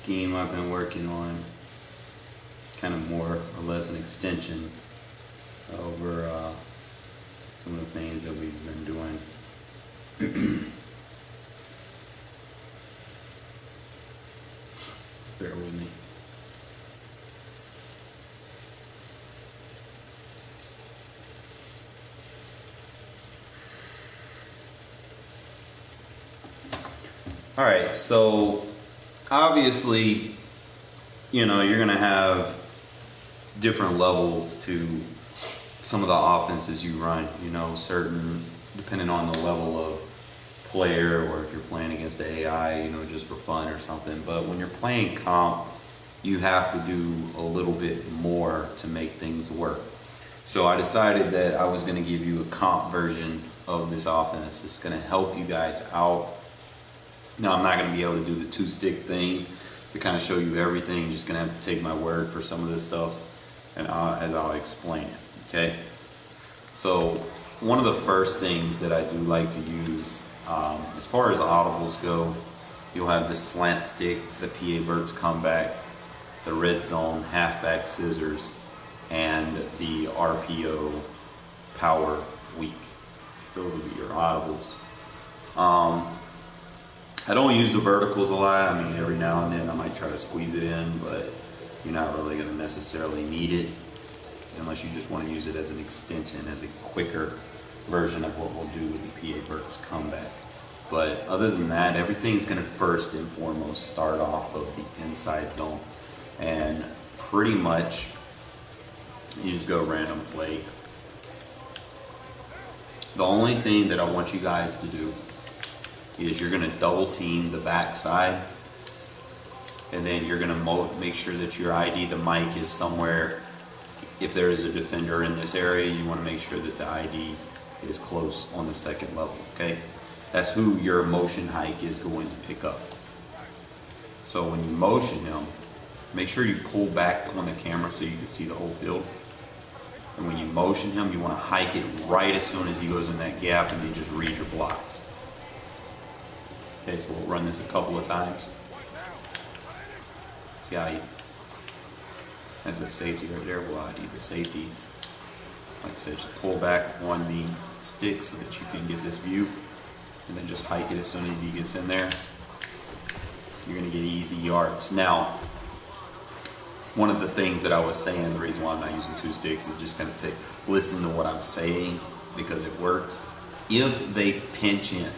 scheme I've been working on, kind of more or less an extension over some of the things that we've been doing. Bear with me. All right, so obviously, you're going to have different levels to some of the offenses you run, certain, depending on the level of player, or if you're playing against the AI, just for fun or something. But when you're playing comp, you have to do a little bit more to make things work. So I decided that I was going to give you a comp version of this offense. It's going to help you guys out. Now, I'm not going to be able to do the two-stick thing to kind of show you everything. Just going to have to take my word for some of this stuff, and as I'll explain it, okay? So one of the first things that I do like to use, as far as audibles go, you'll have the slant stick, the PA verts comeback, the red zone halfback scissors, and the RPO power weak. Those will be your audibles. I don't use the verticals a lot. I mean, every now and then I might try to squeeze it in, but you're not really going to necessarily need it unless you just want to use it as an extension, as a quicker version of what we'll do with the PA verts comeback. But other than that, everything's going to first and foremost start off of the inside zone. And pretty much, you just go random play. The only thing that I want you guys to do is you're going to double team the backside, and then you're going to make sure that your ID, the mic, is somewhere. If there is a defender in this area, you want to make sure that the ID is close on the second level, okay? That's who your motion hike is going to pick up. So when you motion him, make sure you pull back on the camera so you can see the whole field. And when you motion him, you want to hike it right as soon as he goes in that gap, and you just read your blocks. Okay, so we'll run this a couple of times. See how he has that safety right there. We'll ID the safety. Like I said, just pull back on the stick so that you can get this view, and then just hike it as soon as he gets in there. You're going to get easy yards. Now, one of the things that I was saying, the reason why I'm not using two sticks, is just kind of listen to what I'm saying, because it works. If they pinch in,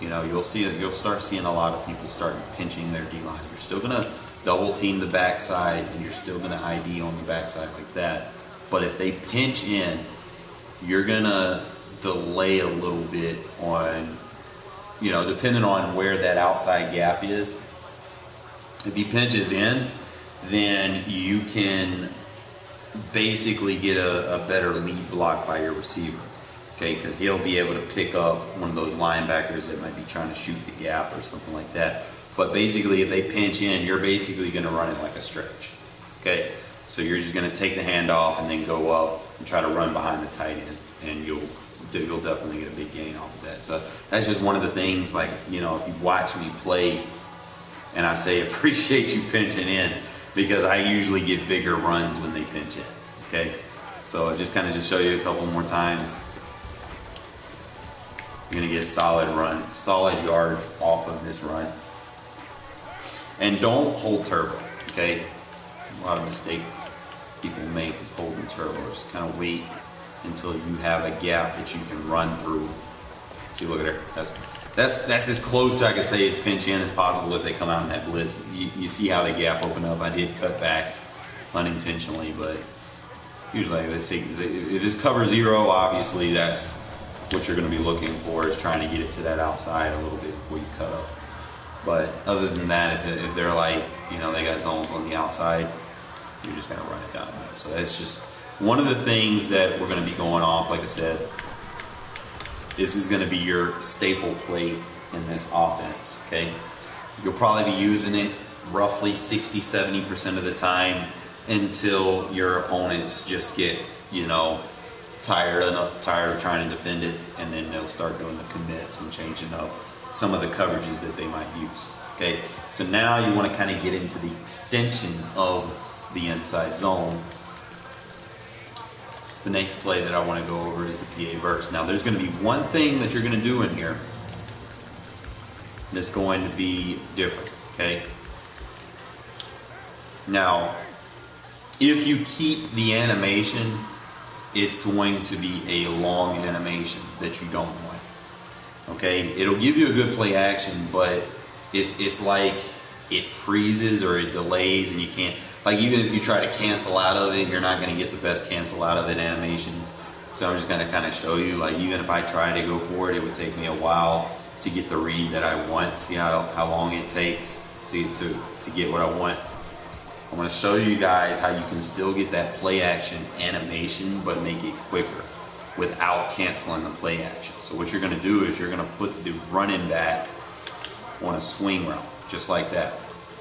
you'll start seeing a lot of people starting pinching their D-line. You're still going to double team the backside, and you're still going to ID on the backside like that. But if they pinch in, you're going to delay a little bit on, depending on where that outside gap is. If he pinches in, then you can basically get a better lead block by your receiver. Okay, because he'll be able to pick up one of those linebackers that might be trying to shoot the gap or something like that. But basically, if they pinch in, you're basically going to run it like a stretch. Okay, so you're just going to take the handoff and then go up and try to run behind the tight end, and you'll definitely get a big gain off of that. So that's just one of the things, like, if you watch me play, and I say appreciate you pinching in, because I usually get bigger runs when they pinch in. Okay, so just kind of just show you a couple more times. You're going to get a solid run, solid yards off of this run. And don't hold turbo, okay? A lot of mistakes people make is holding turbo. Just kind of wait until you have a gap that you can run through. See, look at there. That's as close to I can say as pinch in as possible if they come out in that blitz. You see how the gap opened up. I did cut back unintentionally, but usually they say if it's cover zero, obviously that's what you're going to be looking for, is trying to get it to that outside a little bit before you cut up. But other than that, if they're like, they got zones on the outside, you're just going to run it down. So that's just one of the things that we're going to be going off. Like I said, this is going to be your staple play in this offense, okay? You'll probably be using it roughly 60-70% of the time until your opponents just get, tired of trying to defend it, and then they'll start doing the commits and changing up some of the coverages that they might use. Okay, so now you want to kind of get into the extension of the inside zone. The next play that I want to go over is the PA verse. Now there's going to be one thing that you're going to do in here that's going to be different, okay? Now, if you keep the animation, it's going to be a long animation that you don't want. Okay, it'll give you a good play action, but it's like it freezes or it delays and you can't, like even if you try to cancel out of it, you're not going to get the best cancel out of it animation. So I'm just going to kind of show you, like even if I try to go for it, it would take me a while to get the read that I want. See how long it takes to get what I want. I'm going to show you guys how you can still get that play action animation but make it quicker without canceling the play action. So what you're going to do is you're going to put the running back on a swing route, just like that.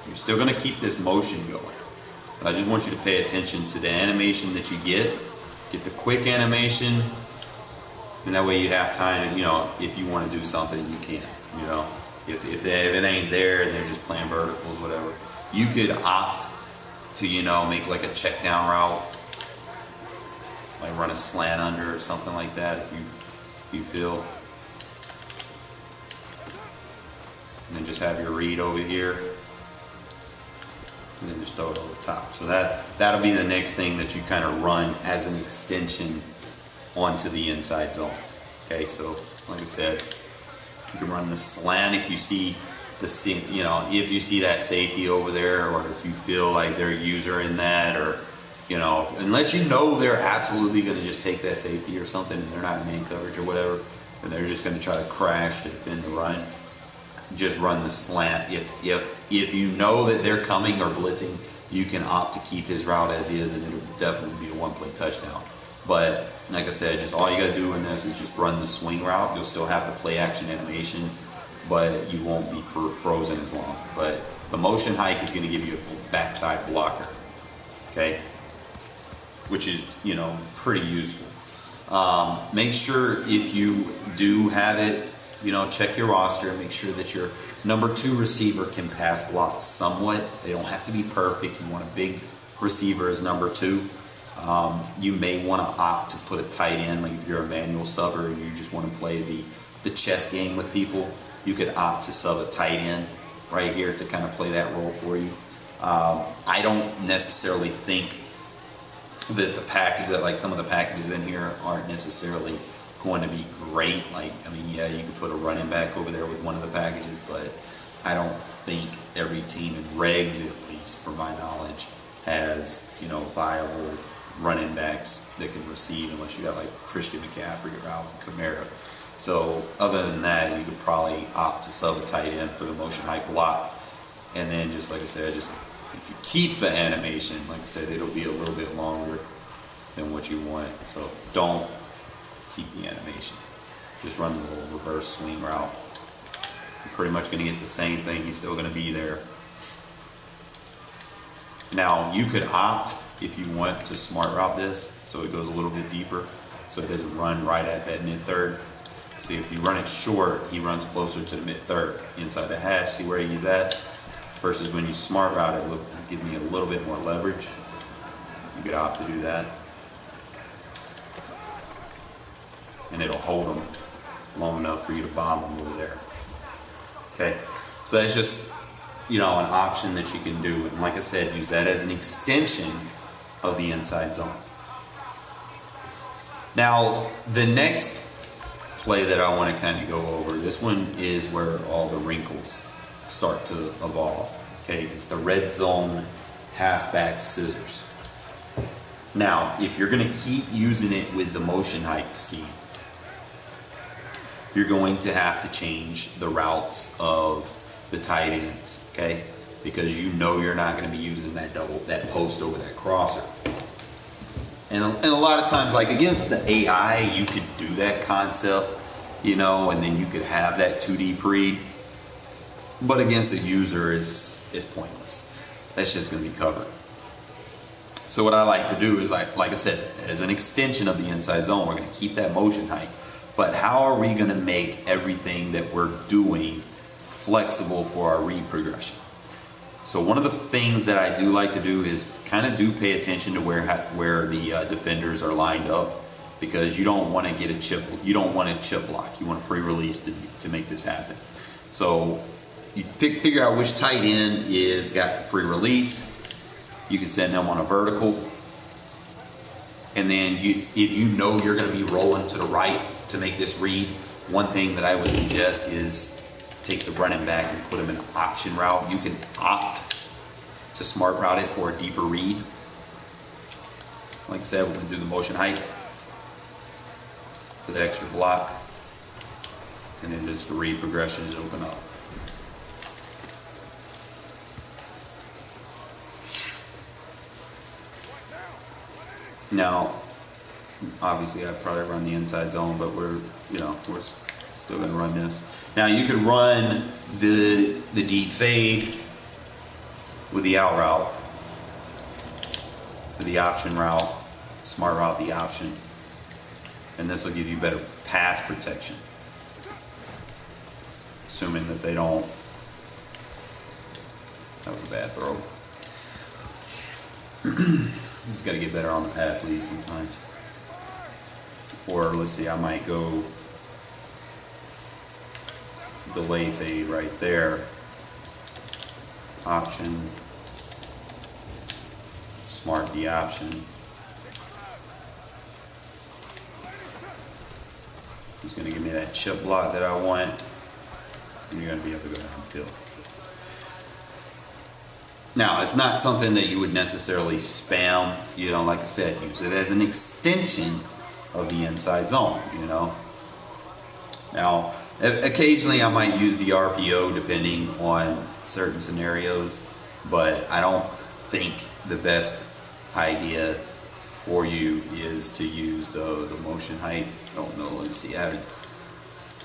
You're still going to keep this motion going. But I just want you to pay attention to the animation that you get. Get the quick animation, and that way you have time, you know, if you want to do something, you can. You know, if it ain't there and they're just playing verticals, whatever. You could opt to, you know, make like a check down route, like run a slant under or something like that if you feel. And then just have your read over here. And then just throw it over the top. So that'll be the next thing that you kind of run as an extension onto the inside zone. Okay, so like I said, you can run the slant if you see you know, if you see that safety over there, or if you feel like they're a user in that, or you know, unless you know they're absolutely going to just take that safety or something and they're not in man coverage or whatever, and they're just going to try to crash to defend the run, just run the slant. If you know that they're coming or blitzing, you can opt to keep his route as is, and it'll definitely be a one-play touchdown. But like I said, just all you got to do in this is just run the swing route. You'll still have the play action animation, but you won't be frozen as long. But the motion hike is going to give you a backside blocker, okay, which is, you know, pretty useful. Make sure if you do have it, you know, check your roster and make sure that your number 2 receiver can pass block somewhat. They don't have to be perfect. You want a big receiver as number 2. You may want to opt to put a tight end, like if you're a manual subber and you just want to play the chess game with people, you could opt to sub a tight end right here to kind of play that role for you. I don't necessarily think that the package, that like some of the packages in here aren't necessarily going to be great. Like, I mean, yeah, you could put a running back over there with one of the packages, but I don't think every team in Regs, at least from my knowledge, has, you know, viable running backs that can receive, unless you got like Christian McCaffrey or Alvin Kamara. So other than that, you could probably opt to sub a tight end for the motion hike block. And then just like I said, just if you keep the animation, like I said, it'll be a little bit longer than what you want. So don't keep the animation. Just run the little reverse swing route. You're pretty much going to get the same thing. He's still going to be there. Now you could opt, if you want, to smart route this so it goes a little bit deeper, so it doesn't run right at that mid-third. See, if you run it short, he runs closer to the mid-third inside the hash. See where he's at? Versus when you smart route it, give me a little bit more leverage. You could opt to do that, and it'll hold them long enough for you to bomb them over there. Okay, so that's just, you know, an option that you can do. And like I said, use that as an extension of the inside zone. Now, the next play that I want to kind of go over, this one is where all the wrinkles start to evolve. Okay, it's the red zone halfback scissors. Now, if you're going to keep using it with the motion hike scheme, you're going to have to change the routes of the tight ends, okay? Because you know you're not going to be using that post over that crosser. And a lot of times, like against the AI, you could do that concept, you know, and then you could have that 2D pre. But against a user, it's pointless. That's just going to be covered. So what I like to do is, like I said, as an extension of the inside zone, we're going to keep that motion hike. But how are we going to make everything that we're doing flexible for our read progression. So one of the things that I do like to do is kind of do pay attention to where the defenders are lined up, because you don't want to get a chip. You don't want a chip block. You want a free release to make this happen. So you figure out which tight end is got free release. You can send them on a vertical, and then if you know you're going to be rolling to the right to make this read, one thing that I would suggest is take the running back and put him in an option route. You can opt to smart route it for a deeper read. Like I said, we're going to do the motion height for the extra block, and then just the read progressions open up. Now, obviously I'd probably run the inside zone, but we're still going to run this. Now you could run the deep fade with the out route, with the option route, smart route the option, and this will give you better pass protection, assuming that they don't. That was a bad throw. Just got to get better on the pass lead sometimes. Or let's see, I might go delay fade right there. Option, smart the option. He's going to give me that chip block that I want, and you're going to be able to go downfield. Now, it's not something that you would necessarily spam, like I said, use it as an extension of the inside zone, Now, occasionally I might use the RPO depending on certain scenarios, but I don't think the best idea for you is to use the motion height. I don't know, let me see, I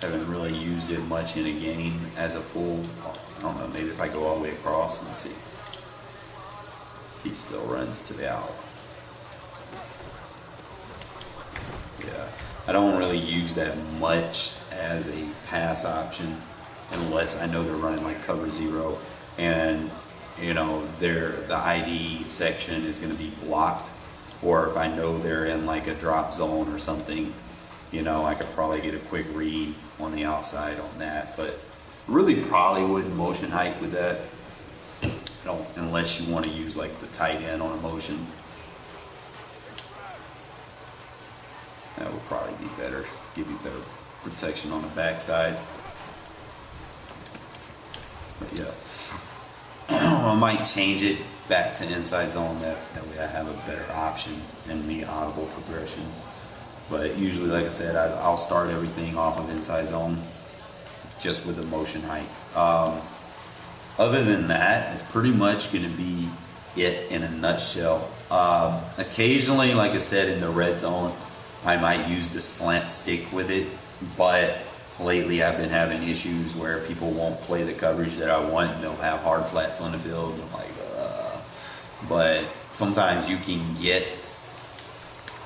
haven't really used it much in a game as a full. I don't know, maybe if I go all the way across, let me see. He still runs to the out. Yeah, I don't really use that much as a pass option unless I know they're running like cover zero, and the ID section is going to be blocked, or if I know they're in like a drop zone or something, I could probably get a quick read on the outside on that, but really probably wouldn't motion height with that. Unless you want to use like the tight end on a motion. That would probably be better, give you better protection on the backside. But yeah, I might change it back to inside zone, that way I have a better option and the audible progressions. But usually, like I said, I'll start everything off of inside zone just with the motion height. Other than that, it's pretty much going to be it in a nutshell. Occasionally, like I said, in the red zone, I might use the slant stick with it, but lately I've been having issues where people won't play the coverage that I want, and they'll have hard flats on the field. And I'm like, but sometimes you can get,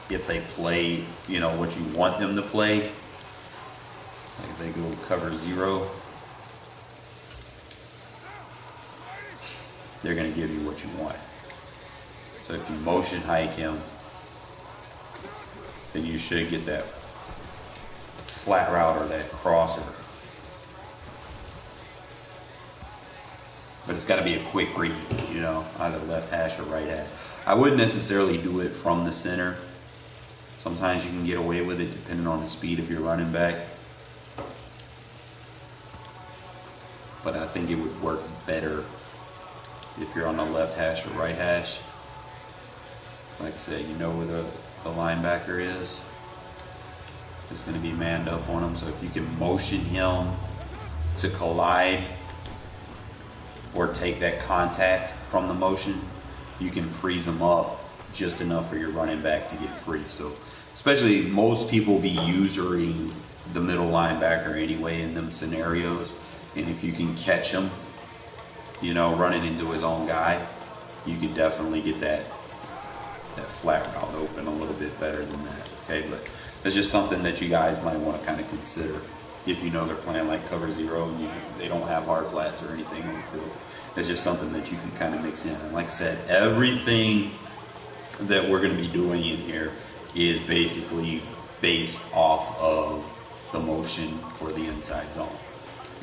if they play, what you want them to play. Like if they go cover zero, they're going to give you what you want. So if you motion hike him, then you should get that flat route or that crosser. But it's got to be a quick read, either left hash or right hash. I wouldn't necessarily do it from the center. Sometimes you can get away with it depending on the speed of your running back. But I think it would work better if you're on the left hash or right hash. Like I said, where the linebacker is. It's going to be manned up on him. So if you can motion him to collide or take that contact from the motion, you can freeze him up just enough for your running back to get free. So especially most people be usuring the middle linebacker anyway in them scenarios. And if you can catch him, running into his own guy, you could definitely get that flat route open a little bit better than that. Okay, but it's just something that you guys might want to kind of consider if you know they're playing like cover zero and they don't have hard flats or anything on the field. It's just something that you can kind of mix in. And like I said, everything that we're going to be doing in here is basically based off of the motion for the inside zone.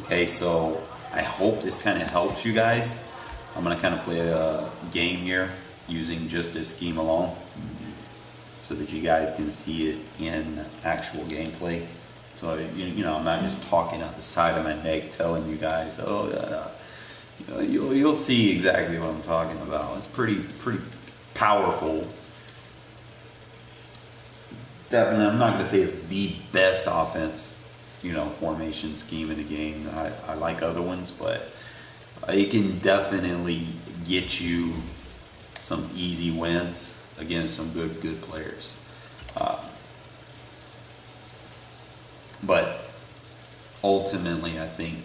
Okay, so I hope this kind of helps you guys. I'm going to kind of play a game here using just this scheme alone so that you guys can see it in actual gameplay. So, you know, I'm not just talking out the side of my neck telling you guys, oh, you know, you'll see exactly what I'm talking about. It's pretty powerful. Definitely, I'm not going to say it's the best offense, you know, formation scheme in the game. I like other ones, but it can definitely get you some easy wins against some good players. But ultimately, I think,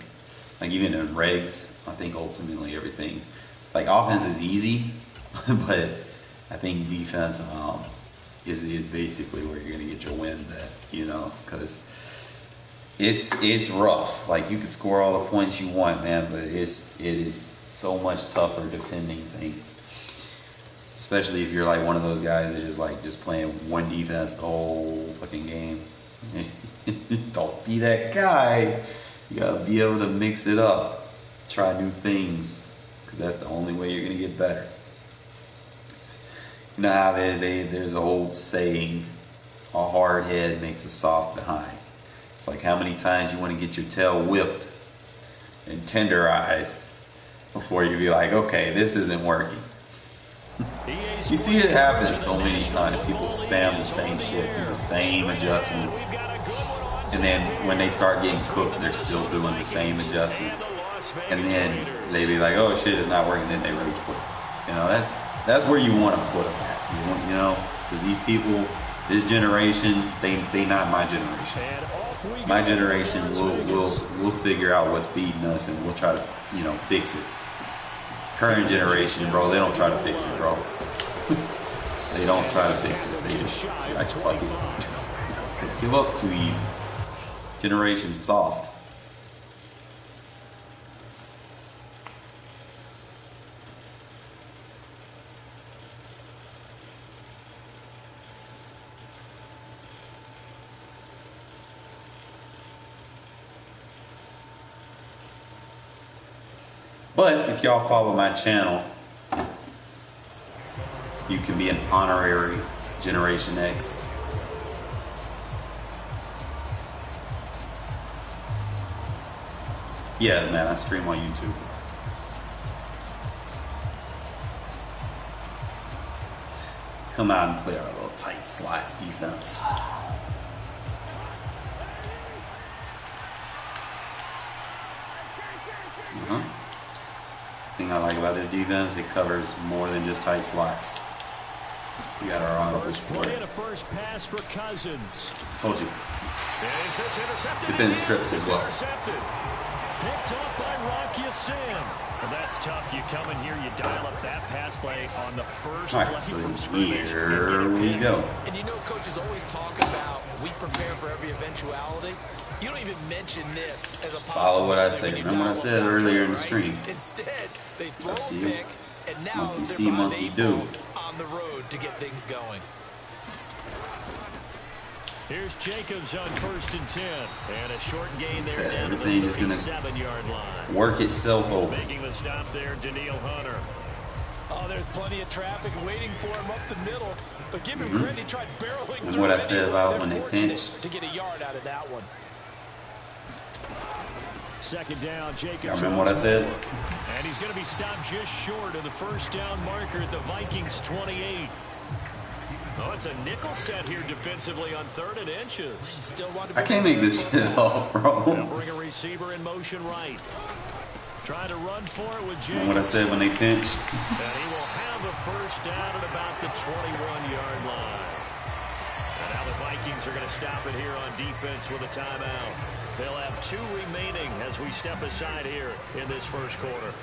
like even in regs, I think ultimately everything, like offense is easy, but I think defense is basically where you're gonna get your wins at, you know, because it's rough. Like you can score all the points you want, man, but it is so much tougher defending things. Especially if you're like one of those guys that is like just playing one defense the whole fucking game. Don't be that guy. You gotta be able to mix it up, try new things, because that's the only way you're gonna get better. You know how there's an old saying, a hard head makes a soft behind. It's like how many times you want to get your tail whipped and tenderized before you be like, okay, this isn't working. You see it happen so many times. People spam the same shit, do the same adjustments, and then when they start getting cooked, they're still doing the same adjustments, and then they be like, "Oh shit, it's not working." Then they rage quit. You know, that's where you want to put them at. You know, because these people, this generation, they not my generation. My generation will figure out what's beating us, and we'll try to, you know, fix it. Current generation, bro, they don't try to fix it, bro. They don't try to fix it. They just like fuck it. They give up too easy. Generation soft. But if y'all follow my channel, you can be an honorary Generation X. Yeah, man, I stream on YouTube. Come out and play our little tight slots defense. Thing I like about this defense, it covers more than just tight slots. We got our audible score. First pass for Cousins. Told you. Defense trips as well. Picked up by Rocky Sin. Well, that's tough. You come in here, you dial up that pass play on the first play from scrimmage. Here we go. And you know, coaches always talk about we prepare for every eventuality. You don't even mention this as a possibility. Follow what I say. Remember what I said earlier in the stream. Instead, they throw a see pick, and now monkey they're see, monkey do. On the road to get things going. Here's Jacobs on 1st and 10. And a short gain there down to the everything is going 37-yard line. Work itself over. Making the stop there, Daniil Hunter. Oh, there's plenty of traffic waiting for him up the middle. But give him credit, he tried barreling through. And what I said about when they pinch. To get a yard out of that one. Second down, Jacobs. Y'all remember what I said? And he's going to be stopped just short of the first down marker at the Vikings 28. Oh, it's a nickel set here defensively on 3rd and inches. Still want to I can't make this shit off, bro. They'll bring a receiver in motion right. Trying to run for it with Jacobs. And what I said when they pinch. And he will have a first down at about the 21-yard line. And now the Vikings are going to stop it here on defense with a timeout. They'll have 2 remaining as we step aside here in this first quarter.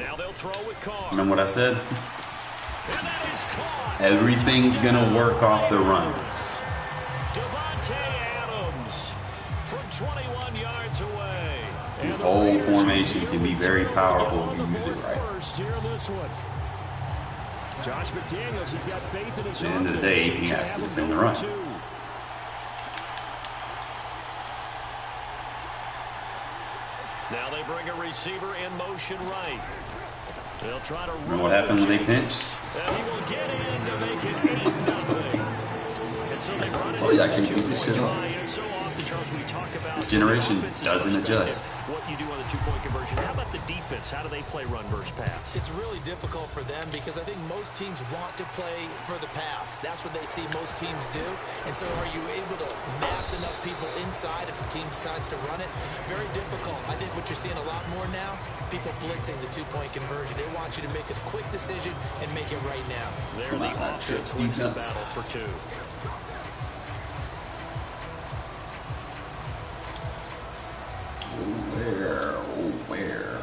Now they'll throw with Carr. Remember what I said? And that is caught. Everything's going to work off the run. Davante Adams from 21 yards away. This whole formation can be very powerful if you use it right. First here in this one. Josh McDaniels has got faith in his At the end of the day, he has to defend the run. Now they bring a receiver in motion right. They'll try to run. Remember what happened when they pinched? And he will get in to make it 8-0. And so they run I told you I can't beat this shit up. So often, Charles, we talk about This generation doesn't adjust. what you do on the two-point conversion. How about the defense? How do they play run versus pass? It's really difficult for them because I think most teams want to play for the pass. That's what they see most teams do. And so are you able to mass enough people inside if the team decides to run it? Very difficult. I think what you're seeing a lot more now, people blitzing the two-point conversion. They want you to make a quick decision and make it right now. They're the offense wins the battle for two. Where?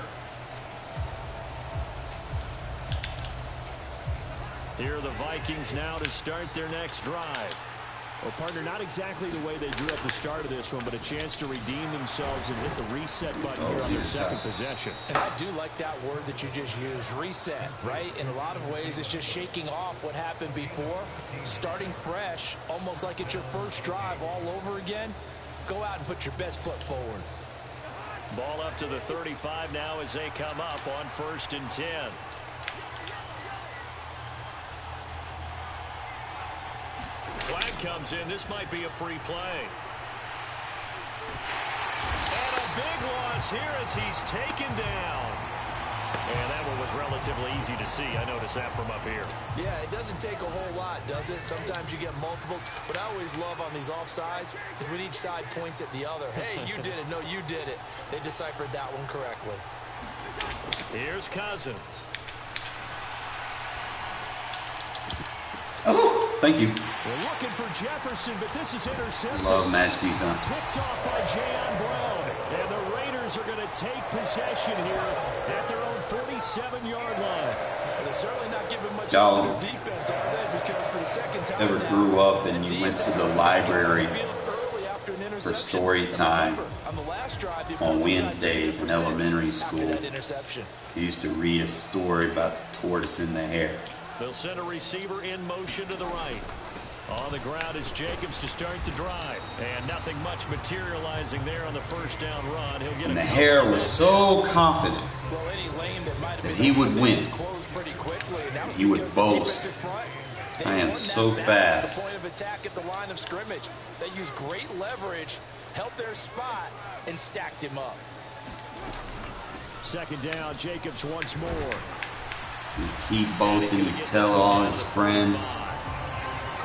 Here are the Vikings now to start their next drive. Well, partner, not exactly the way they drew up the start of this one, but a chance to redeem themselves and hit the reset button here on their second possession. And I do like that word that you just used, reset, right? In a lot of ways, it's just shaking off what happened before, starting fresh, almost like it's your first drive all over again. Go out and put your best foot forward. Ball up to the 35 now as they come up on 1st and 10. Flag comes in. This might be a free play. And a big loss here as he's taken down. And that one was relatively easy to see. I noticed that from up here. Yeah, it doesn't take a whole lot, does it? Sometimes you get multiples. What I always love on these offsides is when each side points at the other. Hey, you did it. No, you did it. They deciphered that one correctly. Here's Cousins. Oh, thank you. We're looking for Jefferson, but this is intercepted. Love match defense. Picked off by Jayon Brown. And the Raiders are going to take possession here at their own 47-yard line. They're certainly not giving much Y'all to their defense, are they? Because for the second time ever grew up and you went to the library for story time on Wednesdays in elementary school? You used to read a story about the tortoise and the hare. They'll send a receiver in motion to the right. On the ground is Jacobs to start the drive. And nothing much materializing there on the first down run. He'll get and the hare was so confident that he would win. He would boast, I am so fast. They used great leverage, held their spot, and stacked him up. Second down, Jacobs once more. You keep boasting, you tell all his friends.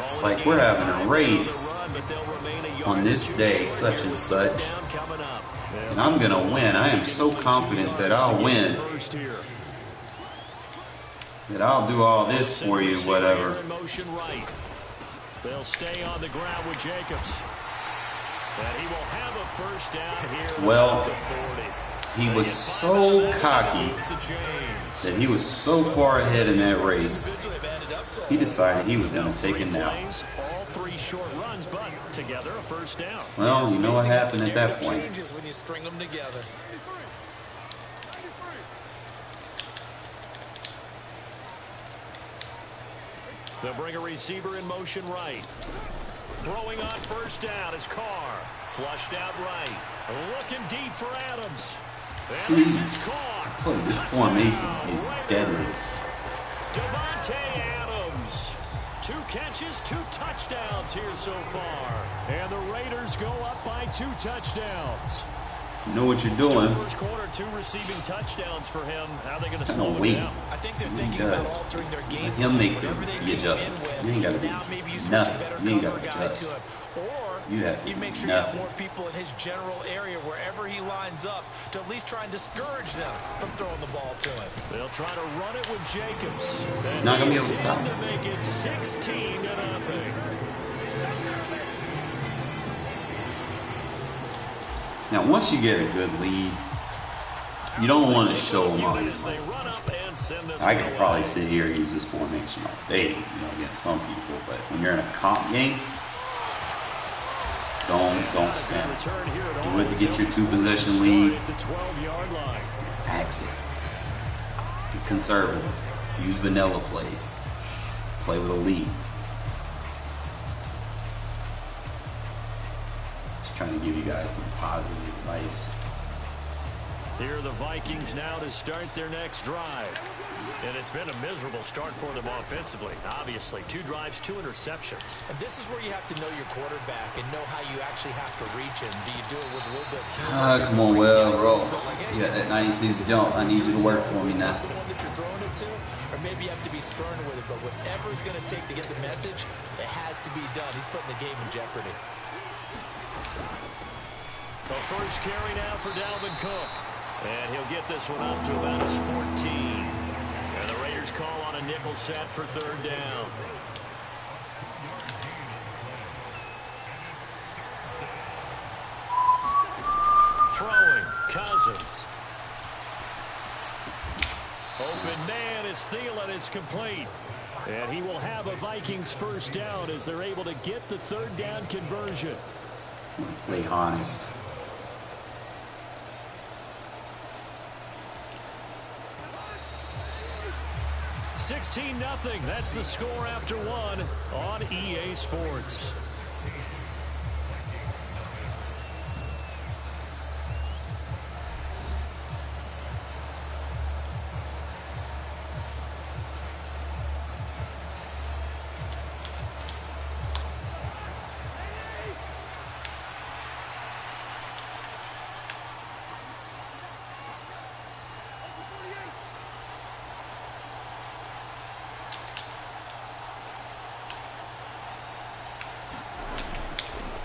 It's like we're having a race on this day, such and such. And I'm going to win. I am so confident that I'll win. That I'll do all this for you, whatever. They'll stay on the ground with Jacobs. And he will have a first down here. Well, he was so cocky that he was so far ahead in that race, he decided he was going to take it now. All three short runs, but together a first down. Well, you know what happened at that point. When you string them together. They'll bring a receiver in motion right. Throwing on first down is Carr. Flushed out right. Looking deep for Adams. And this is caught. I told you, this formation is deadly. Davante Adams. 2 catches, 2 touchdowns here so far. And the Raiders go up by 2 touchdowns. You know what you're doing. First quarter, 2 receiving touchdowns for him. How are they going to slow him down? I think they're thinking about altering their game. He'll make the adjustments. You ain't got to do nothing. You ain't got to adjust. You have to make sure you have more people in his general area wherever he lines up to at least try and discourage them from throwing the ball to him. They'll try to run it with Jacobs. He's not going to be able to stop to make it 16-0. Now, once you get a good lead, You don't want to show them all your As they run up and send this I one could away. probably sit here and use this formation all day, against some people. But when you're in a comp game, don't stand. Do it to get your 2-possession lead. At the 12-yard line. Axe it. Get conservative. Use vanilla plays. Play with a lead. Just trying to give you guys some positive advice. Here are the Vikings now to start their next drive. And it's been a miserable start for them offensively. Obviously, 2 drives, 2 interceptions. And this is where you have to know your quarterback and know how you actually have to reach him. Do you do it with a little bit of humor? Come on, Will, bro. You got that 96 jump. I need you to work for me now. The one that you're throwing it to, or maybe you have to be stern with it. But whatever it's going to take to get the message, it has to be done. He's putting the game in jeopardy. The first carry now for Dalvin Cook. And he'll get this one up to about his 14. And the Raiders call on a nickel set for 3rd down. Throwing, Cousins. Open man is Thielen. It's complete. And he will have a Vikings first down as they're able to get the 3rd down conversion. Play honest. $16-0. That's the score after 1 on EA Sports.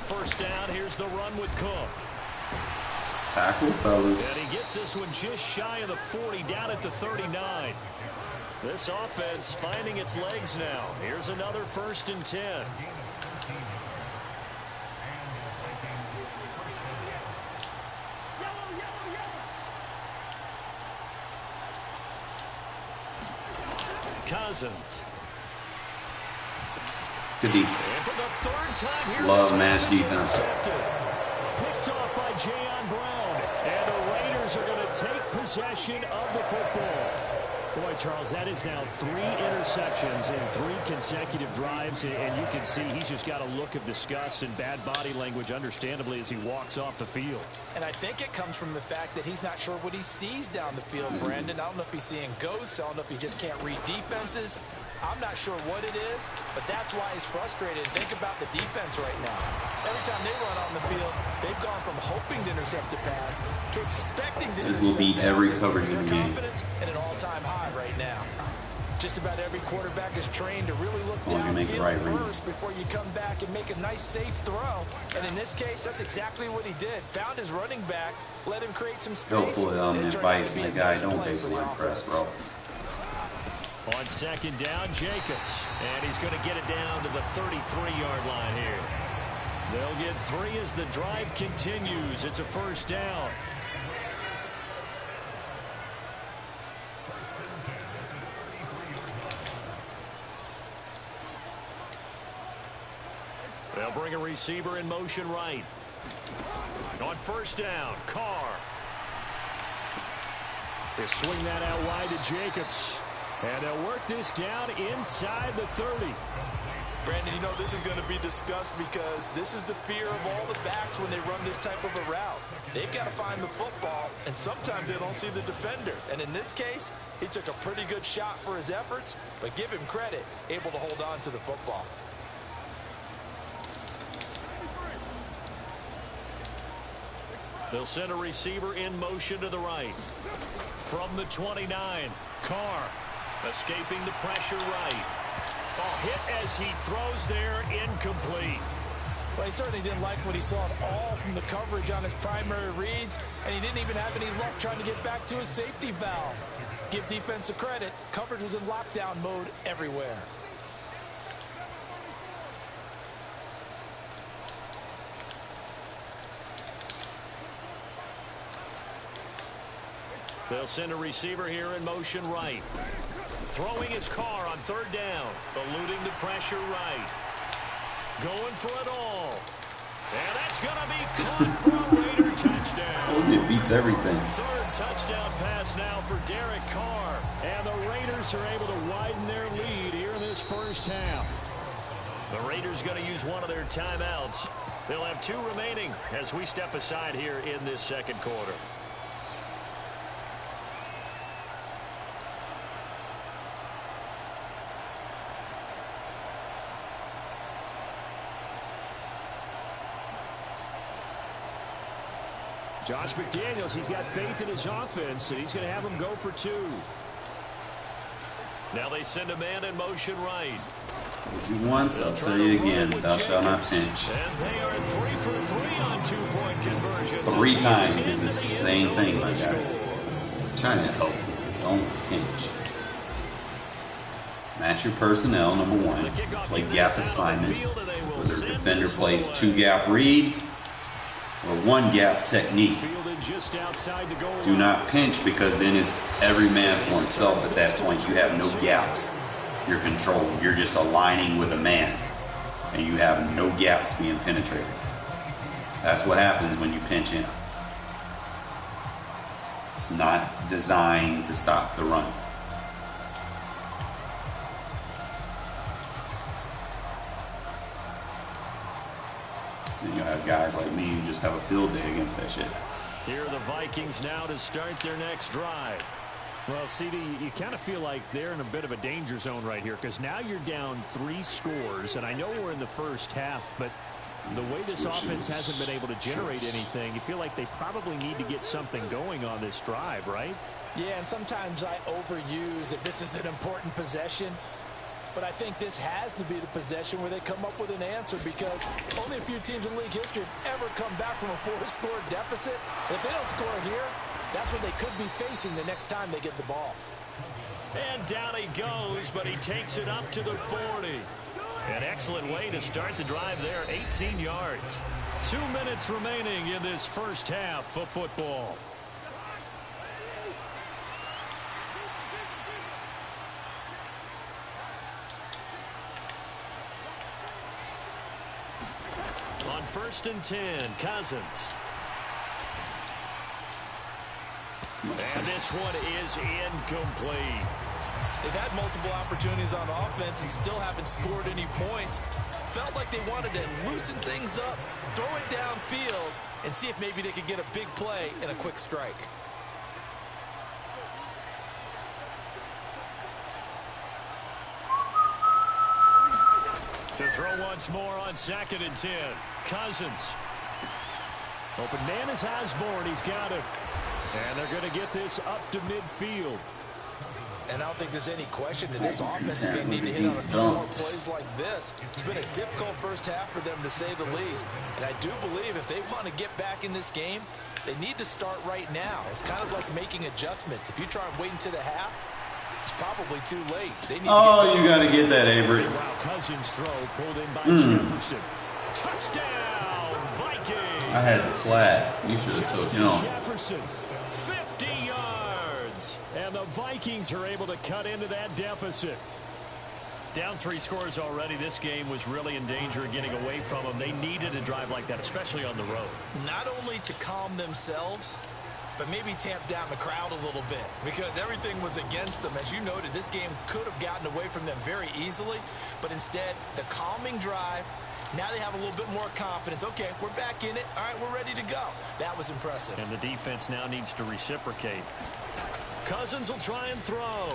First down, here's the run with Cook. Tackle, fellas. And he gets this one just shy of the 40, down at the 39. This offense finding its legs now. Here's another 1st and 10. Cousins. Good deep. And for the 3rd time here, Love match defense. Picked off by Jayon Brown. And the Raiders are going to take possession of the football. Boy, Charles, that is now 3 interceptions in 3 consecutive drives. And you can see he's just got a look of disgust and bad body language, understandably, as he walks off the field. And I think it comes from the fact that he's not sure what he sees down the field, Brandon. I don't know if he's seeing ghosts. I don't know if he just can't read defenses. I'm not sure what it is, but that's why he's frustrated. Think about the defense right now. Every time they run on the field, they've gone from hoping to intercept the pass to expecting to intercept the pass. This will beat every coverage in the game. Confidence at an all-time high right now. Just about every quarterback is trained to really look downfield first before you come back and make a nice, safe throw. And in this case, that's exactly what he did. Found his running back, let him create some space. Hopefully, advice, my guy, don't baseline press, bro. On 2nd down, Jacobs. And he's going to get it down to the 33-yard line here. They'll get 3 as the drive continues. It's a 1st down. They'll bring a receiver in motion right. On 1st down, Carr. They swing that out wide to Jacobs. And they'll work this down inside the 30. Brandon, you know this is going to be discussed because this is the fear of all the backs when they run this type of a route. They've got to find the football, and sometimes they don't see the defender. And in this case, he took a pretty good shot for his efforts, but give him credit, able to hold on to the football. They'll send a receiver in motion to the right. From the 29, Carr escaping the pressure right. Hit as he throws there, incomplete. Well, he certainly didn't like what he saw at all from the coverage on his primary reads, and he didn't even have any luck trying to get back to his safety valve. Give defense a credit. Coverage was in lockdown mode everywhere. They'll send a receiver here in motion right. Throwing his Carr on third down. Eluding the pressure right. Going for it all. And that's going to be caught for a Raider touchdown. Told you it beats everything. Third touchdown pass now for Derek Carr. And the Raiders are able to widen their lead here in this first half. The Raiders going to use one of their timeouts. They'll have 2 remaining as we step aside here in this second quarter. Josh McDaniels, he's got faith in his offense, and he's going to have them go for 2. Now they send a man in motion right. Told you once, I'll tell you again, thou shalt not pinch. And they are 3 for 3 on 2-point conversions. 3 times you did the same thing, my guy. I'm trying to help you. Don't pinch. Match your personnel, number 1. Play gap assignment. Whether a defender plays 2-gap read or 1-gap technique. Do not pinch, because then it's every man for himself at that point. You have no gaps you're controlling. You're just aligning with a man, and you have no gaps being penetrated. That's what happens when you pinch in. It's not designed to stop the run. Then you have guys like me who just have a field day against that shit. Here are the Vikings now to start their next drive. Well, CD, you kind of feel like they're in a bit of a danger zone right here, because now you're down 3 scores, and I know we're in the first half, but the way this offense hasn't been able to generate anything, you feel like they probably need to get something going on this drive, right? Yeah, and sometimes I overuse if this is an important possession. But I think this has to be the possession where they come up with an answer, because only a few teams in league history have ever come back from a 4-score deficit. And if they don't score here, that's what they could be facing the next time they get the ball. And down he goes, but he takes it up to the 40. An excellent way to start the drive there, 18 yards. 2 minutes remaining in this first half of football. On 1st and 10, Cousins. And this one is incomplete. They've had multiple opportunities on offense and still haven't scored any points. Felt like they wanted to loosen things up, throw it downfield, and see if maybe they could get a big play and a quick strike. To throw once more on 2nd and 10. Cousins. Open man is Osborne. He's got it. And they're going to get this up to midfield. And I don't think there's any question that this offense is going to need to hit on a few more plays like this. It's been a difficult first half for them, to say the least. And I do believe if they want to get back in this game, they need to start right now. It's kind of like making adjustments. If you try and wait until the half, it's probably too late. They need you got to get that, Avery. Wow, Cousins' throw pulled in by Jefferson. Touchdown, Vikings. I had the flat. You should have told him. Jefferson. 50 yards. And the Vikings are able to cut into that deficit. Down 3 scores already. This game was really in danger of getting away from them. They needed a drive like that, especially on the road. Not only to calm themselves, but maybe tamp down the crowd a little bit, because everything was against them. As you noted, this game could have gotten away from them very easily, but instead, the calming drive, now they have a little bit more confidence. Okay, we're back in it. All right, we're ready to go. That was impressive. And the defense now needs to reciprocate. Cousins will try and throw.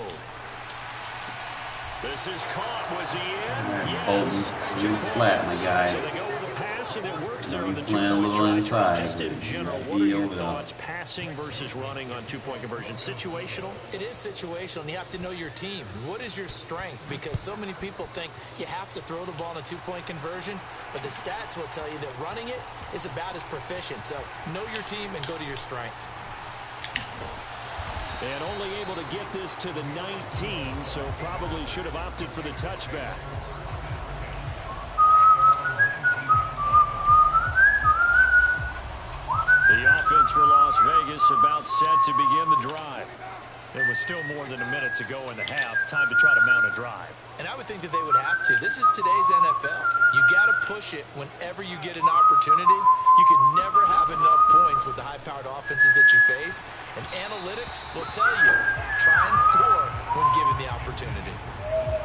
This is caught. Was he in? Yes. You're flat, my guy. So they go with a pass, and it works there on the Playing a little inside. Just in general, what are your thoughts, passing versus running on 2-point conversion? Situational? It is situational, and you have to know your team. What is your strength? Because so many people think you have to throw the ball in a 2-point conversion, but the stats will tell you that running it is about as proficient. So know your team and go to your strength. And only able to get this to the 19, so probably should have opted for the touchback. The offense for Las Vegas about set to begin the drive. There was still more than a minute to go in the half. Time to try to mount a drive. And I would think that they would have to. This is today's NFL. You got to push it whenever you get an opportunity. You can never have enough points with the high-powered offenses that you face. And analytics will tell you, try and score when given the opportunity.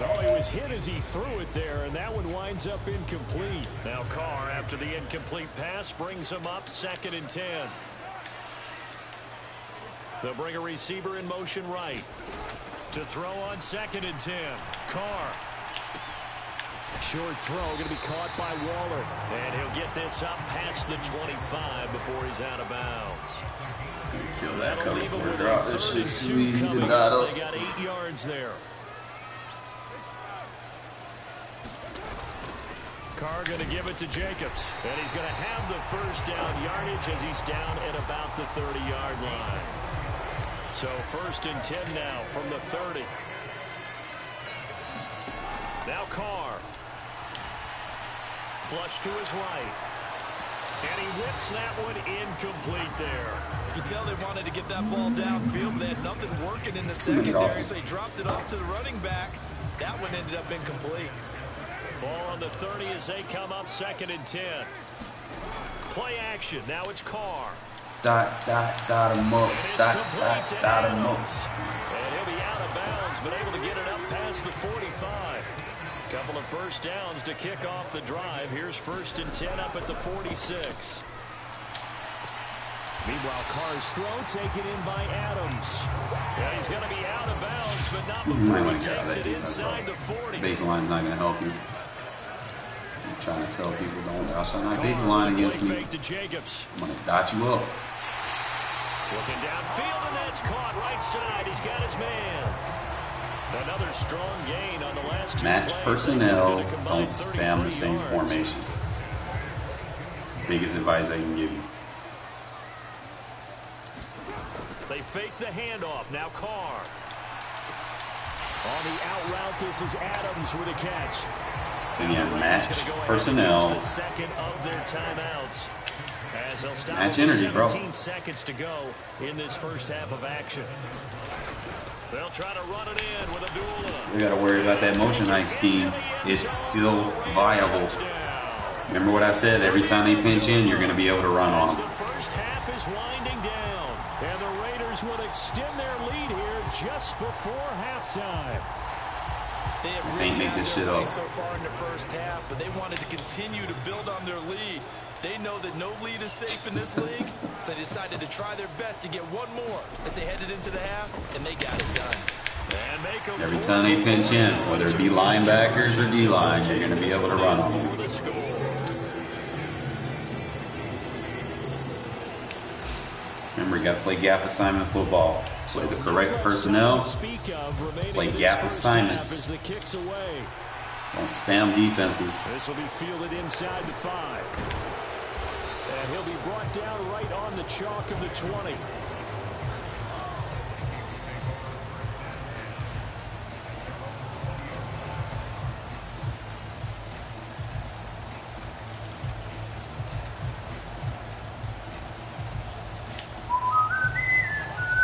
Oh, he was hit as he threw it there, and that one winds up incomplete. Now Carr, after the incomplete pass, brings him up 2nd and 10. They'll bring a receiver in motion right. To throw on 2nd and 10. Carr. Short throw going to be caught by Waller. And he'll get this up past the 25 before he's out of bounds. Kill that cover for a drop. This shit's too easy to dot up. They got 8 yards there. Carr going to give it to Jacobs. And he's going to have the first down yardage as he's down at about the 30-yard line. So 1st and 10 now from the 30. Now Carr. Flush to his right. And he whips that one incomplete there. You can tell they wanted to get that ball downfield, but they had nothing working in the secondary, so he dropped it off to the running back. That one ended up incomplete. Ball on the 30 as they come up 2nd and 10. Play action. Now it's Carr. Dot him up. Dot him up. And he'll be out of bounds, but able to get it up past the 45. Couple of first downs to kick off the drive. Here's 1st and 10 up at the 46. Meanwhile, Carr's throw taken in by Adams. Yeah, he's going to be out of bounds, but not before he takes it inside the 40. Baseline's not going to help you. I'm trying to tell people, thou shalt not baseline against me. I'm going to dot you up. Looking downfield, and that's caught right side. He's got his man. Another strong gain on the last 2 Match plays. personnel, don't spam the same formation. Biggest advice I can give you. They fake the handoff. Now Carr. On the out route, this is Adams with a catch. Again, match personnel. The second of their timeouts. As they'll stop match energy, 17 bro. seconds to go in this first half of action. They'll try to run it in with a duel. Still got to worry about that motion hike scheme. It's still viable. Remember what I said? Every time they pinch in, you're going to be able to run on them. The first half is winding down, and the Raiders will extend their lead here just before halftime. They have Can't make this shit up. So far in the first half, but they wanted to continue to build on their lead. They know that no lead is safe in this league, so they decided to try their best to get one more as they headed into the half, and they got it done. Every time they pinch in, whether it be linebackers or D-line, you're going to be able to run on them. Remember, you got to play gap assignment football. Play the correct personnel. Play gap assignments. Don't spam defenses. This will be fielded inside the 5. And he'll be brought down right on the chalk of the 20.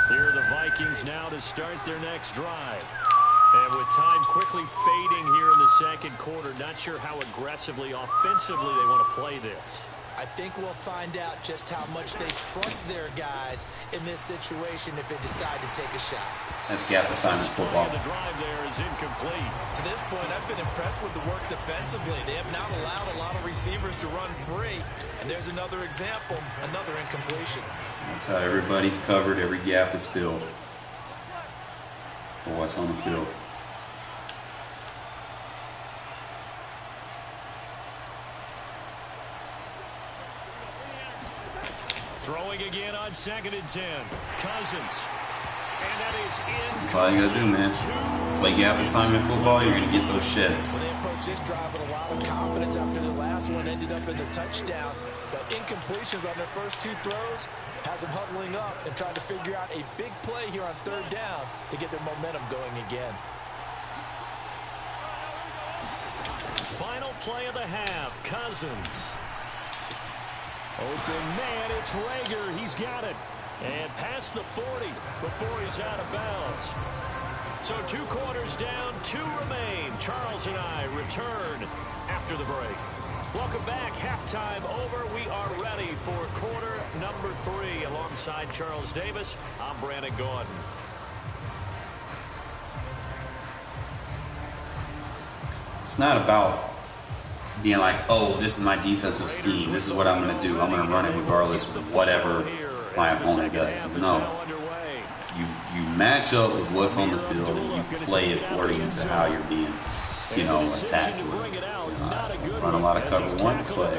Here are the Vikings now to start their next drive. And with time quickly fading here in the second quarter, not sure how aggressively, offensively they want to play this. I think we'll find out just how much they trust their guys in this situation if they decide to take a shot. That's gap assignment football. The drive there is incomplete. To this point, I've been impressed with the work defensively. They have not allowed a lot of receivers to run free. And there's another example, another incompletion. That's how everybody's covered. Every gap is filled. For what's on the field. Throwing again on 2nd and 10. Cousins. And that is in. That's all you gotta do, man. Play gap assignment football, you're gonna get those sheds. Well, they approached this drive with a lot of confidence after the last one ended up as a touchdown. But incompletions on their first 2 throws has them huddling up and trying to figure out a big play here on 3rd down to get their momentum going again. Final play of the half. Cousins. Open man, it's Rager. He's got it. And past the 40 before he's out of bounds. So 2 quarters down, 2 remain. Charles and I return after the break. Welcome back. Halftime over. We are ready for quarter number 3. Alongside Charles Davis, I'm Brandon Gordon. It's not about being like, oh, this is my defensive scheme. This is what I'm going to do. I'm going to run it regardless of whatever my opponent does. No. You match up with what's on the field and you play according to how you're being, attacked. Run a lot of cover 1, but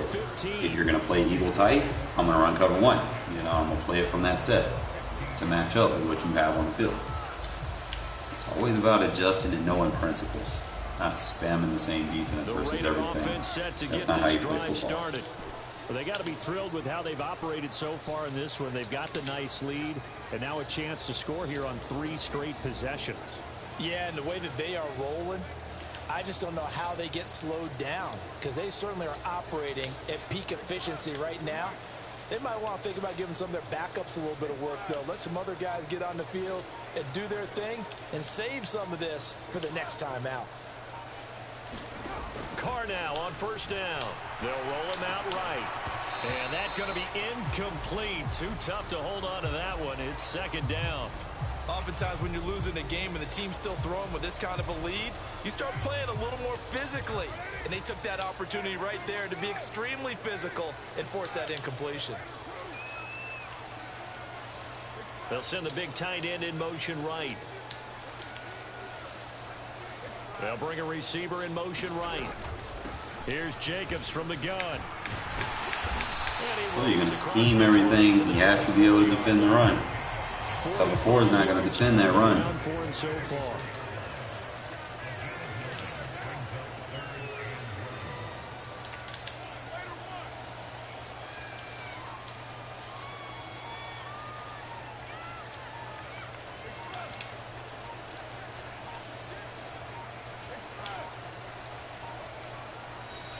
if you're going to play eagle tight, I'm going to run cover 1. I'm going to play it from that set to match up with what you have on the field. It's always about adjusting and knowing principles, not spamming the same defense versus everything. That's not how you play football. Well, they got to be thrilled with how they've operated so far in this one. They've got the nice lead, and now a chance to score here on 3 straight possessions. Yeah, and the way that they are rolling, I just don't know how they get slowed down, because they certainly are operating at peak efficiency right now. They might want to think about giving some of their backups a little bit of work, though. Let some other guys get on the field and do their thing and save some of this for the next time out. Carr now on first down. They'll roll him out right. And that's going to be incomplete. Too tough to hold on to that one. It's second down. Oftentimes when you're losing a game and the team's still throwing with this kind of a lead, you start playing a little more physically. And they took that opportunity right there to be extremely physical and force that incompletion. They'll send the big tight end in motion right. They'll bring a receiver in motion right. Here's Jacobs from the gun. Well, you can scheme everything. He has to be able to defend the run. Cover 4 is not going to defend that run.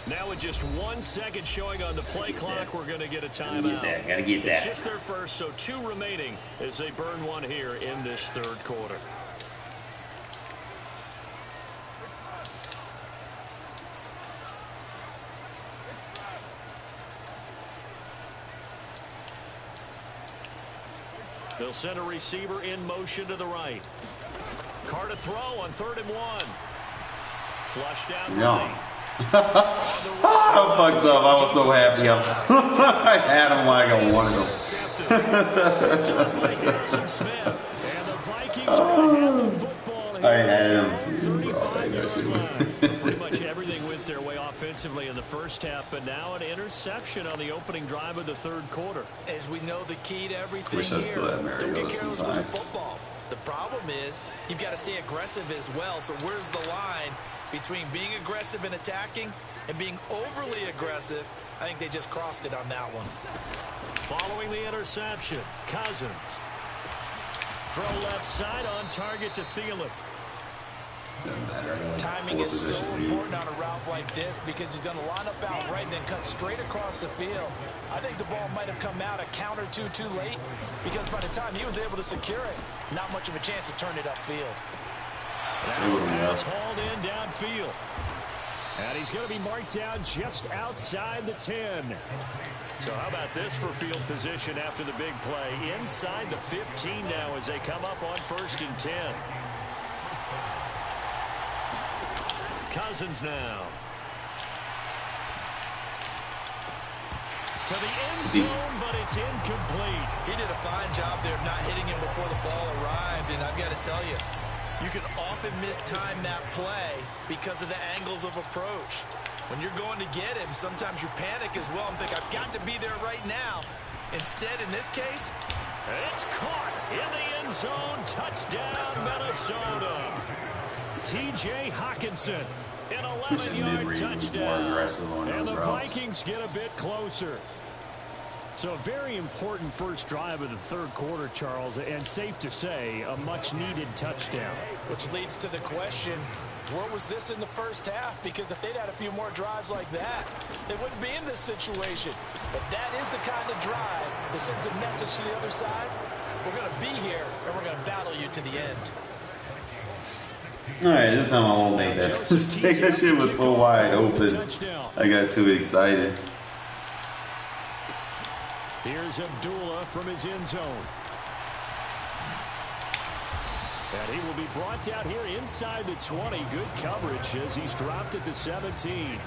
Now with just 1 second showing on the play clock, we're going to get a timeout. Gotta get that. It's just their first, so 2 remaining as they burn 1 here in this 3rd quarter. They'll send a receiver in motion to the right. Carr to throw on 3rd and 1. Flush down right. I fucked up. I was so happy. I had him like I wanted him. I had him too, bro. Pretty much everything went their way offensively in the first half, but now an interception on the opening drive of the 3rd quarter. As we know, the key to everything Wish I still had here, don't get careless with the sometimes. football. The problem is you've got to stay aggressive as well. So where's the line between being aggressive and attacking and being overly aggressive? I think they just crossed it on that one. Following the interception, Cousins. Throw left side on target to Thielen. Timing is so important on a route like this because he's going to line up out right and then cut straight across the field. I think the ball might have come out a count or two too late because by the time he was able to secure it, not much of a chance to turn it upfield. Pass hauled in downfield. And he's going to be marked down just outside the 10. So how about this for field position after the big play? Inside the 15 now as they come up on 1st and 10. Cousins now. To the end zone, but it's incomplete. He did a fine job there of not hitting him before the ball arrived, and I've got to tell you, you can often mistime that play because of the angles of approach. When you're going to get him, sometimes you panic as well and think, I've got to be there right now. Instead, in this case, it's caught in the end zone. Touchdown, Minnesota. T.J. Hawkinson, an 11-yard touchdown. And the Vikings get a bit closer. So a very important first drive of the 3rd quarter, Charles, and safe to say, a much-needed touchdown. Which leads to the question, where was this in the first half? Because if they'd had a few more drives like that, they wouldn't be in this situation. But that is the kind of drive that sends a message to the other side. We're going to be here, and we're going to battle you to the end. All right, this time I won't make that mistake. That shit was so wide open. I got too excited. Here's Abdullah from his end zone. And he will be brought down here inside the 20. Good coverage as he's dropped at the 17.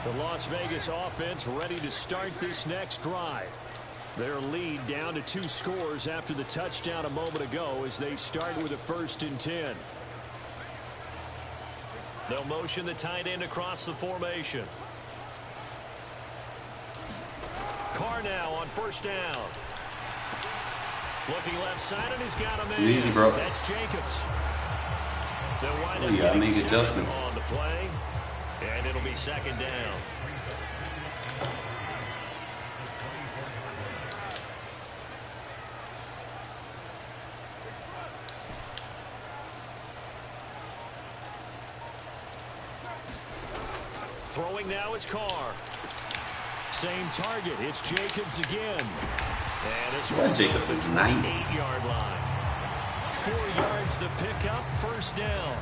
The Las Vegas offense ready to start this next drive. Their lead down to 2 scores after the touchdown a moment ago as they start with a 1st and 10. They'll motion the tight end across the formation. Carr now on 1st down. Looking left side, and he's got him in. Easy, bro. That's Jacobs. They'll wind up you gotta make getting adjustments on the play, and it'll be 2nd down. Throwing now is Carr. Same target. It's Jacobs again. And this one Jacobs is nice. 8-yard line. 4 yards the pickup, 1st down.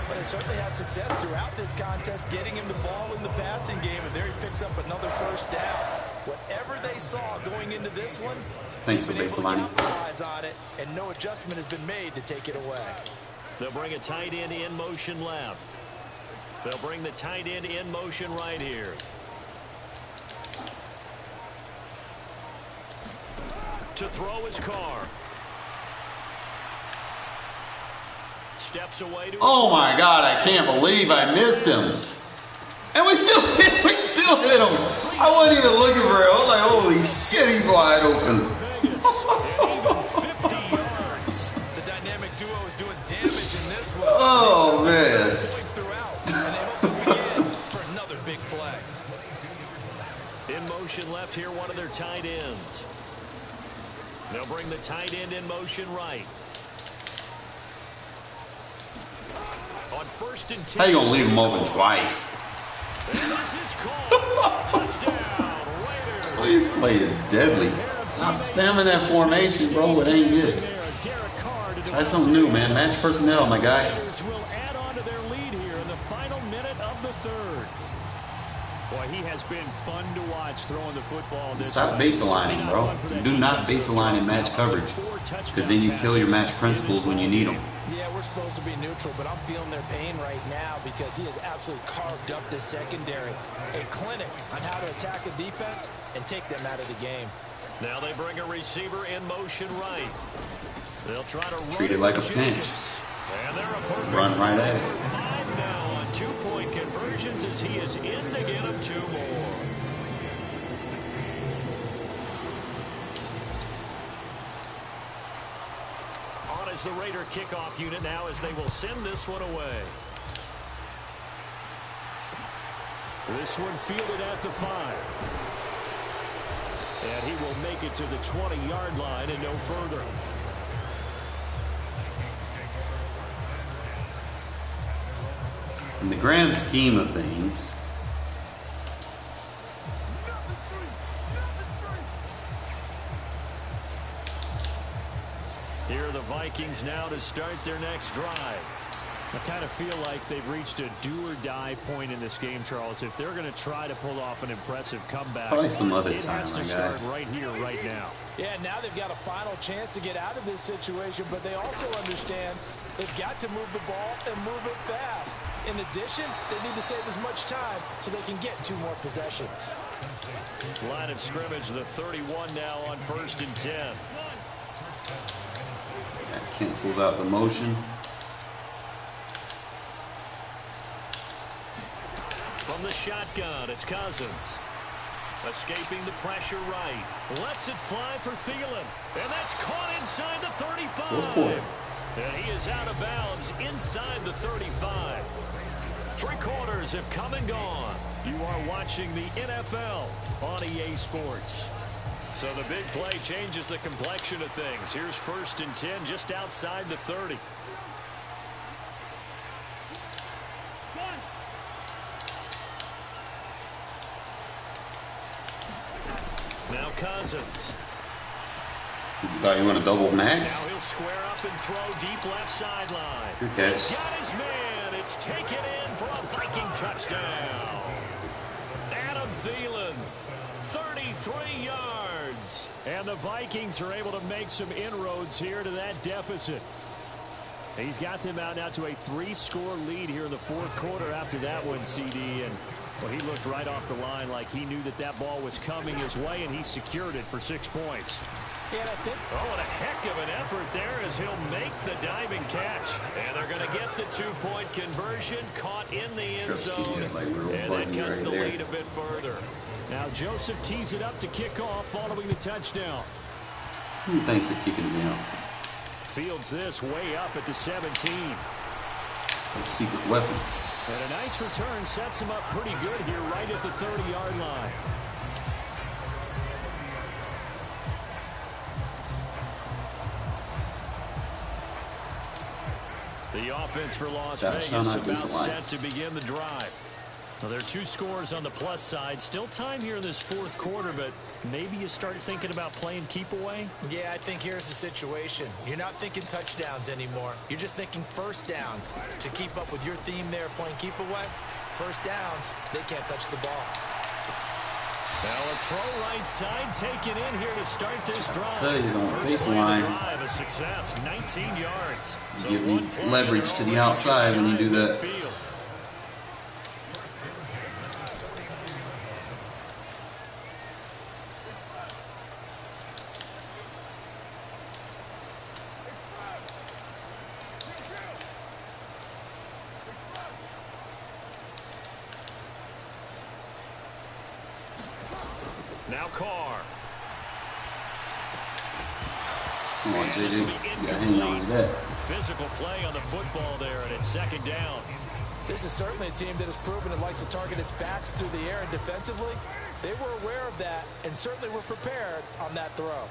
But they certainly had success throughout this contest, getting him the ball in the passing game, and there he picks up another 1st down. Whatever they saw going into this one, thanks for they've been able to baselining. capitalize on it, and no adjustment has been made to take it away. They'll bring a tight end in motion left. They'll bring the tight end in motion right here. To throw is Carr. Steps away to Oh my God, I can't believe I missed him. And we still hit him. I wasn't even looking for him. I was like, holy shit, he's wide open. The dynamic duo is doing damage in this one. Oh, man. In motion left here, one of their tight ends. They'll bring the tight end in motion right. On 1st and 10. How you gonna leave him open twice? So his play is deadly. Stop spamming that formation, bro. It ain't good. Try something new, man. Match personnel, my guy. Will add on to their lead here in the final minute of the 3rd. Boy, he has been fun to watch throwing the football. Stop baselining, bro. Do not baseline in match coverage, because then you kill your match principles when you need them. Yeah, we're supposed to be neutral, but I'm feeling their pain right now because he has absolutely carved up this secondary. A clinic on how to attack a defense and take them out of the game. Now they bring a receiver in motion right. They'll try to run Treat it like a pinch. Run right at it. 5 now on 2-point conversions as he is in to get him 2 more. On is the Raider kickoff unit now as they will send this one away. This one fielded at the 5. And he will make it to the 20-yard line and no further. In the grand scheme of things, here are the Vikings now to start their next drive. I kind of feel like they've reached a do-or-die point in this game, Charles. If they're going to try to pull off an impressive comeback, probably some other it time, has to start right here, right now. Yeah, now they've got a final chance to get out of this situation, but they also understand they've got to move the ball and move it fast. In addition, they need to save as much time so they can get 2 more possessions. Line of scrimmage, the 31 now on 1st and 10. that cancels out the motion. From the shotgun, it's Cousins. Escaping the pressure right. Lets it fly for Thielen. And that's caught inside the 35. And he is out of bounds inside the 35. 3 quarters have come and gone. You are watching the NFL on EA Sports. So the big play changes the complexion of things. Here's 1st and 10 just outside the 30. Cousins. You thought you want a double max? Now he'll square up and throw deep left sideline. Good catch. He's got his man. It's taken in for a Viking touchdown. Adam Thielen, 33 yards. And the Vikings are able to make some inroads here to that deficit. He's got them out now to a 3-score lead here in the fourth quarter after that one, CD. And well, he looked right off the line like he knew that that ball was coming his way, and he secured it for 6 points. And I think, oh, and a heck of an effort there as he'll make the diving catch. And they're going to get the 2-point conversion, caught in the end zone. And that cuts the lead a bit further. Now Joseph tees it up to kick off following the touchdown. Thanks for kicking it down. Fields this way up at the 17. Like secret weapon. And a nice return sets him up pretty good here right at the 30-yard line. The offense for Las Vegas about set to begin the drive. Well, there are 2 scores on the plus side. Still time here in this fourth quarter, but maybe you start thinking about playing keep away? Yeah, I think here's the situation. You're not thinking touchdowns anymore. You're just thinking first downs. To keep up with your theme there, playing keep away, first downs, they can't touch the ball. Now a throw right side taken in here to start this drive. I tell you, on baseline, drive, a success, 19 yards. So give me leverage to the outside when you do that. Now Carr. Come on, JJ. You gotta hang on to that. Physical play on the football there, and it's second down. This is certainly a team that has proven it likes to target its backs through the air and defensively. They were aware of that and certainly were prepared on that throw.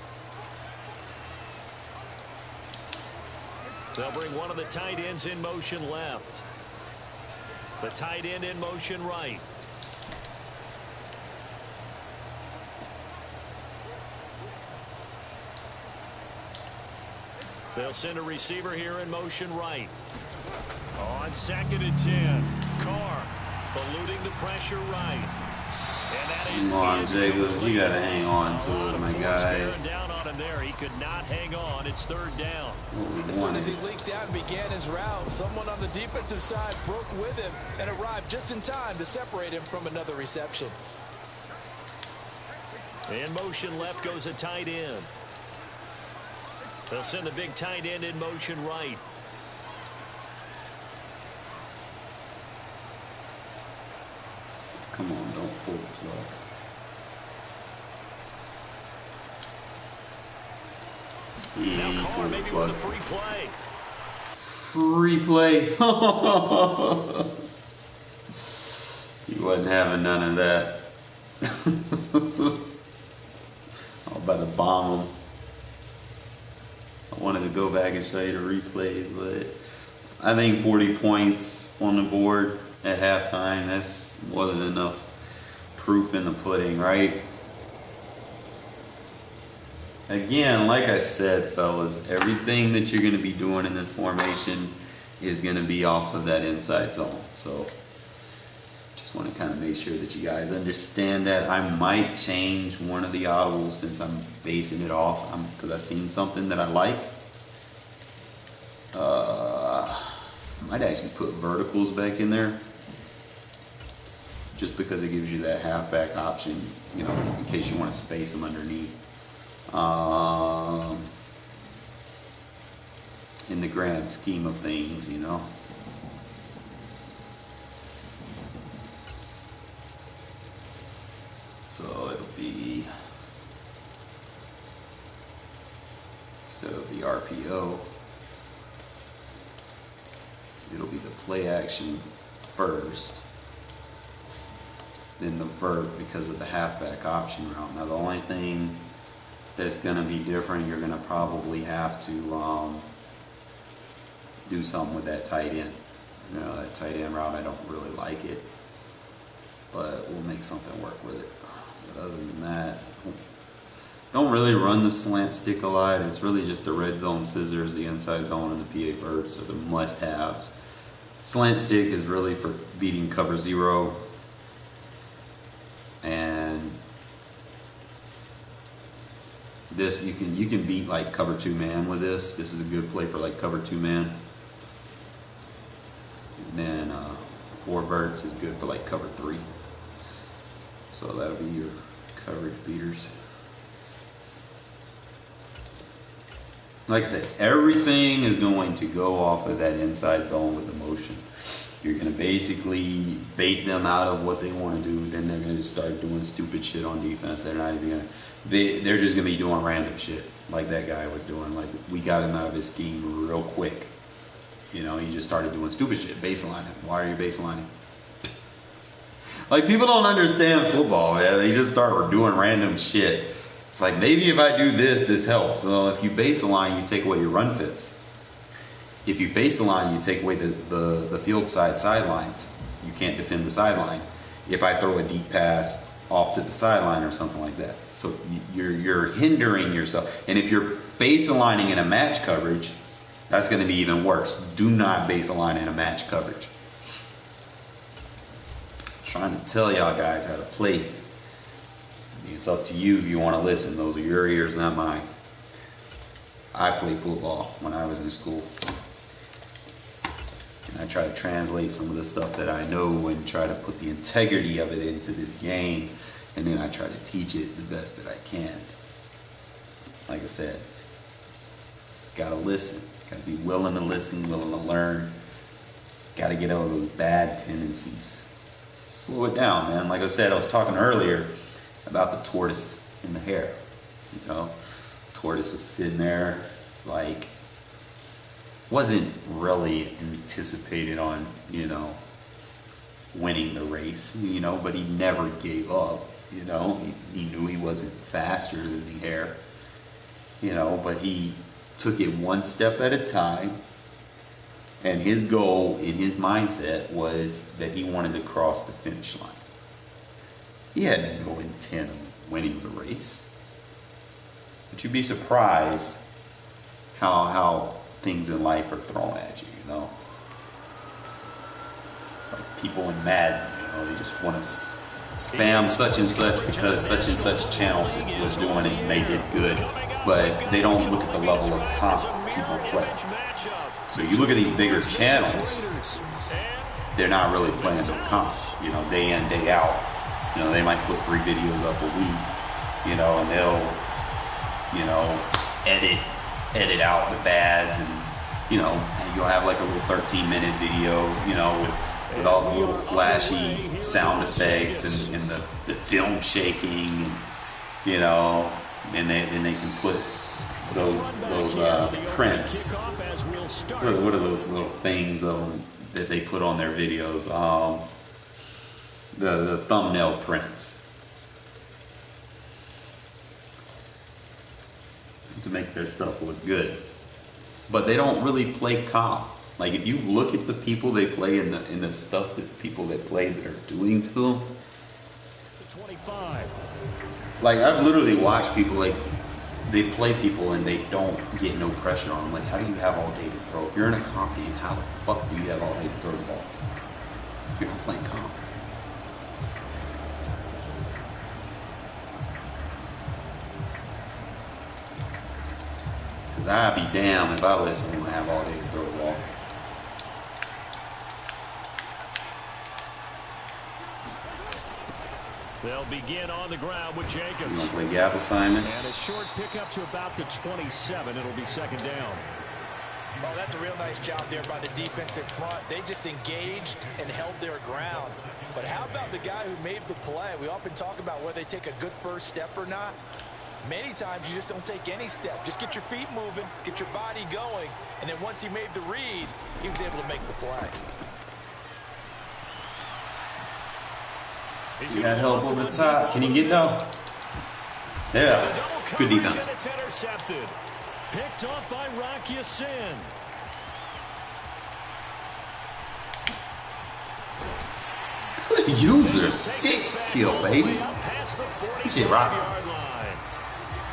They'll bring one of the tight ends in motion left. The tight end in motion right. They'll send a receiver here in motion right. On 2nd and 10. Carr eluding the pressure right. And that is come on, Jacob. You got to hang on to it, my guy. Down on him there. He could not hang on. It's 3rd down. As soon as he leaked out and began his route, someone on the defensive side broke with him and arrived just in time to separate him from another reception. In motion left goes a tight end. They'll send the big tight end in motion right. Come on, don't pull the plug. Now Carr maybe with a free play. Free play. He wasn't having none of that. I was about to bomb him. I wanted to go back and show you the replays, but I think 40 points on the board at halftime, that's wasn't enough proof in the pudding, right? Again, like I said, fellas, everything that you're going to be doing in this formation is going to be off of that inside zone. So just want to kind of make sure that you guys understand that. I might change one of the audibles since I'm basing it off because I've seen something that I like. I might actually put verticals back in there just because it gives you that halfback option, you know, in case you want to space them underneath. In the grand scheme of things, you know. So it'll be, instead of the RPO, it'll be the play action first, then the vert because of the halfback option route. Now the only thing that's going to be different, you're going to probably have to do something with that tight end. You know, that tight end route, I don't really like it, but we'll make something work with it. But other than that, Don't really run the slant stick a lot. It's really just the red zone scissors, the inside zone, and the PA verts are the must-haves. Slant stick is really for beating cover 0. And this you can beat like cover 2 man with this. This is a good play for like cover 2 man. And then 4 verts is good for like cover 3. So that'll be your coverage beaters. Like I said, everything is going to go off of that inside zone with the motion. You're going to basically bait them out of what they want to do. Then they're going to just start doing stupid shit on defense. They're not even going to. They're just going to be doing random shit like that guy was doing. Like, we got him out of his scheme real quick. You know, he just started doing stupid shit. Baselining. Why are you baselining? Like, people don't understand football, man. They just start doing random shit. It's like, maybe if I do this, this helps. Well, if you baseline, you take away your run fits. If you baseline, you take away the field sidelines. You can't defend the sideline. If I throw a deep pass off to the sideline or something like that. So you're hindering yourself. And if you're baselining in a match coverage, that's going to be even worse. Do not baseline in a match coverage. I'm trying to tell y'all guys how to play. It's up to you if you want to listen. Those are your ears, not mine. I played football when I was in school. And I try to translate some of the stuff that I know and try to put the integrity of it into this game. And then I try to teach it the best that I can. Like I said, gotta listen. Gotta be willing to listen, willing to learn. Gotta get out of those bad tendencies. Slow it down, man. Like I said, I was talking earlier about the tortoise in the hare. You know, tortoise was sitting there. It's like, wasn't really anticipated on, you know, winning the race, you know, but he never gave up. You know, he knew he wasn't faster than the hare, you know, but he took it one step at a time. And his goal in his mindset was that he wanted to cross the finish line. He had no intent of winning the race. But you'd be surprised how things in life are thrown at you, you know. It's like people in Madden, you know, they just want to spam such and such because such and such channel was doing it and they did good. But they don't look at the level of comp people play. So you look at these bigger channels, they're not really playing no comp, you know, day in, day out. You know, they might put 3 videos up a week, you know, and they'll, you know, edit out the bads, and, you know, you'll have like a little 13-minute video, you know, with all the little flashy sound effects and the film shaking, and, you know, and they can put those prints. What are those little things that they put on their videos? The thumbnail prints to make their stuff look good. But they don't really play comp. Like, if you look at the people they play in the stuff that the people that play that are doing to them, 25. like, I've literally watched people, like, they play people and they don't get no pressure on them. Like, how do you have all day to throw? If you're in a comp game, how the fuck do you have all day to throw the ball? If you're not playing comp. Because I'd be damned if I let someone have all day to throw the ball. They'll begin on the ground with Jacobs. You want to play gap assignment? And a short pickup to about the 27. It'll be second down. Oh, that's a real nice job there by the defensive front. They just engaged and held their ground. But how about the guy who made the play? We often talk about whether they take a good first step or not. Many times you just don't take any step. Just get your feet moving, get your body going, and then once he made the read, he was able to make the play. You got help over the top. Can you get down? Yeah. Good defense. It's intercepted. Picked off by Rock Ya-Sin. Good user stick skill, baby. Shit, Rock.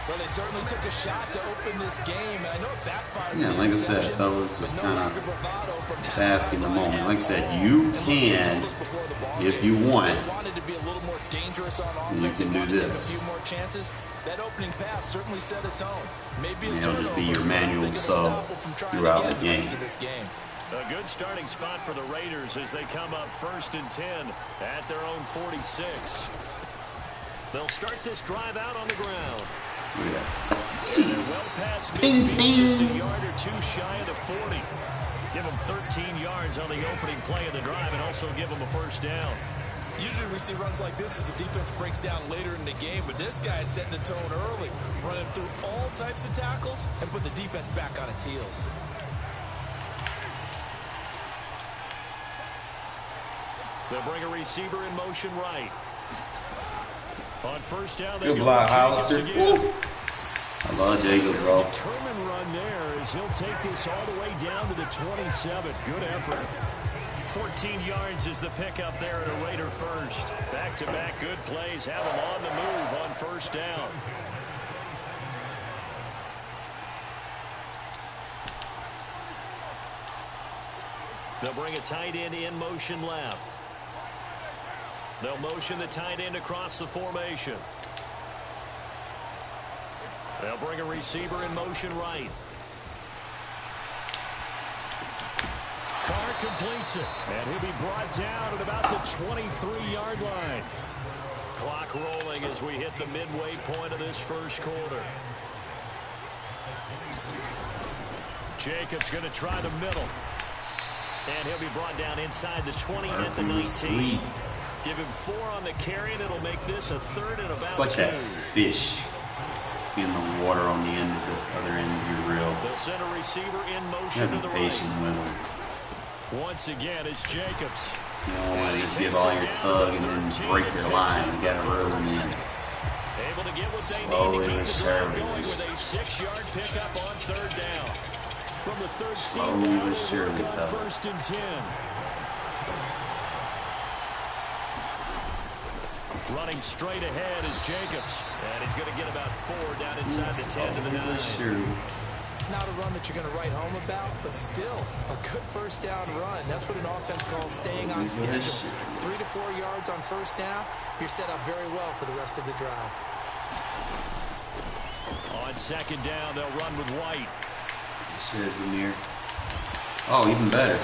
Well, they certainly took a shot to open this game, and I know it backfired. Yeah, like I said, fellas, just kind of bask in the moment. Like I said, you can, if you want, you can do this. That opening pass certainly set a tone. Maybe It'll just be your manual sub throughout the game. A good starting spot for the Raiders as they come up 1st and 10 at their own 46. They'll start this drive out on the ground. Look at that. They're well past midfield, just a yard or two shy of the 40. Give them 13 yards on the opening play of the drive and also give them a first down. Usually we see runs like this as the defense breaks down later in the game, but this guy is setting the tone early, running through all types of tackles and put the defense back on its heels. They'll bring a receiver in motion right. On first down, good block, Hollister. I love Jacob, bro. Determined run there as he'll take this all the way down to the 27. Good effort. 14 yards is the pickup there at a Raider first. Back-to-back good plays have them on the move on first down. They'll bring a tight end in motion left. They'll motion the tight end across the formation. They'll bring a receiver in motion right. Carr completes it, and he'll be brought down at about the 23-yard line. Clock rolling as we hit the midway point of this first quarter. Jacobs going to try the middle. And he'll be brought down inside the 20 at the 19. Give him 4 on the carry, and it'll make this a 3rd and about 2. It's like that fish in the water on the end of the other end of your reel. The center receiver in motion to the right. Patient with him. Once again, it's Jacobs. You don't want to just give all your tug and then break your line. You got to reel them in. Able to get what they Slowly need to keep but the drive surely. going with a 6-yard pickup on 3rd down. From the 13 Slowly but surely, on fellas. 1st and 10. Running straight ahead is Jacobs. And he's going to get about 4 down inside the 10 to the 9. Not a run that you're going to write home about, but still a good first down run. That's what an offense calls staying on schedule. 3 to 4 yards on first down. You're set up very well for the rest of the drive. On 2nd down, they'll run with White. Shazamir. Oh, even better.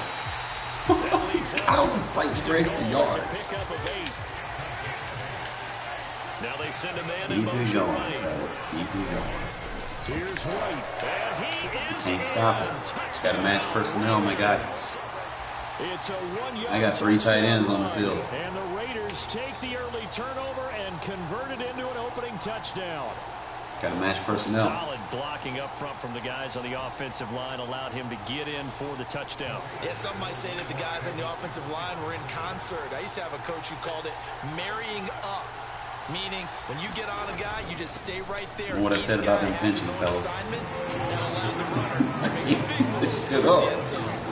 How the fight breaks the yards. Pickup of 8. Now they send a man in Keep it motion going, right. fellas. Keep it going. Here's White, and he is Can't stop it. Got to match personnel, my guy. It's a 1-yard. I got 3 tight ends on the field. And the Raiders take the early turnover and convert it into an opening touchdown. Got to match personnel. Solid blocking up front from the guys on the offensive line allowed him to get in for the touchdown. Yeah, some might say that the guys on the offensive line were in concert. I used to have a coach who called it marrying up. Meaning, when you get on a guy, you just stay right there. What I said about them pinching, fellas.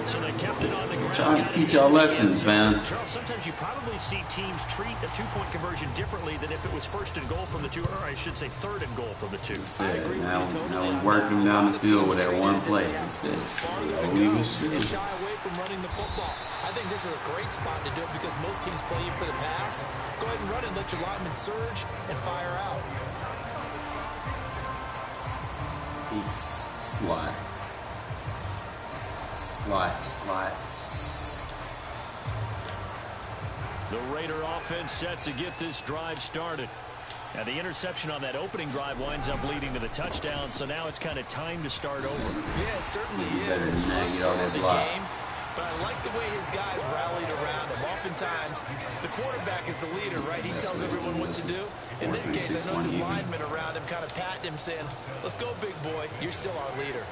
So they kept it on the ground. Trying to teach y'all lessons, man. Charles, sometimes you probably see teams treat a 2-point conversion differently than if it was 1st and goal from the 2, or I should say 3rd and goal from the 2. Now we work them down the field with that one play. He said, slowly but surely. Shy away from running the football. I think this is a great spot to do it because most teams play you for the pass. Go ahead and run and let your linemen surge and fire out. Peace. Slide. Slide. The Raider offense set to get this drive started. Now the interception on that opening drive winds up leading to the touchdown, so now it's kind of time to start over. Yeah, it certainly You is. better It's nag close it on to that the block. game, but I like the way his guys rallied around him. Oftentimes, the quarterback is the leader, right? He tells everyone what to do. In this case, I noticed his linemen around him kind of patting him, saying, let's go, big boy. You're still our leader.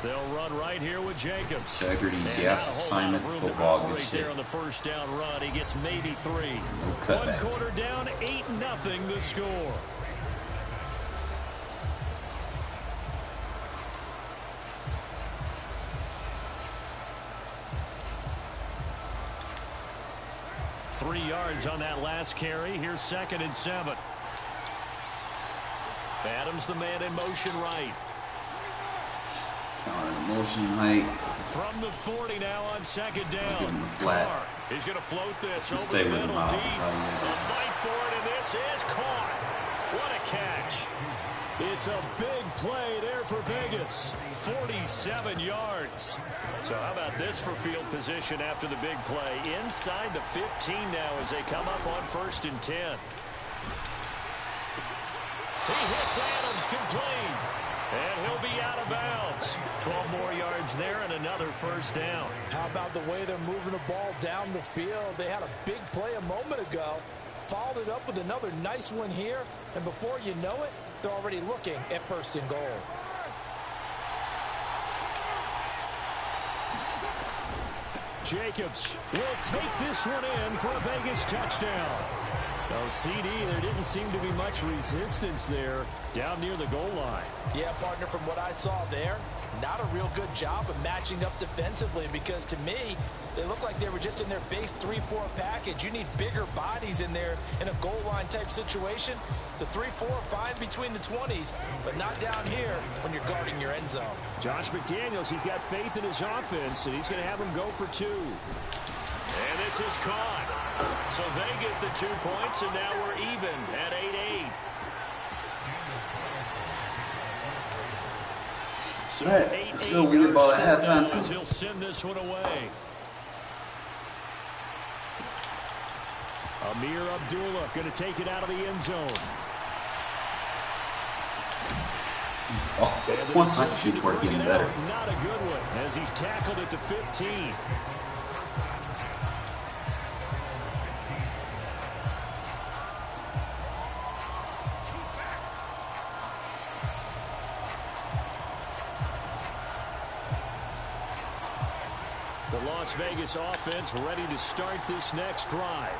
They'll run right here with Jacobs. Integrity, And gap, not a whole assignment, lot of room to football, good operate shit. there on the first down run. He gets maybe 3. No 1 cutbacks. quarter down, 8-0 the score. 3 yards on that last carry. Here's 2nd and 7. Adams, the man in motion right. Counter in motion right. From the 40 now on 2nd down. Give him the flat. Carr. He's going to float this Just over stay the with him, middle Miles. deep. That's how you A do fight for it, and this is Carr. What a catch. It's a big play there for Vegas. 47 yards. So how about this for field position after the big play? Inside the 15 now as they come up on 1st and 10. He hits Adams complete. And he'll be out of bounds. 12 more yards there and another 1st down. How about the way they're moving the ball down the field? They had a big play a moment ago. Followed it up with another nice one here. And before you know it, they're already looking at 1st and goal. Jacobs will take this one in for a Vegas touchdown. Oh, CD, there didn't seem to be much resistance there down near the goal line. Yeah, partner, from what I saw there, not a real good job of matching up defensively because to me, they look like they were just in their base 3-4 package. You need bigger bodies in there in a goal line type situation. The 3-4 fine between the 20s, but not down here when you're guarding your end zone. Josh McDaniels, he's got faith in his offense, and he's going to have him go for 2. And this is caught. So they get the 2 points, and now we're even at 8-8. So All right, let's go. We get ball at halftime, too. He'll send this one away. Amir Abdullah going to take it out of the end zone. Oh, once my stick work getting better. Not a good one as he's tackled at the 15. The Las Vegas offense ready to start this next drive.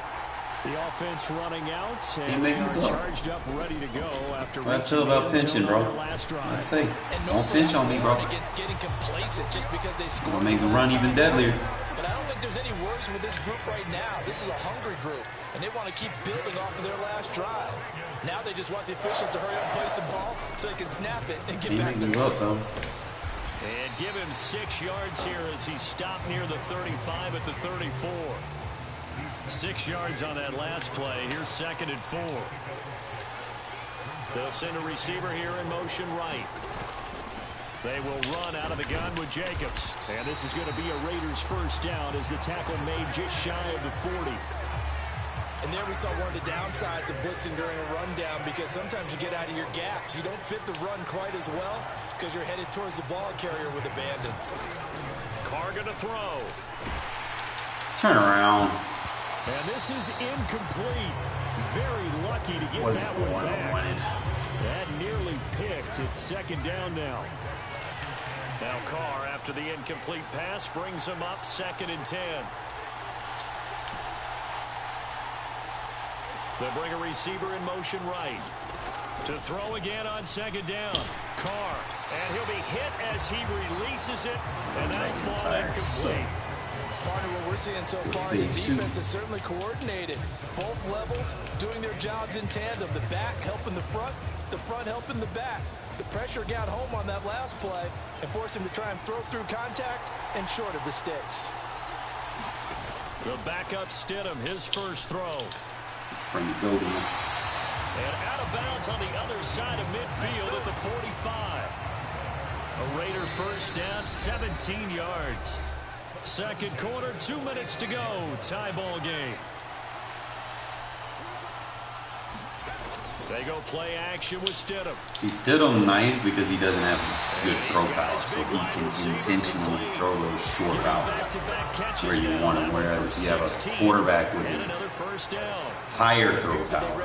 The offense running out, and they are charged up, ready to go after. What I tell about pinching, bro? I say, don't pinch on me, bro. Getting complacent just because they score. Gonna make the run even deadlier. But I don't think there's any worries with this group right now. This is a hungry group, and they want to keep building off of their last drive. Now they just want the officials to hurry up and place the ball so they can snap it and get back to this up, fellas. And give him 6 yards here as he stopped near the 35 at the 34. 6 yards on that last play. Here's 2nd and 4. They'll send a receiver here in motion right. They will run out of the gun with Jacobs. And this is going to be a Raiders 1st down as the tackle made just shy of the 40. And there we saw one of the downsides of blitzing during a rundown because sometimes you get out of your gaps. You don't fit the run quite as well because you're headed towards the ball carrier with abandon. Carr going to throw. Turn around. And this is incomplete. Very lucky to get that one back. That nearly picked. It's 2nd down now. Now Carr, after the incomplete pass, brings him up 2nd and 10. They'll bring a receiver in motion right. To throw again on 2nd down. Carr. And he'll be hit as he releases it. And that'll fall incomplete. Partner, what we're seeing so far is the defense is certainly coordinated. Both levels doing their jobs in tandem. The back helping the front helping the back. The pressure got home on that last play and forced him to try and throw through contact and short of the sticks. The backup Stidham, his first throw. Bring the go down. And out of bounds on the other side of midfield at the 45. A Raider 1st down, 17 yards. 2nd quarter, 2 minutes to go. Tie ball game. They go play action with Stidham. See, Stidham nice because he doesn't have good throw power, so he can intentionally throw those short routes where you want him. Whereas if you have a quarterback with a higher throw power,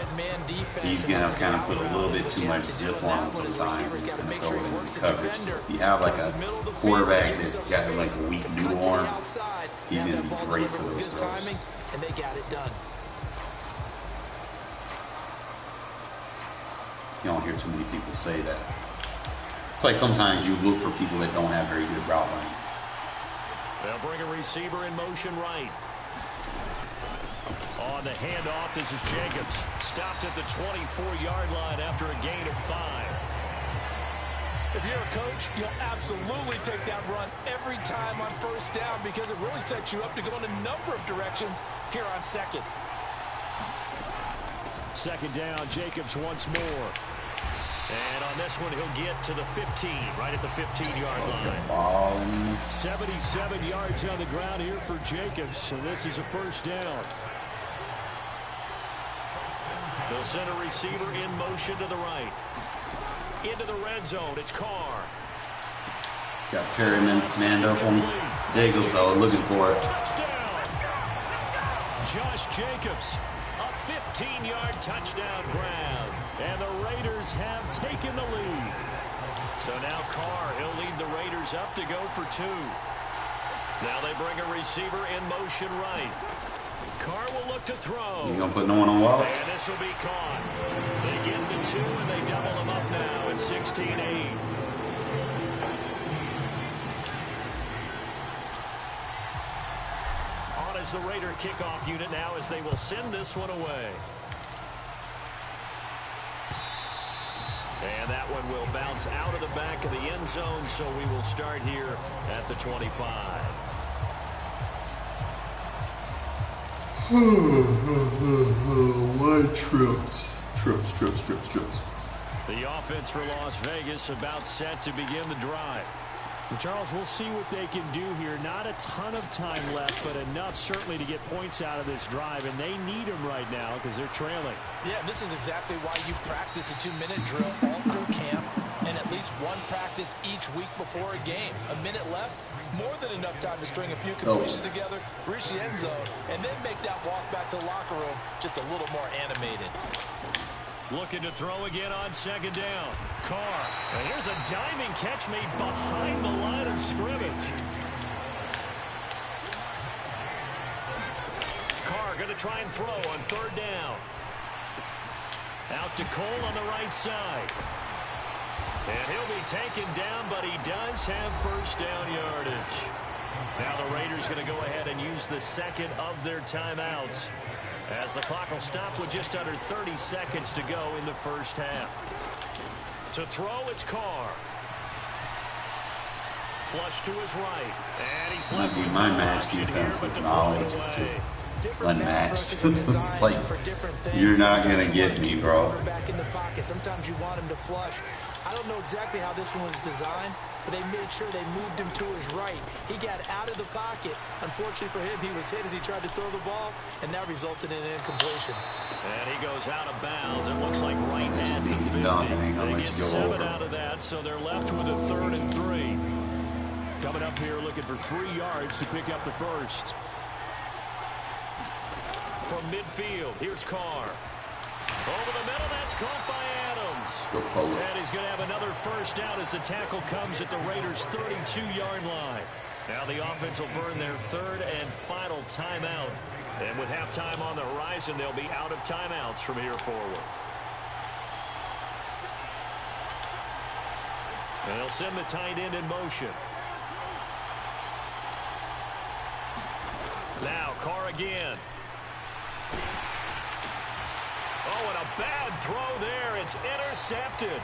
he's going to kind of put a little bit too much zip on him sometimes, and he's going to throw it into coverage. So if you have like a quarterback that's got like a weak noodle arm, he's going to be great for those throws. And they got it done. You don't hear too many people say that. It's like sometimes you look for people that don't have very good route running. They'll bring a receiver in motion right. On the handoff, this is Jacobs. Stopped at the 24-yard line after a gain of 5. If you're a coach, you'll absolutely take that run every time on first down because it really sets you up to go in a number of directions here on second. Second down, Jacobs once more. And on this one, he'll get to the 15, right at the 15-yard line. 77 yards on the ground here for Jacobs, so this is a first down. They'll send a receiver in motion to the right. Into the red zone, it's Carr. Got Perry manned up on Jacobs. I was looking for it. Touchdown! Josh Jacobs, a 15-yard touchdown grab. And the Raiders have taken the lead. So now Carr, he'll lead the Raiders up to go for 2. Now they bring a receiver in motion right. Carr will look to throw. You gonna put no one on Waller? And this will be caught. They get the 2 and they double them up now at 16-8. On as the Raider kickoff unit now as they will send this one away. And that one will bounce out of the back of the end zone, so we will start here at the 25. Why trips? Trips. The offense for Las Vegas about set to begin the drive. And Charles, we'll see what they can do here. Not a ton of time left, but enough certainly to get points out of this drive, and they need them right now because they're trailing. Yeah, and this is exactly why you practice a 2-minute drill all through camp and at least one practice each week before a game. A minute left, more than enough time to string a few completions together, reach the end zone, and then make that walk back to the locker room just a little more animated. Looking to throw again on second down. Carr. And here's a diving catch made behind the line of scrimmage. Carr going to try and throw on third down. Out to Cole on the right side. And he'll be taken down, but he does have first down yardage. Now the Raiders going to go ahead and use the second of their timeouts, as the clock will stop with just under 30 seconds to go in the first half. To throw, it's Carr. Flush to his right. And he's left with my match defensive knowledge is just unmatched. It's like, you're not going to get me, bro. Back in the pocket. Sometimes you want him to flush. I don't know exactly how this one was designed, but they made sure they moved him to his right. He got out of the pocket. Unfortunately for him, he was hit as he tried to throw the ball, and that resulted in an incompletion. And he goes out of bounds. It looks like right at the 50. They get 7 out of that, so they're left with a 3rd and 3. Coming up here looking for 3 yards to pick up the first. From midfield, here's Carr. Over the middle, that's caught by Adams. And he's going to have another first down as the tackle comes at the Raiders' 32-yard line. Now the offense will burn their 3rd and final timeout. And with halftime on the horizon, they'll be out of timeouts from here forward. And they'll send the tight end in motion. Now Carr again. Oh, and a bad throw there. It's intercepted.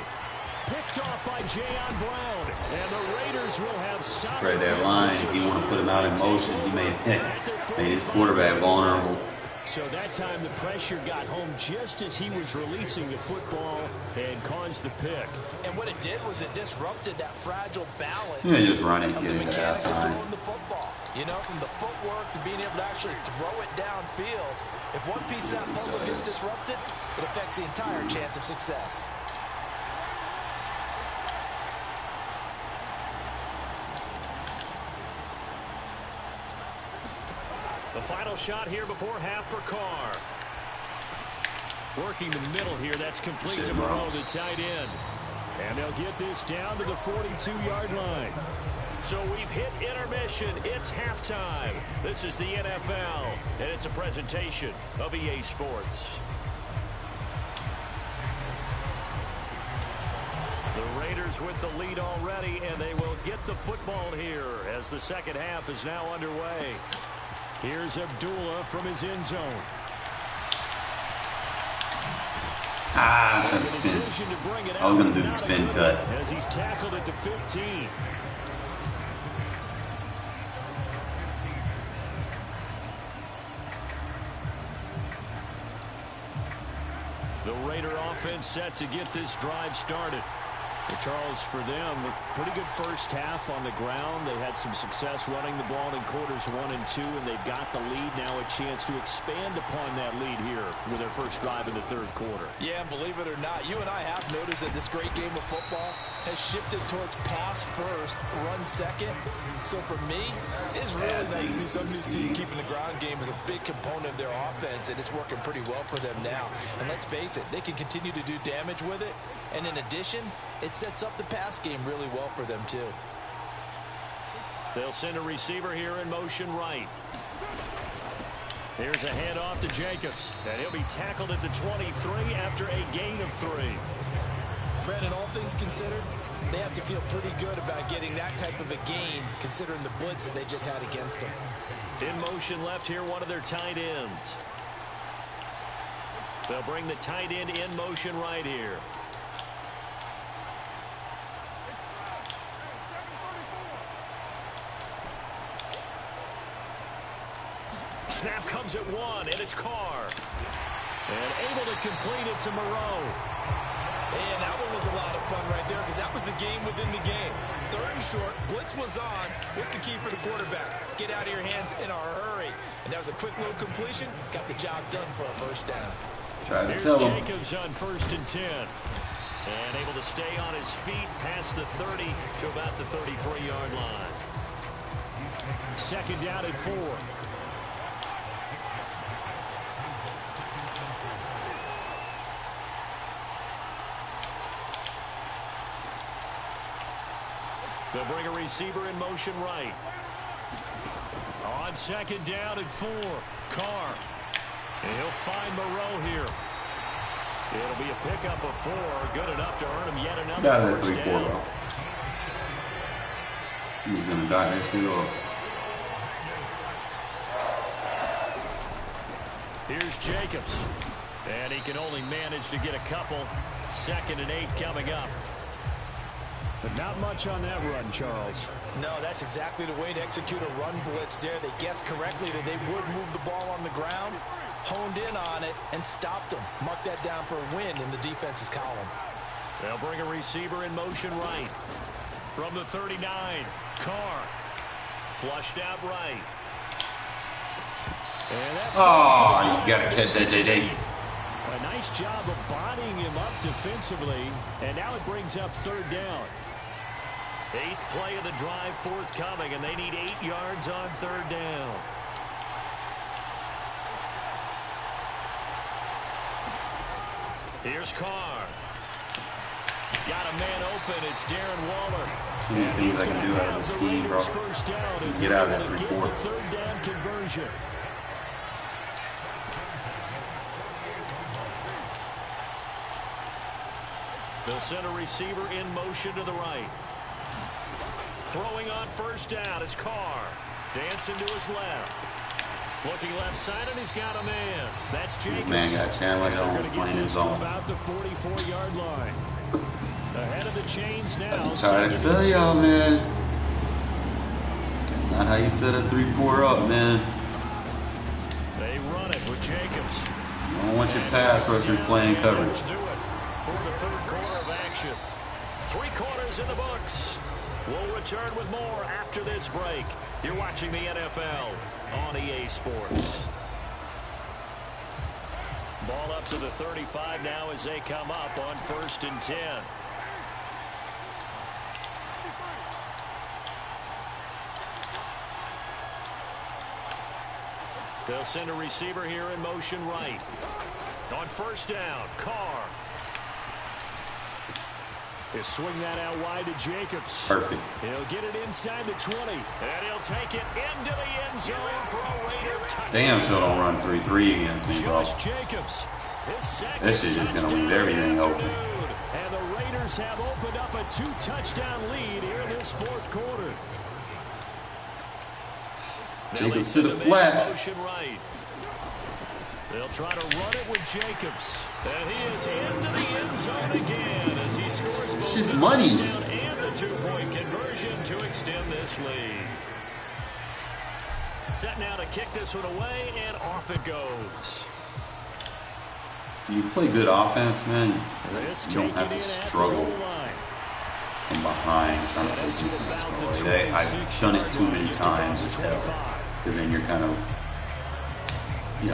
Picked off by Jayon Brown. And the Raiders will have spread that line. He want to put him out in motion. He made his quarterback vulnerable. So that time the pressure got home just as he was releasing the football and caused the pick. And what it did was it disrupted that fragile balance. Yeah, just run it, of get the it at mechanics of halftime. throwing the football. You know, from the footwork to being able to actually throw it downfield. If one piece of that puzzle gets disrupted, it affects the entire chance of success. The final shot here before half for Carr. Working the middle here, that's complete to Moreau, the tight end. And they'll get this down to the 42-yard line. So we've hit intermission. It's halftime. This is the NFL, and it's a presentation of EA Sports. The Raiders with the lead already, and they will get the football here as the second half is now underway. Here's Abdullah from his end zone. Ah, I'm trying to spin. I was going to do the spin cut. As he's tackled at the 15. The Raider offense set to get this drive started. And Charles, for them, a pretty good first half on the ground. They had some success running the ball in quarters 1 and 2, and they've got the lead. Now a chance to expand upon that lead here with their first drive in the third quarter. Yeah, and believe it or not, you and I have noticed that this great game of football has shifted towards pass first, run second. So for me, it's really nice to see some of these teams keeping the ground game as a big component of their offense, and it's working pretty well for them now. And let's face it, they can continue to do damage with it. And in addition, it sets up the pass game really well for them, too. They'll send a receiver here in motion right. Here's a handoff to Jacobs. And he'll be tackled at the 23 after a gain of 3. Brandon, all things considered, they have to feel pretty good about getting that type of a gain, considering the blitz that they just had against them. In motion left here, one of their tight ends. They'll bring the tight end in motion right here. Snap comes at 1, and it's Carr. And able to complete it to Moreau. And that one was a lot of fun right there because that was the game within the game. Third and short, blitz was on. What's the key for the quarterback? Get out of your hands in a hurry. And that was a quick little completion. Got the job done for a first down. Here's Jacobs on 1st and 10. And able to stay on his feet past the 30 to about the 33-yard line. 2nd down at 4. They'll bring a receiver in motion right. On 2nd down at 4, Carr. And he'll find Moreau here. It'll be a pickup of 4, good enough to earn him yet another first down. He was in the dot next to. Here's Jacobs. And he can only manage to get a couple. 2nd and 8 coming up. But not much on that run, Charles. No, that's exactly the way to execute a run blitz there. They guessed correctly that they would move the ball on the ground, honed in on it, and stopped them. Mark that down for a win in the defense's column. They'll bring a receiver in motion right. From the 39, Carr. Flushed out right. And that's you got to catch that, JJ. A nice job of bodying him up defensively, and now it brings up 3rd down. 8th play of the drive forthcoming, and they need 8 yards on 3rd down. Here's Carr. Got a man open. It's Darren Waller. Too many things I can do out of this scheme, bro. Get out of that 3-4. 3rd down conversion. They'll send a receiver in motion to the right. Throwing on 1st down is Carr. Dancing to his left. Looking left side, and he's got a man. That's Jacobs. This man got Chandler Jones playing his zone. About the 44-yard line. Ahead of the chains now. I'm trying to tell y'all, man. That's not how you set a 3-4 up, man. They run it with Jacobs. You don't want your pass rushers playing coverage. Do it for the 3rd quarter of action. 3 quarters in the books. We'll return with more after this break. You're watching the NFL on EA Sports. Ball up to the 35 now as they come up on 1st and 10. They'll send a receiver here in motion right. On 1st down, Carr. He'll swing that out wide to Jacobs. Perfect. He'll get it inside the 20. And he'll take it into the end zone for a Raider touchdown. Damn sure don't run 3-3 against me, bro. Jacobs. That shit just gonna leave everything open. And the Raiders have opened up a 2-touchdown lead here in this 4th quarter. Jacobs to the flat. Motion right. They'll try to run it with Jacobs. And he is into the end zone again as he scores both Shit's the money. touchdown and the two-point conversion to extend this lead. Set now to kick this one away, and off it goes. You play good offense, man. You don't have to struggle from behind trying to play defense. Like I've done it too many times as hell. Because then you're kind of,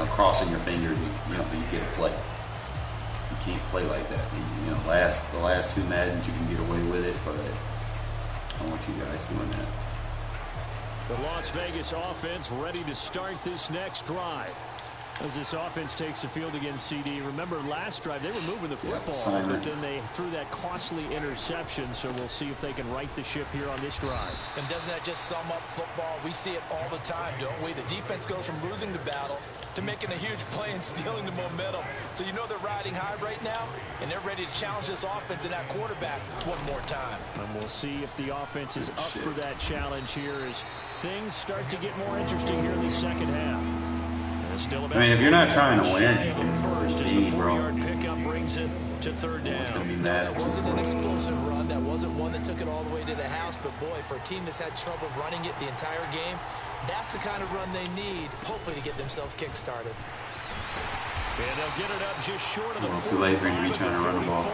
crossing your fingers. You get a play. You can't play like that. The last two Maddens you can get away with it, but I don't want you guys doing that. The Las Vegas offense ready to start this next drive. As this offense takes the field against CD. Remember last drive they were moving the football, but then they threw that costly interception, so we'll see if they can right the ship here on this drive. And doesn't that just sum up football? We see it all the time, don't we? The defense goes from losing the battle to making a huge play and stealing the momentum. So they're riding high right now, and they're ready to challenge this offense and that quarterback one more time. And we'll see if the offense is up for that challenge here as things start to get more interesting here in the second half. If you're not trying to win, you can concede, bro. Pickup brings it to third down. It's going to be mad. That wasn't an explosive run. That wasn't one that took it all the way to the house. But, boy, for a team that's had trouble running it the entire game, that's the kind of run they need, hopefully, to get themselves kick-started. And they'll get it up just short of the 45. Too late for you to be trying to run the ball.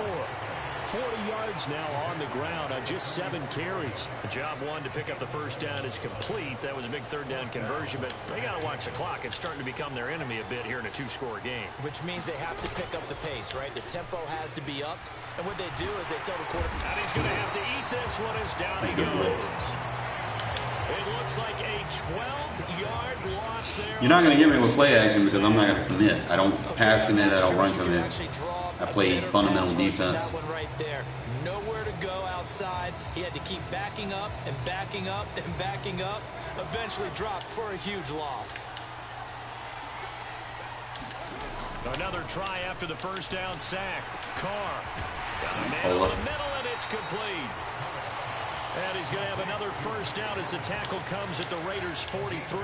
40 yards now on the ground on just 7 carries. Job one to pick up the first down is complete. That was a big third down conversion, but they got to watch the clock. It's starting to become their enemy a bit here in a 2-score game. Which means they have to pick up the pace, right? The tempo has to be upped. And what they do is they tell the quarterback. And he's going to have to eat this one as down he goes. It looks like a 12-yard loss there. You're not going to get me with play action because I'm not going to commit. I don't pass commit. I don't run commit. I play fundamental defense. That one right there. Nowhere to go outside. He had to keep backing up and backing up and backing up. Eventually dropped for a huge loss. Another try after the first down sack. Carr. Got a man in the middle, and it's complete. And he's going to have another first down as the tackle comes at the Raiders' 43.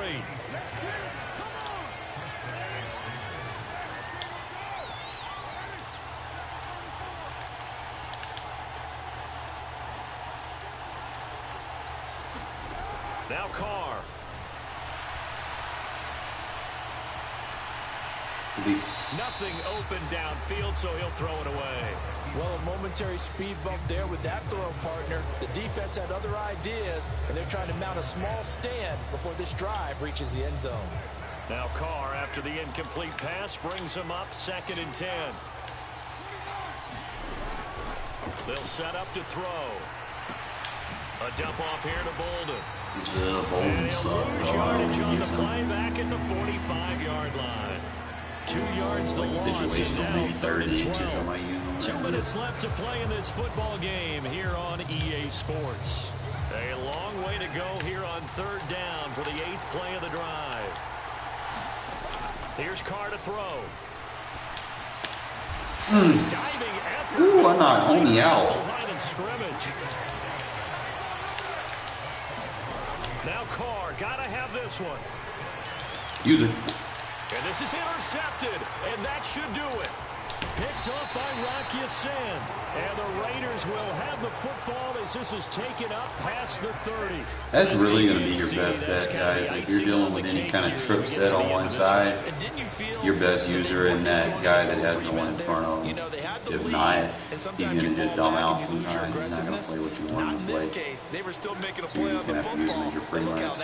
Now Carr. Nothing open downfield, so he'll throw it away. Well, a momentary speed bump there with that throw partner. The defense had other ideas, and they're trying to mount a small stand before this drive reaches the end zone. Now Carr, after the incomplete pass, brings him up 2nd and 10. They'll set up to throw. A dump off here to Bolden. Bolden sucks. Yardage on the play back at the 45-yard line. 2 yards the loss, situational, and maybe now 3rd and 12. inches. I might use them. 2 minutes left to play in this football game here on EA Sports. A long way to go here on 3rd down for the 8th play of the drive. Here's Carr to throw. Diving effort. Ooh, I'm not only out. The line of scrimmage. Now Carr, gotta have this one. Use it. And this is intercepted, and that should do it. Picked up by Rocky Sin. And the Raiders will have the football as this is taken up past the 30. That's really going to be your best bet, guys. If you're dealing with any kind of trip set on one side, your best user in that guy that has no one in front of him. If not, he's going to just dumb out sometimes. He's not going to play what you want him to play. So you're just going to have to use him as your free runs.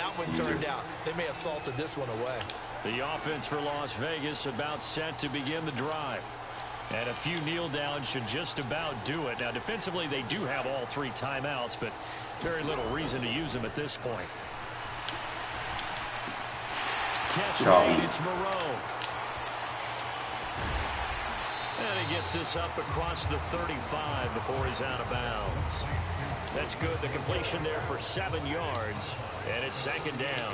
They may have salted this one away. The offense for Las Vegas about set to begin the drive. And a few kneel downs should just about do it. Now, defensively, they do have all 3 timeouts, but very little reason to use them at this point. Catch made, it's Moreau. And he gets this up across the 35 before he's out of bounds. That's good. The completion there for 7 yards, and it's 2nd down.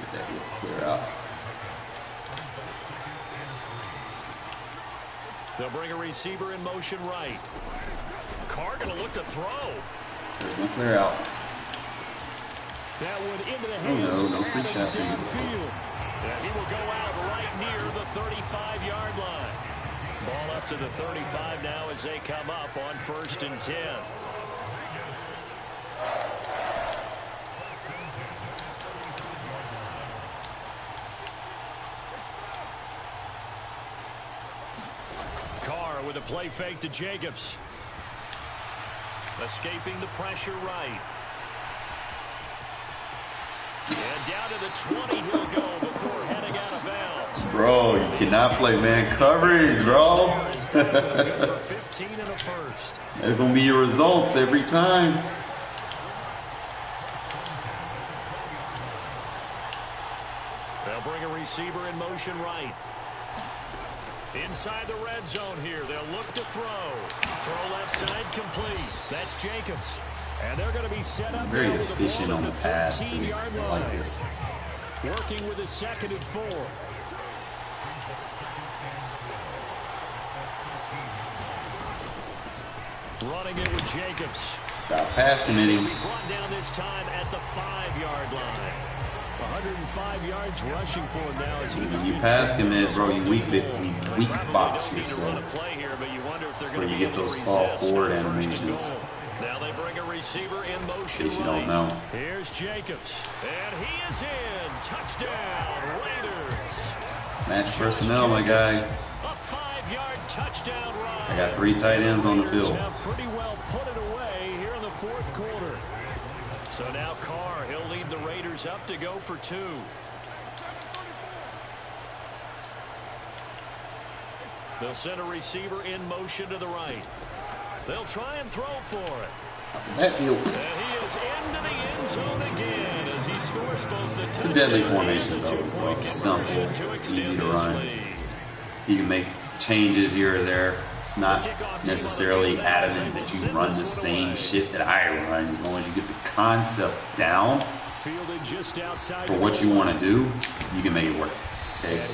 Get that look clear out. They'll bring a receiver in motion right. Carr going to look to throw. There's no clear out. That one into the hands no pre-shot downfield. And he will go out right near the 35-yard line. Ball up to the 35 now as they come up on 1st and 10. Carr with a play fake to Jacobs. Escaping the pressure right. And down to the 20 he'll go before heading out of bounds. Bro, you cannot play man coverage, bro. Good for 15 and a first. That's going to be your results every time. They'll bring a receiver in motion right. Inside the red zone here. They'll look to throw. Throw left side complete. That's Jacobs. And they're going to be set up. Very efficient on the pass, too. I like this. Working with a 2nd and 4. Running it with Jacobs. Stop pass committing. Brought down this time at the 5-yard line. 105 yards rushing for him now as he when you pass commit, bro, you weak box yourself. That's where you get those fall forward animations. Now they bring a receiver in motion. In case you don't know. Here's Jacobs. And he is in. Touchdown, Raiders. Match personnel, my guy. A 5-yard touchdown run. I got 3 tight ends on the field. Now pretty well put it away here in the 4th quarter. So now Carr, he'll lead the Raiders up to go for 2. They'll send a receiver in motion to the right. They'll try and throw for it. Backfield. And he is into the end zone again as he scores both the It's a deadly formation, though. It's well simple, easy to run. You can make changes here or there. It's not necessarily adamant that you run the same shit that I run. As long as you get the concept down for what you want to do, you can make it work. Okay?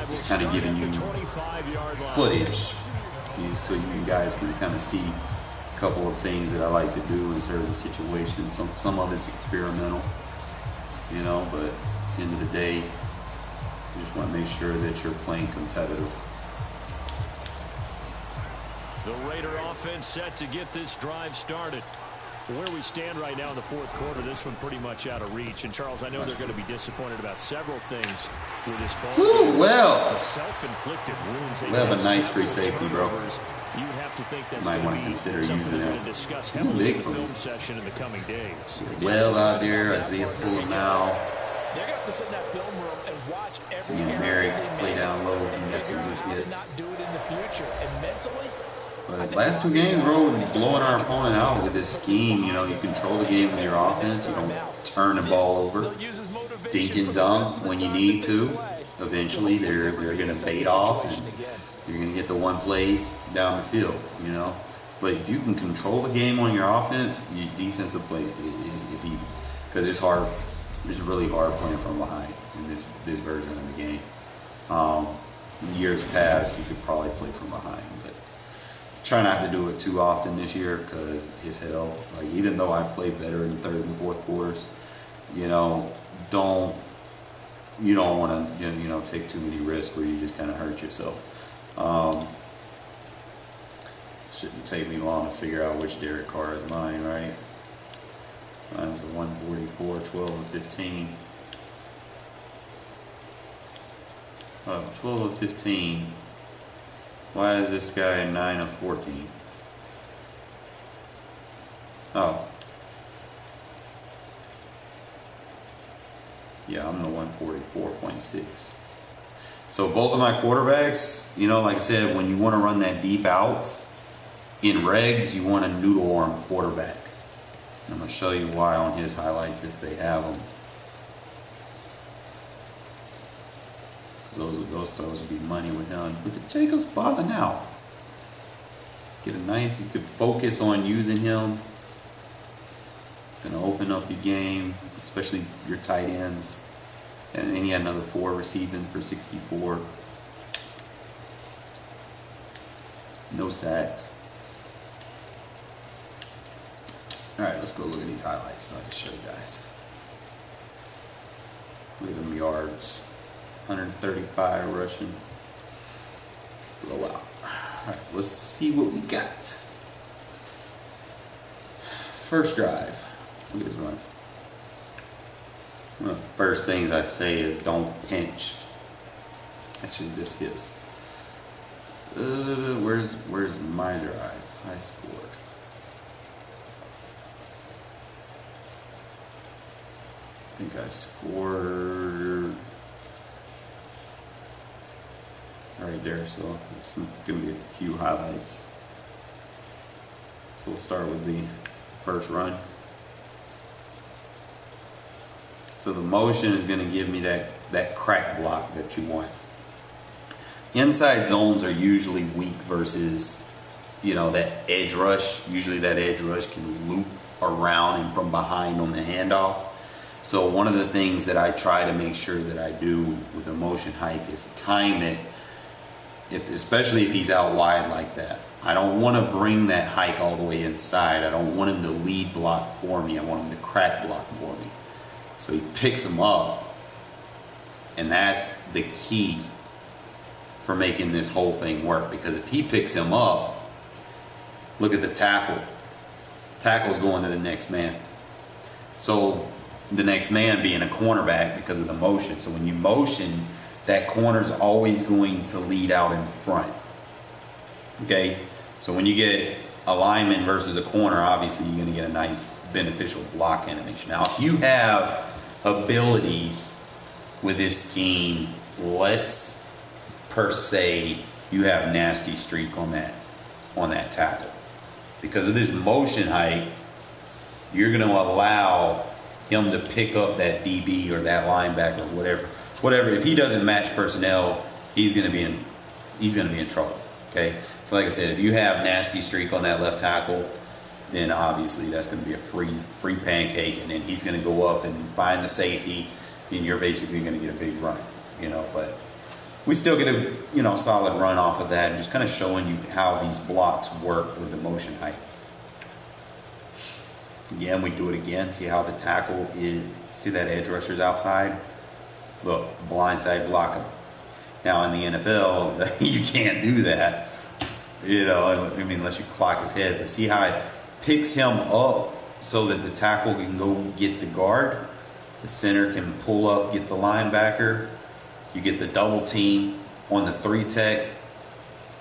Just kind of giving you footage so you guys can kind of see a couple of things that I like to do in certain situations. Some of it's experimental, you know, but at the end of the day, you just want to make sure that you're playing competitive. The Raider offense set to get this drive started. Where we stand right now in the 4th quarter, this one pretty much out of reach. And Charles, I know they're going to be disappointed about several things with this ball. Ooh, well, self-inflicted wounds. We have a nice free safety, bro. You have to think that's might want to consider using that. Discuss heavily in the big film session in the coming days. Well out there, Isaiah Fuller now. They're going to have to sit in that film room and watch every You and Mary play down low. You got some good hits. Not do it in the future, and mentally. But last 2 games, bro, blowing our opponent out with this scheme. You know, you control the game with your offense. You don't turn the ball over, dink and dunk when you need to. Eventually, they're going to fade off, and you're going to get the one place down the field. You know, but if you can control the game on your offense, your defensive play is easy because it's hard. It's really hard playing from behind in this version of the game. In years past, you could probably play from behind, but try not to do it too often this year because it's hell. Like, even though I play better in the 3rd and 4th quarters, you know, you don't want to, you know, take too many risks where you just kind of hurt yourself. Shouldn't take me long to figure out which Derek Carr is mine, right? Mine's a 144, 12 of 15. 12 of 15. Why is this guy 9 of 14? Oh. Yeah, I'm the 144.6. So both of my quarterbacks, you know, like I said, when you want to run that deep outs, in Regs, you want a noodle arm quarterback. I'm going to show you why on his highlights if they have them. Those throws would be money with him. Look at Jacobs balling out. Get a nice, you could focus on using him. It's going to open up your game, especially your tight ends. And then he had another 4 receiving for 64. No sacks. All right, let's go look at these highlights so I can show you guys. Look at them yards. 135 rushing. Blowout. Alright, let's see what we got. First drive. Look at his run. One of the first things I say is don't pinch. Actually, this hits. Where's my drive? I scored. I think I scored right there, so it's going to be a few highlights. So we'll start with the first run. So the motion is going to give me that crack block that you want. Inside zones are usually weak versus, that edge rush. Usually that edge rush can loop around and from behind on the handoff. So one of the things that I try to make sure that I do with a motion hike is time it, especially if he's out wide like that. I don't want to bring that hike all the way inside. I don't want him to lead block for me. I want him to crack block for me. So he picks him up, and that's the key for making this whole thing work. Because if he picks him up, look at the tackle. Tackle's going to the next man. So the next man being a cornerback because of the motion. So when you motion, that corner's always going to lead out in front. Okay? So when you get a lineman versus a corner, obviously you're going to get a nice beneficial block animation. Now, if you have abilities with this scheme, let's per se you have nasty streak on that tackle. Because of this motion height, you're going to allow him to pick up that DB or that linebacker or whatever. If he doesn't match personnel, he's going to be in trouble. Okay, so like I said, if you have nasty streak on that left tackle, then obviously that's going to be a free pancake, and then he's going to go up and find the safety, and you're basically going to get a big run, But we still get a solid run off of that, and just kind of showing you how these blocks work with the motion height. Again, we do it again. See how the tackle is. See that edge rusher's outside. Look, blindside block him. Now in the NFL, you can't do that, unless you clock his head. But see how it picks him up so that the tackle can go get the guard. The center can pull up, get the linebacker. You get the double team on the 3-tech.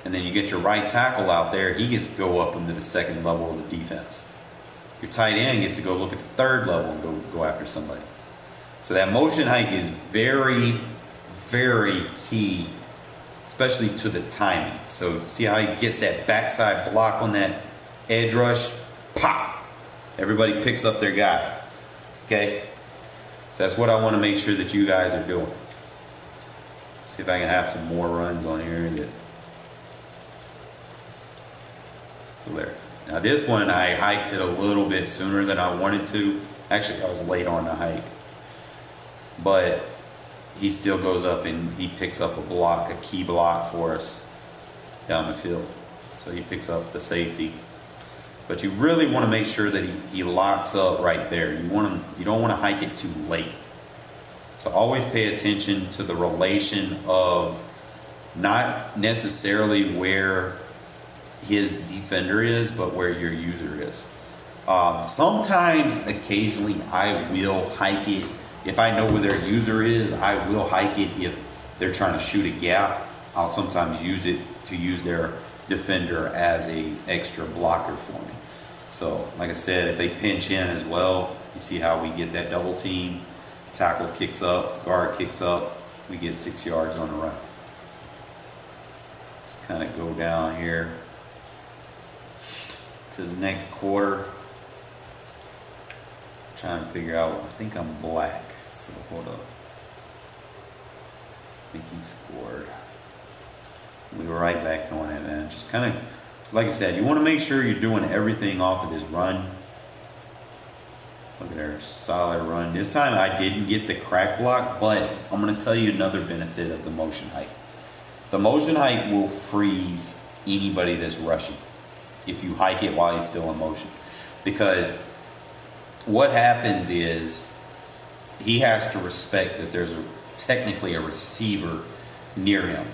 And then you get your right tackle out there. He gets to go up into the second level of the defense. Your tight end gets to go look at the third level and go after somebody. So that motion hike is very, very key, especially to the timing. So see how he gets that backside block on that edge rush? Pop! Everybody picks up their guy. Okay? So that's what I want to make sure that you guys are doing. See if I can have some more runs on here. There. Now this one I hiked it a little bit sooner than I wanted to. Actually, I was late on the hike. But he still goes up and he picks up a key block for us down the field. So he picks up the safety. But you really want to make sure that he locks up right there. You don't want to hike it too late. So always pay attention to the relation of not necessarily where his defender is, but where your user is. Sometimes, occasionally, I will hike it. If I know where their user is, I will hike it if they're trying to shoot a gap. I'll sometimes use their defender as a extra blocker for me. So, like I said, if they pinch in as well, you see how we get that double team. Tackle kicks up, guard kicks up. We get 6 yards on the run. Just kind of go down here to the next quarter. Trying to figure out, I think I'm black. So hold up. I think he scored. We were right back on it, man. Just kind of, like I said, you want to make sure you're doing everything off of this run. Look at there, solid run. This time I didn't get the crack block, but I'm going to tell you another benefit of the motion hike. The motion hike will freeze anybody that's rushing if you hike it while he's still in motion. Because what happens is he has to respect that there's technically a receiver near him.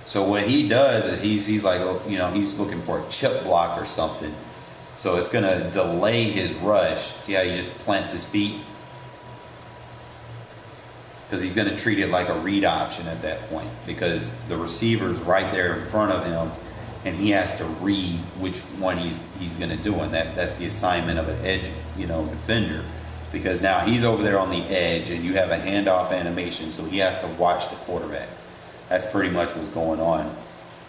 So what he does is he's like, you know, he's looking for a chip block or something. So it's going to delay his rush. See how he just plants his feet? Because he's going to treat it like a read option at that point, because the receiver's right there in front of him, and he has to read which one he's going to do, and that's the assignment of an edge, you know, defender, because now he's over there on the edge, and you have a handoff animation, so he has to watch the quarterback. That's pretty much what's going on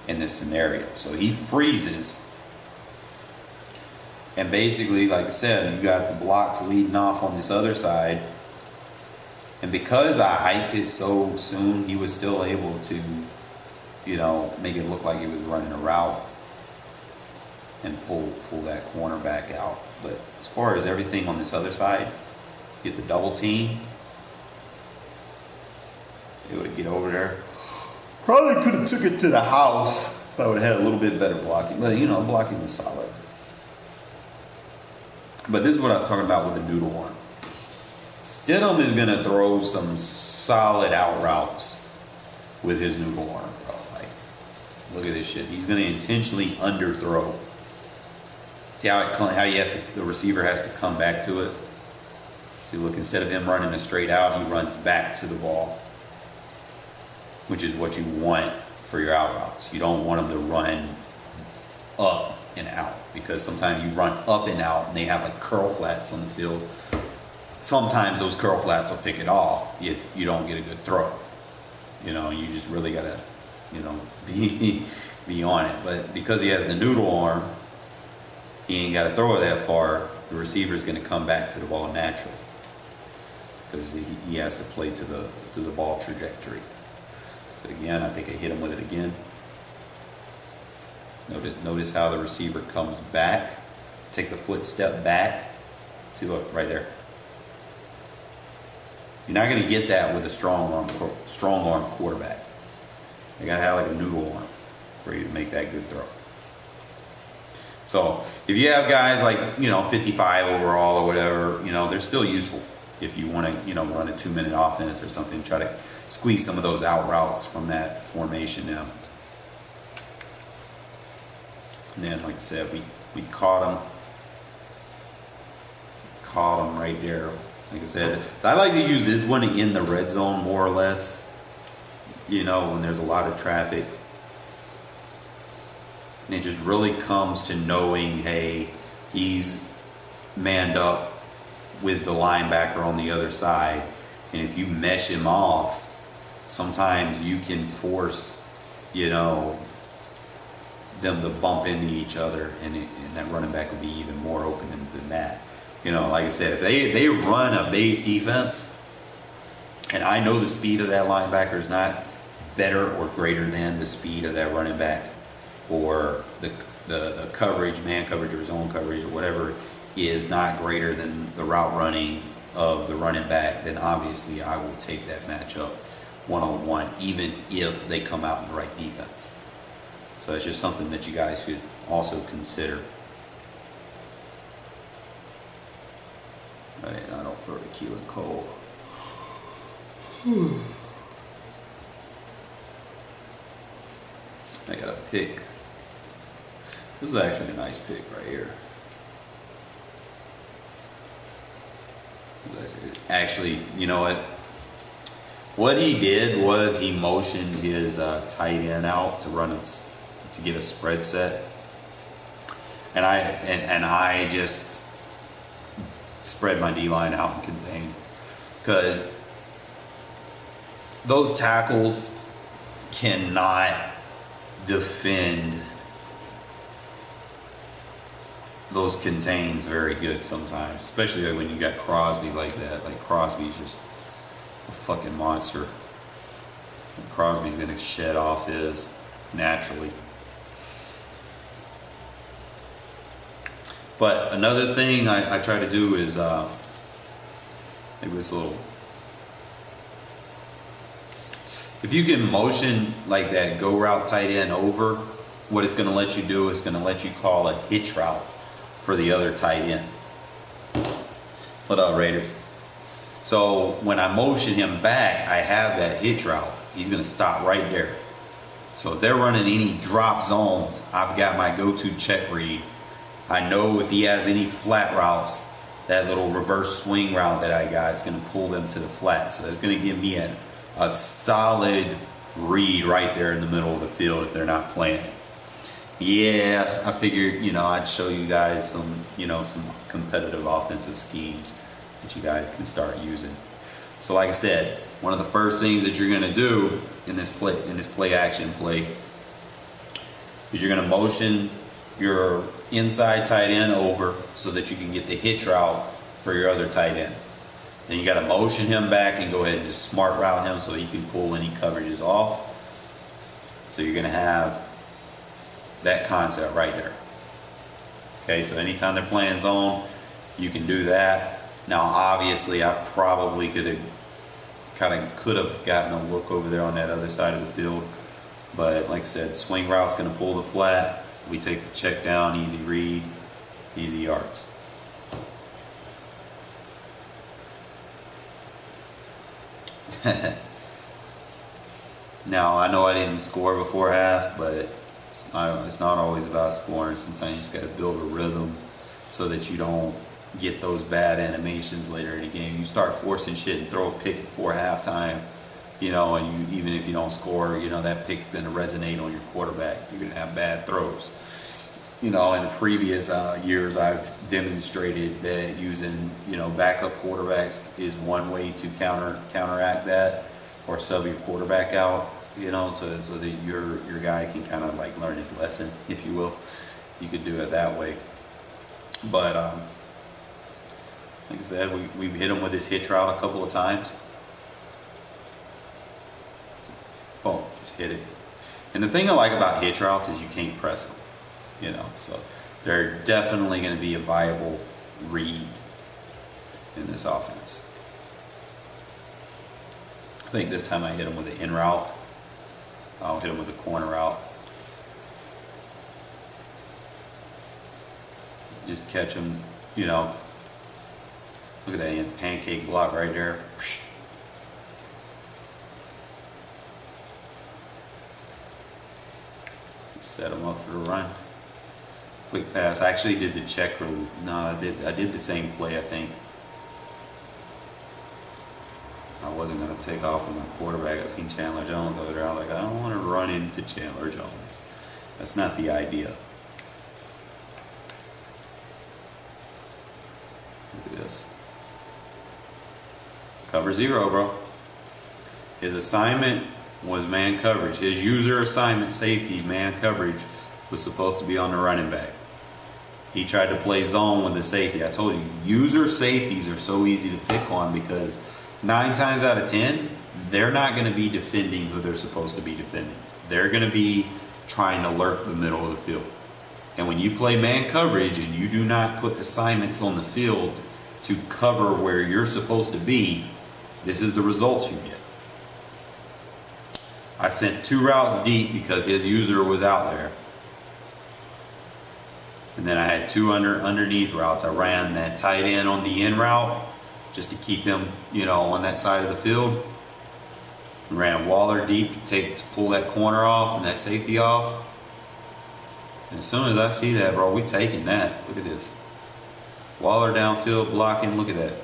in this scenario. So he freezes, and basically, like I said, you got the blocks leading off on this other side. And because I hiked it so soon, he was still able to, you know, make it look like he was running a route and pull that cornerback out. But as far as everything on this other side, get the double team, it would get over there. Probably could have took it to the house if I would have had a little bit better blocking. But, you know, blocking was solid. But this is what I was talking about with the noodle arm. Stidham is going to throw some solid out routes with his noodle arm, bro. Like, look at this shit. He's going to intentionally underthrow. See how the receiver has to come back to it? See, look, instead of him running a straight out, he runs back to the ball, which is what you want for your out routes. You don't want him to run up and out, because sometimes you run up and out and they have like curl flats on the field. Sometimes those curl flats will pick it off if you don't get a good throw. You know, you just really gotta, you know, be on it. But because he has the noodle arm, he ain't got to throw it that far. The receiver's going to come back to the ball naturally, because he has to play to the ball trajectory. So again, I think I hit him with it again. Notice how the receiver comes back, takes a foot step back. See, look right there. You're not going to get that with a strong arm quarterback. You got to have like a noodle arm for you to make that good throw. So if you have guys like, you know, 55 overall or whatever, you know, they're still useful if you want to, you know, run a 2-minute offense or something, try to squeeze some of those out routes from that formation now. And then, like I said, we caught him right there. Like I said, I like to use this one in the red zone more or less, you know, when there's a lot of traffic. And it just really comes to knowing, hey, he's manned up with the linebacker on the other side. And if you mesh him off, sometimes you can force, you know, them to bump into each other, and that running back will be even more open than that. You know, like I said, if they run a base defense, and I know the speed of that linebacker is not better or greater than the speed of that running back, or the coverage, man coverage or zone coverage or whatever, is not greater than the route running of the running back, then obviously I will take that matchup one-on-one, even if they come out in the right defense. So it's just something that you guys should also consider. Right, I don't throw the Q and Cole. I got a pick. This is actually a nice pick right here. Actually, you know what? What he did was he motioned his tight end out to get a spread set, and I just spread my D-line out and contained, because those tackles cannot defend those contains very good sometimes, especially when you got Crosby like that. Like, Crosby's just a fucking monster. And Crosby's going to shed off his naturally. But another thing I try to do is make this little, if you can motion like that go route tight end over, what it's going to let you do is going to let you call a hitch route for the other tight end. What up, Raiders? So when I motion him back, I have that hitch route. He's going to stop right there. So if they're running any drop zones, I've got my go-to check read. I know if he has any flat routes, that little reverse swing route that I got is going to pull them to the flat. So that's going to give me a solid read right there in the middle of the field if they're not playing it. Yeah, I figured, I'd show you guys some, some competitive offensive schemes that you guys can start using. So like I said, one of the first things that you're going to do in this play action play is you're going to motion your inside tight end over so that you can get the hitch route for your other tight end. Then you got to motion him back and go ahead and just smart route him so he can pull any coverages off. So you're going to have that concept right there. Okay, so anytime they're playing zone, you can do that. Now, obviously, I probably could have gotten a look over there on that other side of the field. But like I said, swing route's going to pull the flat. We take the check down, easy read, easy yards. Now, I know I didn't score before half, but it's not always about scoring. Sometimes you just got to build a rhythm so that you don't get those bad animations later in the game. You start forcing shit and throw a pick before halftime, and even if you don't score, that pick's going to resonate on your quarterback. You're going to have bad throws. In the previous years, I've demonstrated that using, backup quarterbacks is one way to counteract that, or sub your quarterback out, so that your guy can kind of like learn his lesson, if you will. You could do it that way. But like I said, we've hit him with his hitch route a couple of times. Boom, just hit it. And the thing I like about hitch routes is you can't press them. So they're definitely going to be a viable read in this offense. I think this time I hit him with an in route. I'll hit him with a corner route. Just catch him, look at that pancake block right there. Set him up for the run. Quick pass. I actually did the check rule. No, I did the same play, I think. I wasn't going to take off with my quarterback. I seen Chandler Jones over there. I was like, I don't want to run into Chandler Jones. That's not the idea. Look at this. Cover 0, bro. His assignment was man coverage. His user assignment safety, man coverage, was supposed to be on the running back. He tried to play zone with the safety. I told you, user safeties are so easy to pick on because 9 times out of 10, they're not going to be defending who they're supposed to be defending. They're going to be trying to lurk the middle of the field. And when you play man coverage and you do not put assignments on the field to cover where you're supposed to be, this is the results you get. I sent 2 routes deep because his user was out there. And then I had 2 underneath routes. I ran that tight end on the in route just to keep him, on that side of the field. Ran Waller deep to pull that corner off and that safety off. And as soon as I see that, bro, we taking that. Look at this. Waller downfield blocking. Look at that.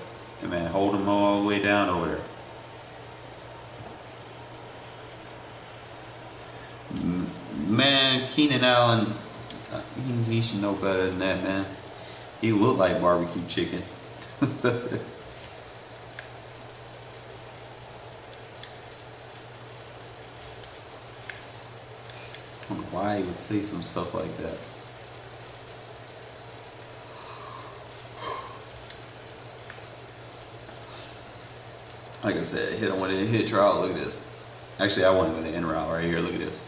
And man, hold him all the way down over there. Man, Keenan Allen, he should know better than that, man. He looked like barbecue chicken. I don't know why he would say some stuff like that. Like I said, hit him with a hitch route. Look at this. Actually, I went with an in route right here. Look at this.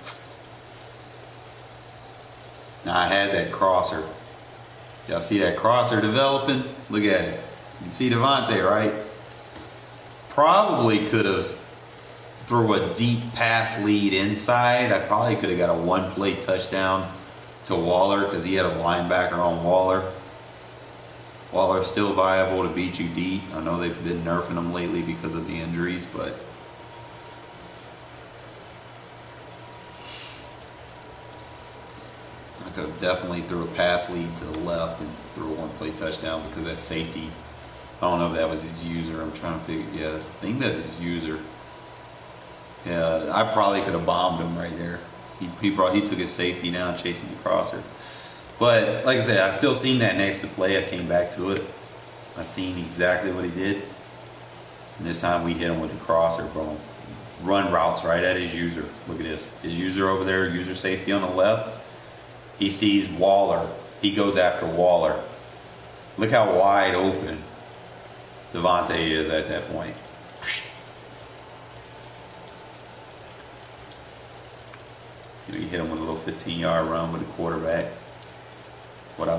Now I had that crosser. Y'all see that crosser developing? Look at it. You see Devontae, right? Probably could have threw a deep pass lead inside. I probably could have got a 1-play touchdown to Waller because he had a linebacker on Waller. Waller's still viable to beat you deep. I know they've been nerfing him lately because of the injuries, but I could have definitely threw a pass lead to the left and threw a one-play touchdown because that safety. I don't know if that was his user. I'm trying to figure. Yeah, I think that's his user. Yeah, I probably could have bombed him right there. He took his safety down, chasing the crosser. But like I said, I still seen that next to play. I came back to it. I seen exactly what he did. And this time we hit him with the crosser, bro. Run routes right at his user. Look at this. His user over there, user safety on the left. He sees Waller. He goes after Waller. Look how wide open Devontae is at that point. You hit him with a little 15-yard run with the quarterback. What I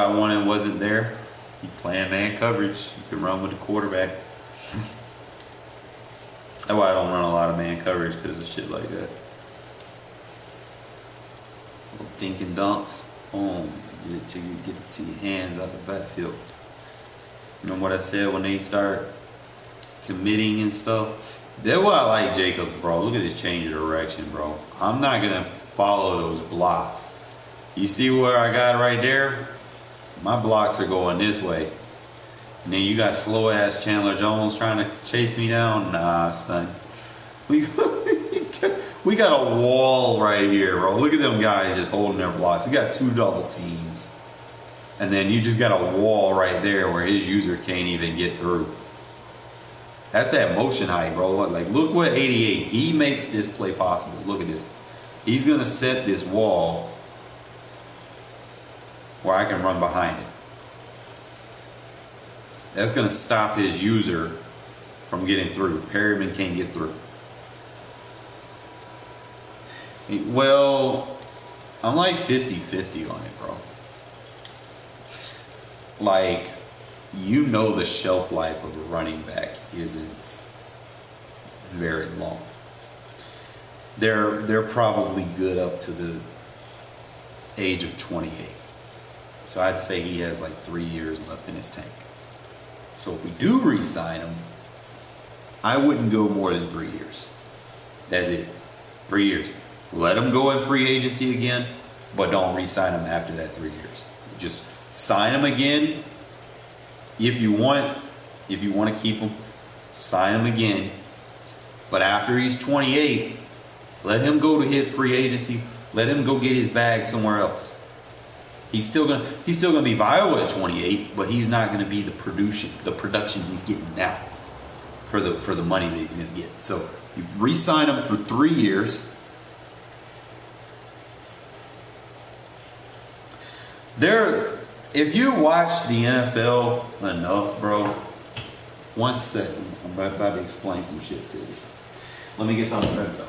wanted wasn't there. He playing man coverage. You can run with the quarterback. That's why I don't run a lot of man coverage, because of shit like that. Little dink and dunks. Boom. Get it to your hands out the backfield. You know what I said when they start committing and stuff? That's why I like Jacobs, bro. Look at this change of direction, bro. I'm not going to follow those blocks. You see where I got right there? My blocks are going this way. And then you got slow-ass Chandler Jones trying to chase me down. Nah, son. We got a wall right here, bro. Look at them guys just holding their blocks. We got two double teams. And then you just got a wall right there where his user can't even get through. That's that motion height, bro. Like, look what 88, he makes this play possible. Look at this. He's going to set this wall where I can run behind it. That's going to stop his user from getting through. Perryman can't get through. Well, I'm like 50-50 on it, bro. Like, you know the shelf life of a running back isn't very long. They're probably good up to the age of 28. So I'd say he has like 3 years left in his tank. So if we do re-sign him, I wouldn't go more than 3 years. That's it. 3 years. Let him go in free agency again, but don't re-sign him after that 3 years. Just sign him again. If you want to keep him, sign him again. But after he's 28, let him go to hit free agency. Let him go get his bag somewhere else. He's still gonna be viable at 28, but he's not gonna be the production he's getting now for the money that he's gonna get. So you re-sign him for 3 years. If you watch the NFL enough, bro, 1 second, I'm about to explain some shit to you. Let me get something ready though.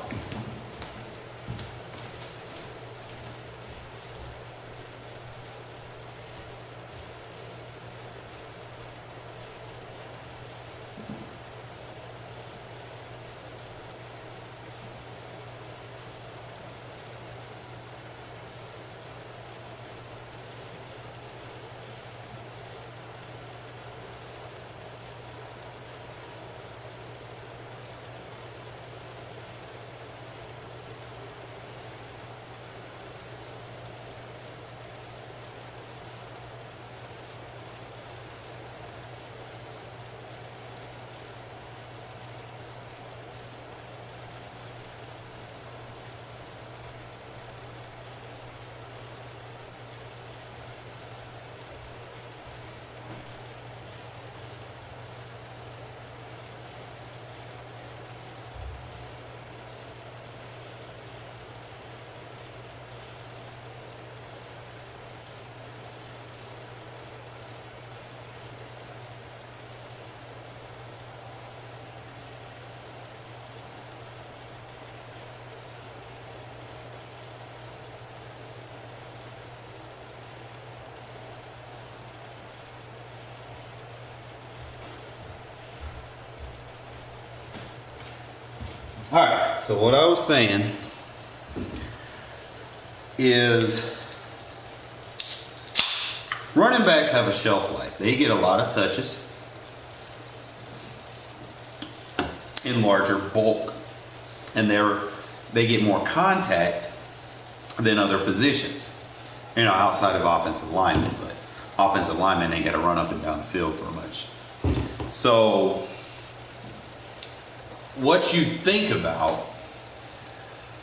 All right, so what I was saying is running backs have a shelf life. They get a lot of touches in larger bulk, and they get more contact than other positions, outside of offensive linemen. But offensive linemen ain't got to run up and down the field for much. So what you think about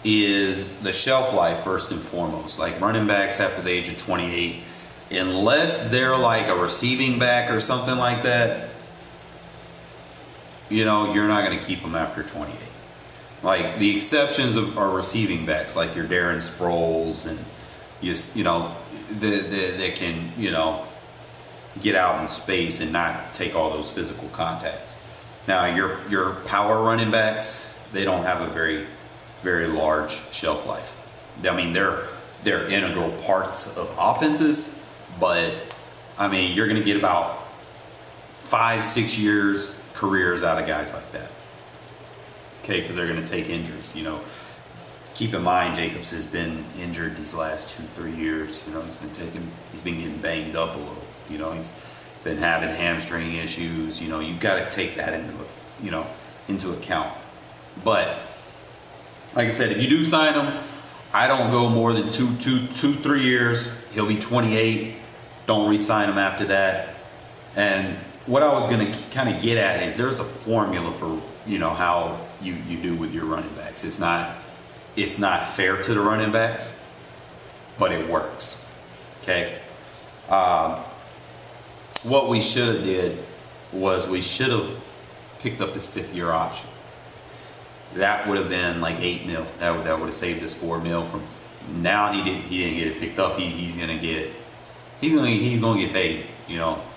is the shelf life first and foremost. Like running backs after the age of 28, unless they're like a receiving back or something like that, you're not going to keep them after 28. Like the exceptions are receiving backs, like your Darren Sproles and that can get out in space and not take all those physical contacts. Now your power running backs, they don't have a very, very large shelf life. I mean, they're integral parts of offenses, but I mean, you're going to get about 5-6 years careers out of guys like that. Okay, because they're going to take injuries. Keep in mind, Jacobs has been injured these last 2-3 years. He's been getting banged up a little. He's been having hamstring issues. You've got to take that into account. But like I said, if you do sign him, I don't go more than 3 years. He'll be 28. Don't re-sign him after that. And what I was going to kind of get at is there's a formula for how you do with your running backs. It's not fair to the running backs, but it works. Okay. What we should have did was we should have picked up his 5th-year option. That would have been like $8 million. That would have saved us $4 million from. Now he didn't get it picked up. He's gonna get paid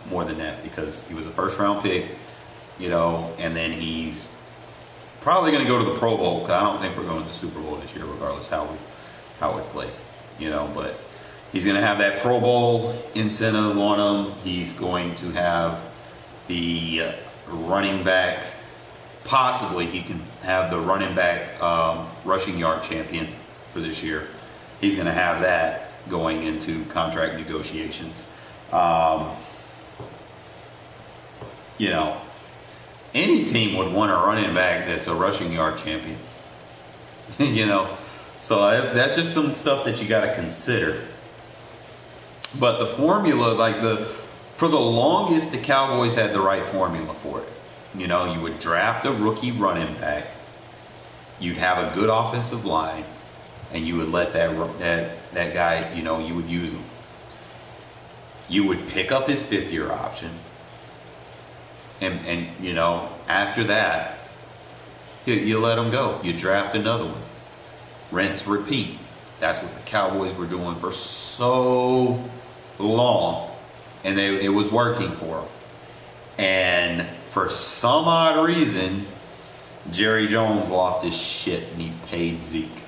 more than that because he was a first-round pick, and then he's probably gonna go to the Pro Bowl because I don't think we're going to the Super Bowl this year, regardless how we play, But he's gonna have that Pro Bowl incentive on him. He's going to have the running back. Possibly he can have the running back rushing yard champion for this year. He's going to have that going into contract negotiations. Any team would want a running back that's a rushing yard champion. So that's just some stuff that you got to consider. But the formula, for the longest, the Cowboys had the right formula for it. You would draft a rookie running back, you'd have a good offensive line, and you would let that guy, you would use him. You would pick up his 5th-year option, and after that, you let him go. You draft another one. Rinse, repeat. That's what the Cowboys were doing for so long, and it was working for them. And for some odd reason, Jerry Jones lost his shit and he paid Zeke.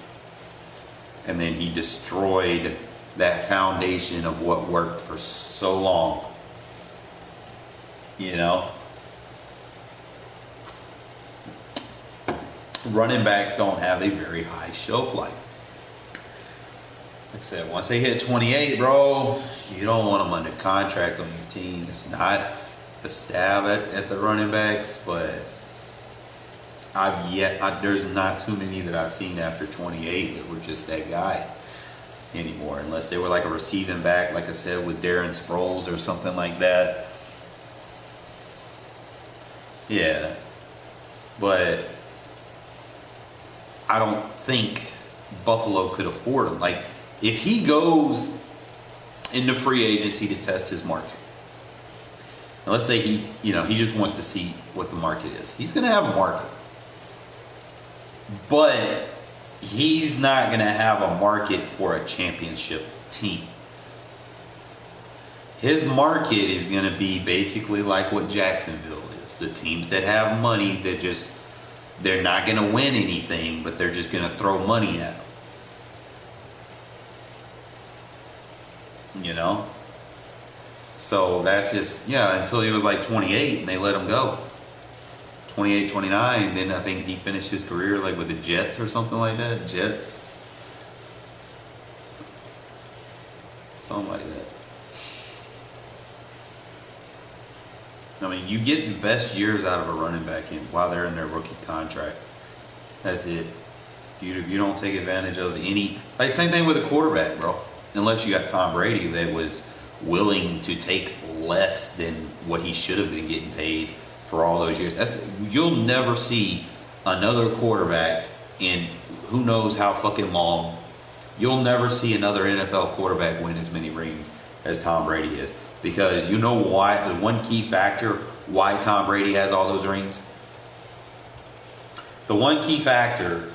And then he destroyed that foundation of what worked for so long. Running backs don't have a very high shelf life. Like I said, once they hit 28, bro, you don't want them under contract on your team. It's not a stab at the running backs, but there's not too many that I've seen after 28 that were just that guy anymore, unless they were like a receiving back, like I said, with Darren Sproles or something like that. Yeah, but I don't think Buffalo could afford him. Like, if he goes into free agency to test his market, and let's say he just wants to see what the market is. He's going to have a market. But he's not going to have a market for a championship team. His market is going to be basically like what Jacksonville is. The teams that have money, they're not going to win anything, but they're just going to throw money at them. So that's just, until he was like 28 and they let him go. 28, 29, then I think he finished his career like with the Jets or something like that. Jets. Something like that. I mean, you get the best years out of a running back while they're in their rookie contract. That's it. You don't take advantage of any, like, same thing with a quarterback, bro. Unless you got Tom Brady that was willing to take less than what he should have been getting paid for all those years. You'll never see another quarterback in who knows how fucking long. You'll never see another NFL quarterback win as many rings as Tom Brady is. Because you know why? The one key factor why Tom Brady has all those rings? The one key factor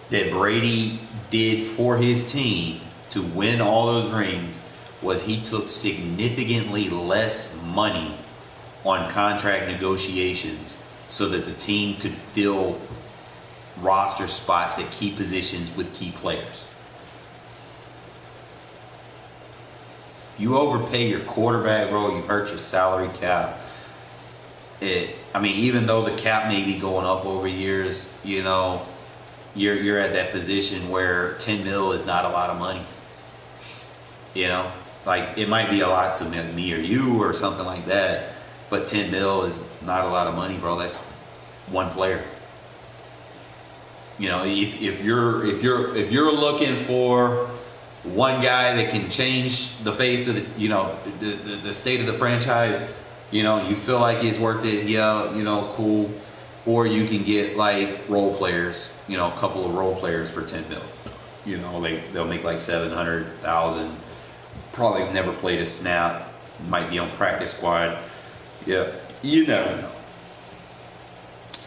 that Brady did for his team to win all those rings was he took significantly less money on contract negotiations so that the team could fill roster spots at key positions with key players. You overpay your quarterback, bro, you hurt your salary cap. Even though the cap may be going up over years, you know, you're at that position where 10 mil is not a lot of money. You know, like, it might be a lot to me or you or something like that, but 10 mil is not a lot of money, bro. That's one player. You know, if you're looking for one guy that can change the face of the state of the franchise, you know, you feel like he's worth it, yeah, you know, cool. Or you can get like role players, you know, a couple of role players for 10 mil. You know, they'll make like 700,000. Probably never played a snap. Might be on practice squad. Yeah, you never know.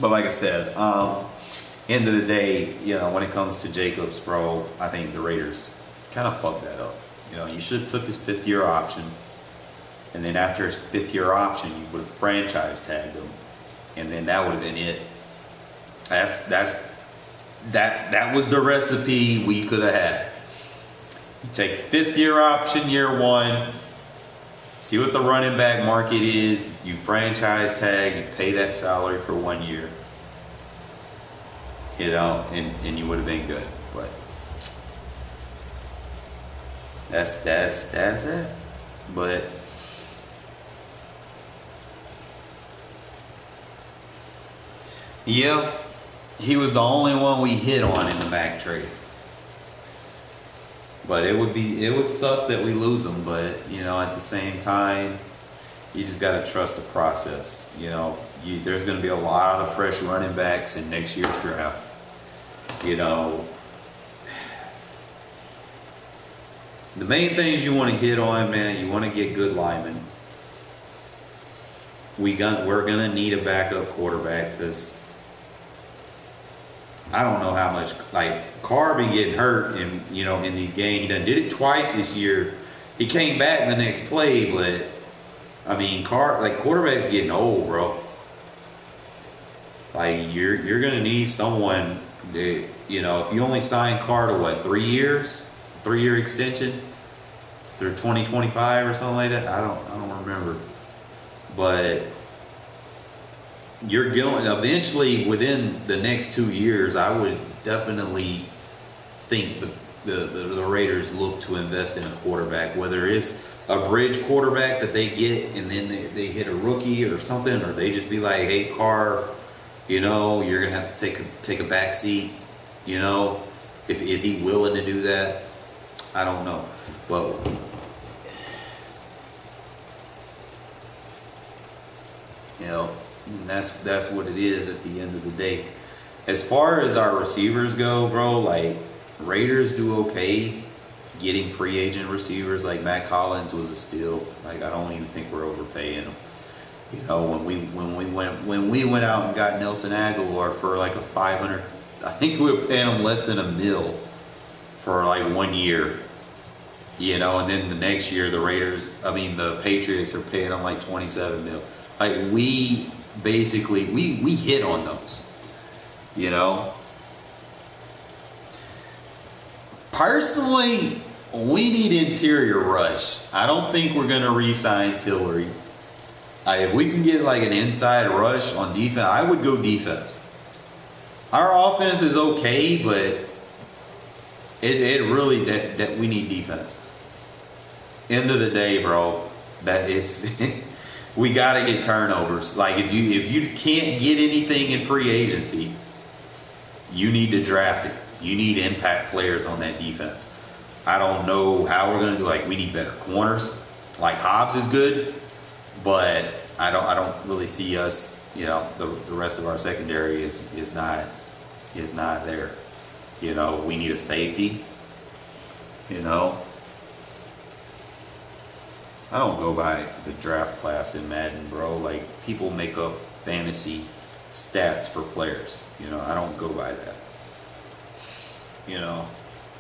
But like I said, end of the day, you know, when it comes to Jacobs, bro, I think the Raiders kind of fucked that up. You know, you should have took his 5th-year option, and then after his 5th-year option, you would have franchise tagged him, and then that would have been it. That was the recipe we could have had. You take the 5th-year option year 1, see what the running back market is, you franchise tag, you pay that salary for 1 year, you know, and you would have been good. But that's it. But yeah, he was the only one we hit on in the Mac trade. But it would suck that we lose him. But, you know, at the same time, you just got to trust the process. You know, there's going to be a lot of fresh running backs in next year's draft. You know, the main things you want to hit on, man, you want to get good linemen. We're going to need a backup quarterback because I don't know how much, like, Carr been getting hurt in these games. He done did it twice this year. He came back the next play, but I mean, Carr, like, quarterback's getting old, bro. Like, you're gonna need someone that, you know, if you only sign Carr to what, 3 years, 3-year extension through 2025 or something like that. I don't remember, but you're going eventually within the next 2 years. I would definitely think the Raiders look to invest in a quarterback, whether it's a bridge quarterback that they get and then they hit a rookie or something, or they just be like, hey, Carr, you know, you're gonna have to take a back seat. You know, is he willing to do that? I don't know, but you know, and that's what it is at the end of the day. As far as our receivers go, bro, like, Raiders do okay getting free agent receivers. Like, Matt Collins was a steal. Like, I don't even think we're overpaying him. You know, when we went out and got Nelson Aguilar for like a 500, I think we were paying him less than $1 million for like 1 year. You know, and then the next year the Patriots are paying him like $27 million. Like, we basically we hit on those. You know, personally, we need interior rush. I don't think we're going to re-sign Tillery. If we can get like an inside rush on defense, I would go defense. Our offense is okay, but it really that we need defense. End of the day, bro, that is we got to get turnovers. Like if you can't get anything in free agency, you need to draft it. You need impact players on that defense. I don't know how we're gonna do. Like we need better corners. Like Hobbs is good, but I don't really see us. You know, the rest of our secondary is not there. You know, we need a safety. You know, I don't go by the draft class in Madden, bro. Like people make up fantasy stats for players. You know, I don't go by that. You know,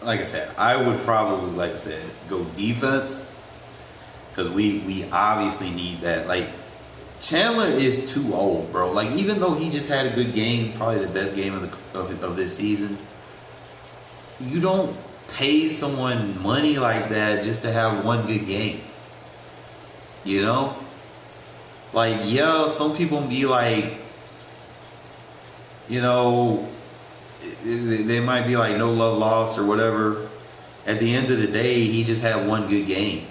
like I said, I would probably, like I said, go defense because we obviously need that. Like Chandler is too old, bro. Like even though he just had a good game, probably the best game of this season, you don't pay someone money like that just to have one good game. You know, like yeah, some people be like, you know. They might be like no love lost or whatever. At the end of the day, he just had one good game.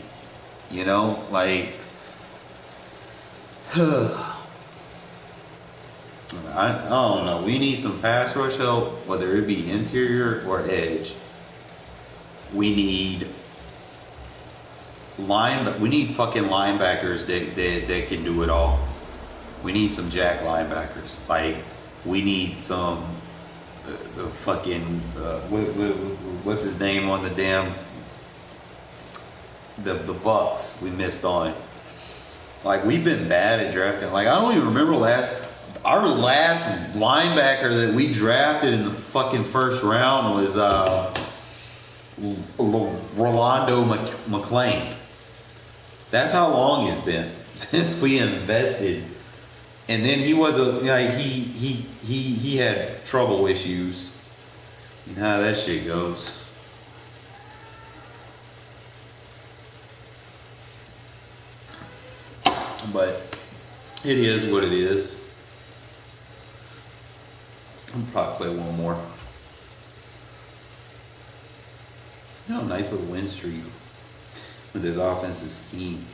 You know, like I don't know. We need some pass rush help, whether it be interior or edge. We need We need fucking linebackers that can do it all. We need some jack linebackers. Like we need some. The fucking what's his name on the damn the Bucks we missed on. Like we've been bad at drafting. Like I don't even remember our last linebacker that we drafted in the fucking first round was Rolando McClain. That's how long it's been since we invested. And then he was he had trouble issues. You know how that shit goes. But it is what it is. I'll probably play one more. You know, nice little win streak with his offensive scheme.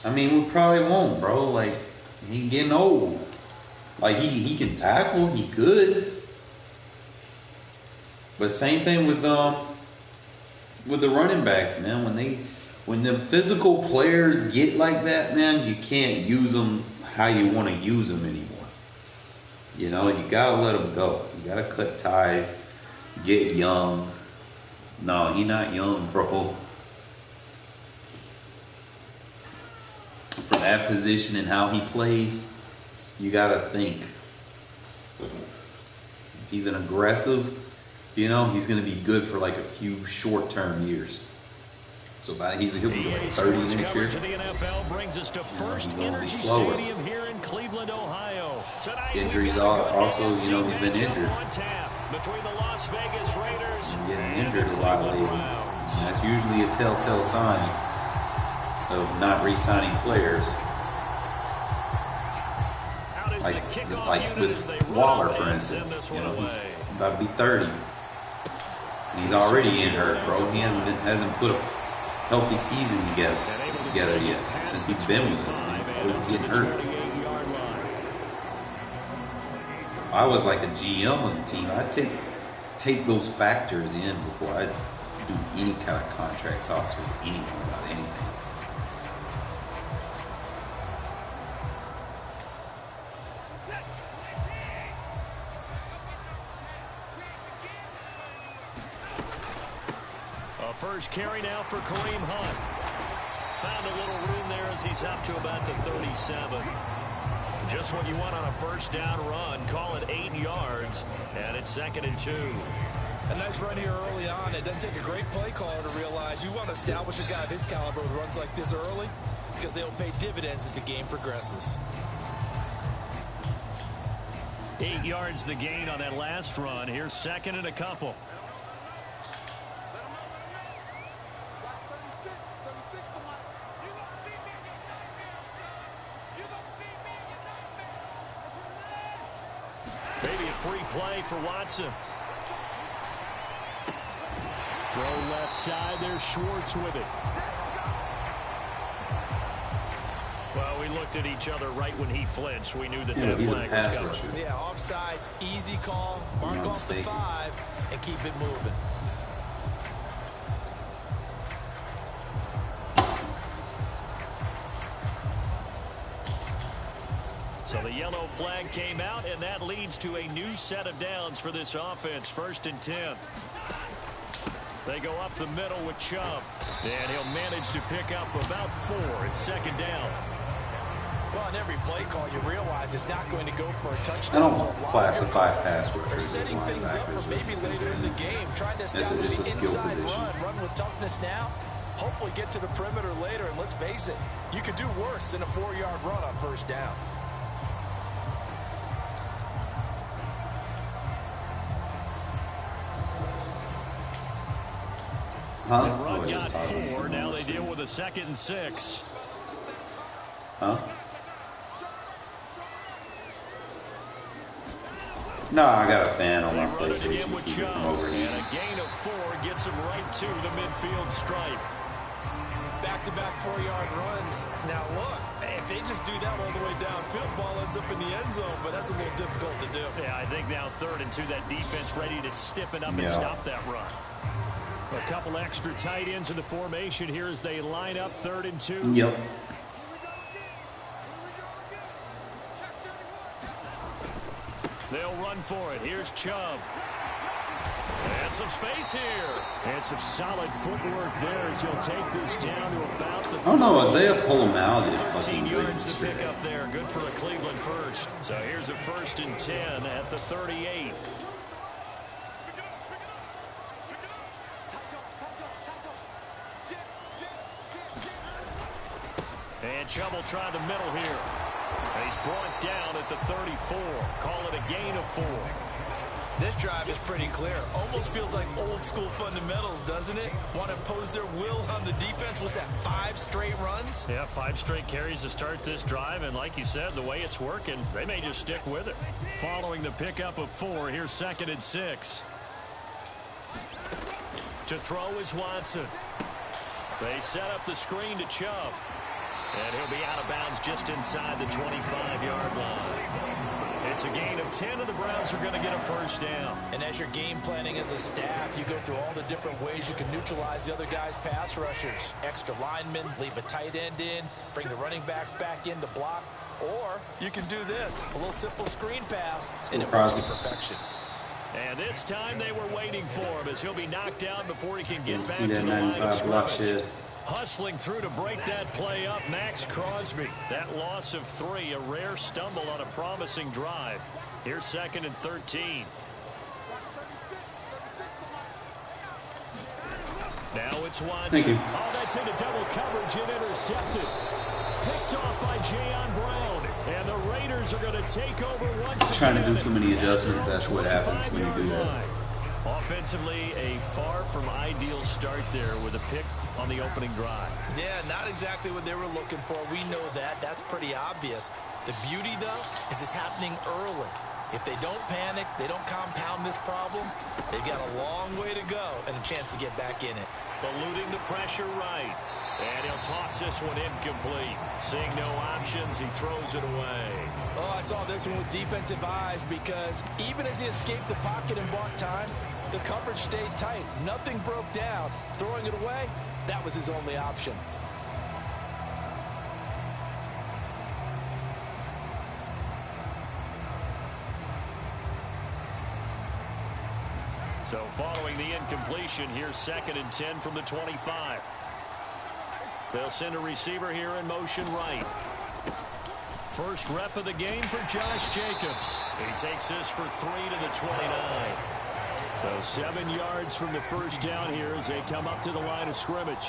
I mean, we probably won't, bro. Like, he getting old. Like, he can tackle, he good. But same thing with the running backs, man. When the physical players get like that, man, you can't use them how you want to use them anymore. You know, you gotta let them go. You gotta cut ties, get young. No, he not young, bro. For that position and how he plays, you gotta think. If he's an aggressive, you know, he's gonna be good for like a few short-term years. So he'll be like 30 next year. The NFL brings us to First Energy slower. Stadium here in Cleveland, Ohio. Tonight, injuries also, you know, he's been injured. Between the Las Vegas Raiders and getting injured a lot lately. And that's usually a telltale sign of not re-signing players. Like with Waller, for instance, you know, he's about to be 30. And he's already injured, bro. He hasn't put a healthy season together yet since he's been with us. He's getting hurt. If I was like a GM of the team, I'd take those factors in before I do any kind of contract talks with anyone about anything. First carry now for Kareem Hunt. Found a little room there as he's up to about the 37. Just what you want on a first down run. Call it 8 yards. And it's 2nd and 2. A nice run here early on. It doesn't take a great play caller to realize you want to establish a guy of his caliber who runs like this early because they'll pay dividends as the game progresses. 8 yards the gain on that last run. Here's 2nd and a couple. Maybe a free play for Watson. Throw left side. There's Schwartz with it. Well, we looked at each other right when he flinched. We knew that that flag was coming. Yeah, offsides, easy call. Mark off the 5 and keep it moving. So the yellow flag came out, and that leads to a new set of downs for this offense. 1st and 10. They go up the middle with Chubb, and he'll manage to pick up about 4. It's 2nd down. Well, on every play call, you realize it's not going to go for a touchdown. I don't classify pass rushers as setting things up for maybe later in the game, trying to establish the inside run with toughness now. Hopefully get to the perimeter later, and let's face it, you could do worse than a 4-yard run on 1st down. Huh? The run got 4. Now they deal with a 2nd and 6. Huh? No, I got a fan on my PlayStation to keep it from overheating. And a gain of 4 gets him right to the midfield stripe. Back-to-back 4-yard runs. Now look, if they just do that all the way downfield, ball ends up in the end zone, but that's a little difficult to do. Yeah, I think now 3rd and 2, that defense ready to stiffen up and stop that run. A couple extra tight ends in the formation here as they line up 3rd and 2. Yep. They'll run for it. Here's Chubb. And some space here. And some solid footwork there as he'll take this down to about the... Oh no, Isaiah pull him out. 13 yards to pick up there. Good for a Cleveland first. So here's a 1st and 10 at the 38. And Chubb will try the middle here. And he's brought down at the 34. Call it a gain of 4. This drive is pretty clear. Almost feels like old school fundamentals, doesn't it? Want to impose their will on the defense. Was that 5 straight runs? Yeah, 5 straight carries to start this drive. And like you said, the way it's working, they may just stick with it. Following the pickup of 4, here's 2nd and 6. To throw is Watson. They set up the screen to Chubb. And he'll be out of bounds just inside the 25-yard line. It's a gain of 10, and the Browns are going to get a 1st down. And as you're game planning as a staff, you go through all the different ways you can neutralize the other guy's pass rushers. Extra linemen, leave a tight end in, bring the running backs back in to block. Or you can do this, a little simple screen pass, and it works to perfection. And this time they were waiting for him as he'll be knocked out before he can get back to the line of scrimmage. Hustling through to break that play up, Max Crosby. That loss of 3, a rare stumble on a promising drive. Here's 2nd and 13. Now it's Watson. Thank you. Oh, that's into double coverage and intercepted. Picked off by Jayon Brown. And the Raiders are going to take over once again. Trying to do too many adjustments. That's what happens when you do that. Offensively, a far from ideal start there with a pick on the opening drive. Yeah, not exactly what they were looking for. We know that. That's pretty obvious. The beauty, though, is it's happening early. If they don't panic, they don't compound this problem, they've got a long way to go and a chance to get back in it. Eluding the pressure right. And he'll toss this one incomplete. Seeing no options, he throws it away. Oh, I saw this one with defensive eyes because even as he escaped the pocket and bought time, the coverage stayed tight. Nothing broke down. Throwing it away, that was his only option. So following the incompletion, here's 2nd and 10 from the 25. They'll send a receiver here in motion right. First rep of the game for Josh Jacobs. He takes this for 3 to the 29. So 7 yards from the 1st down here as they come up to the line of scrimmage.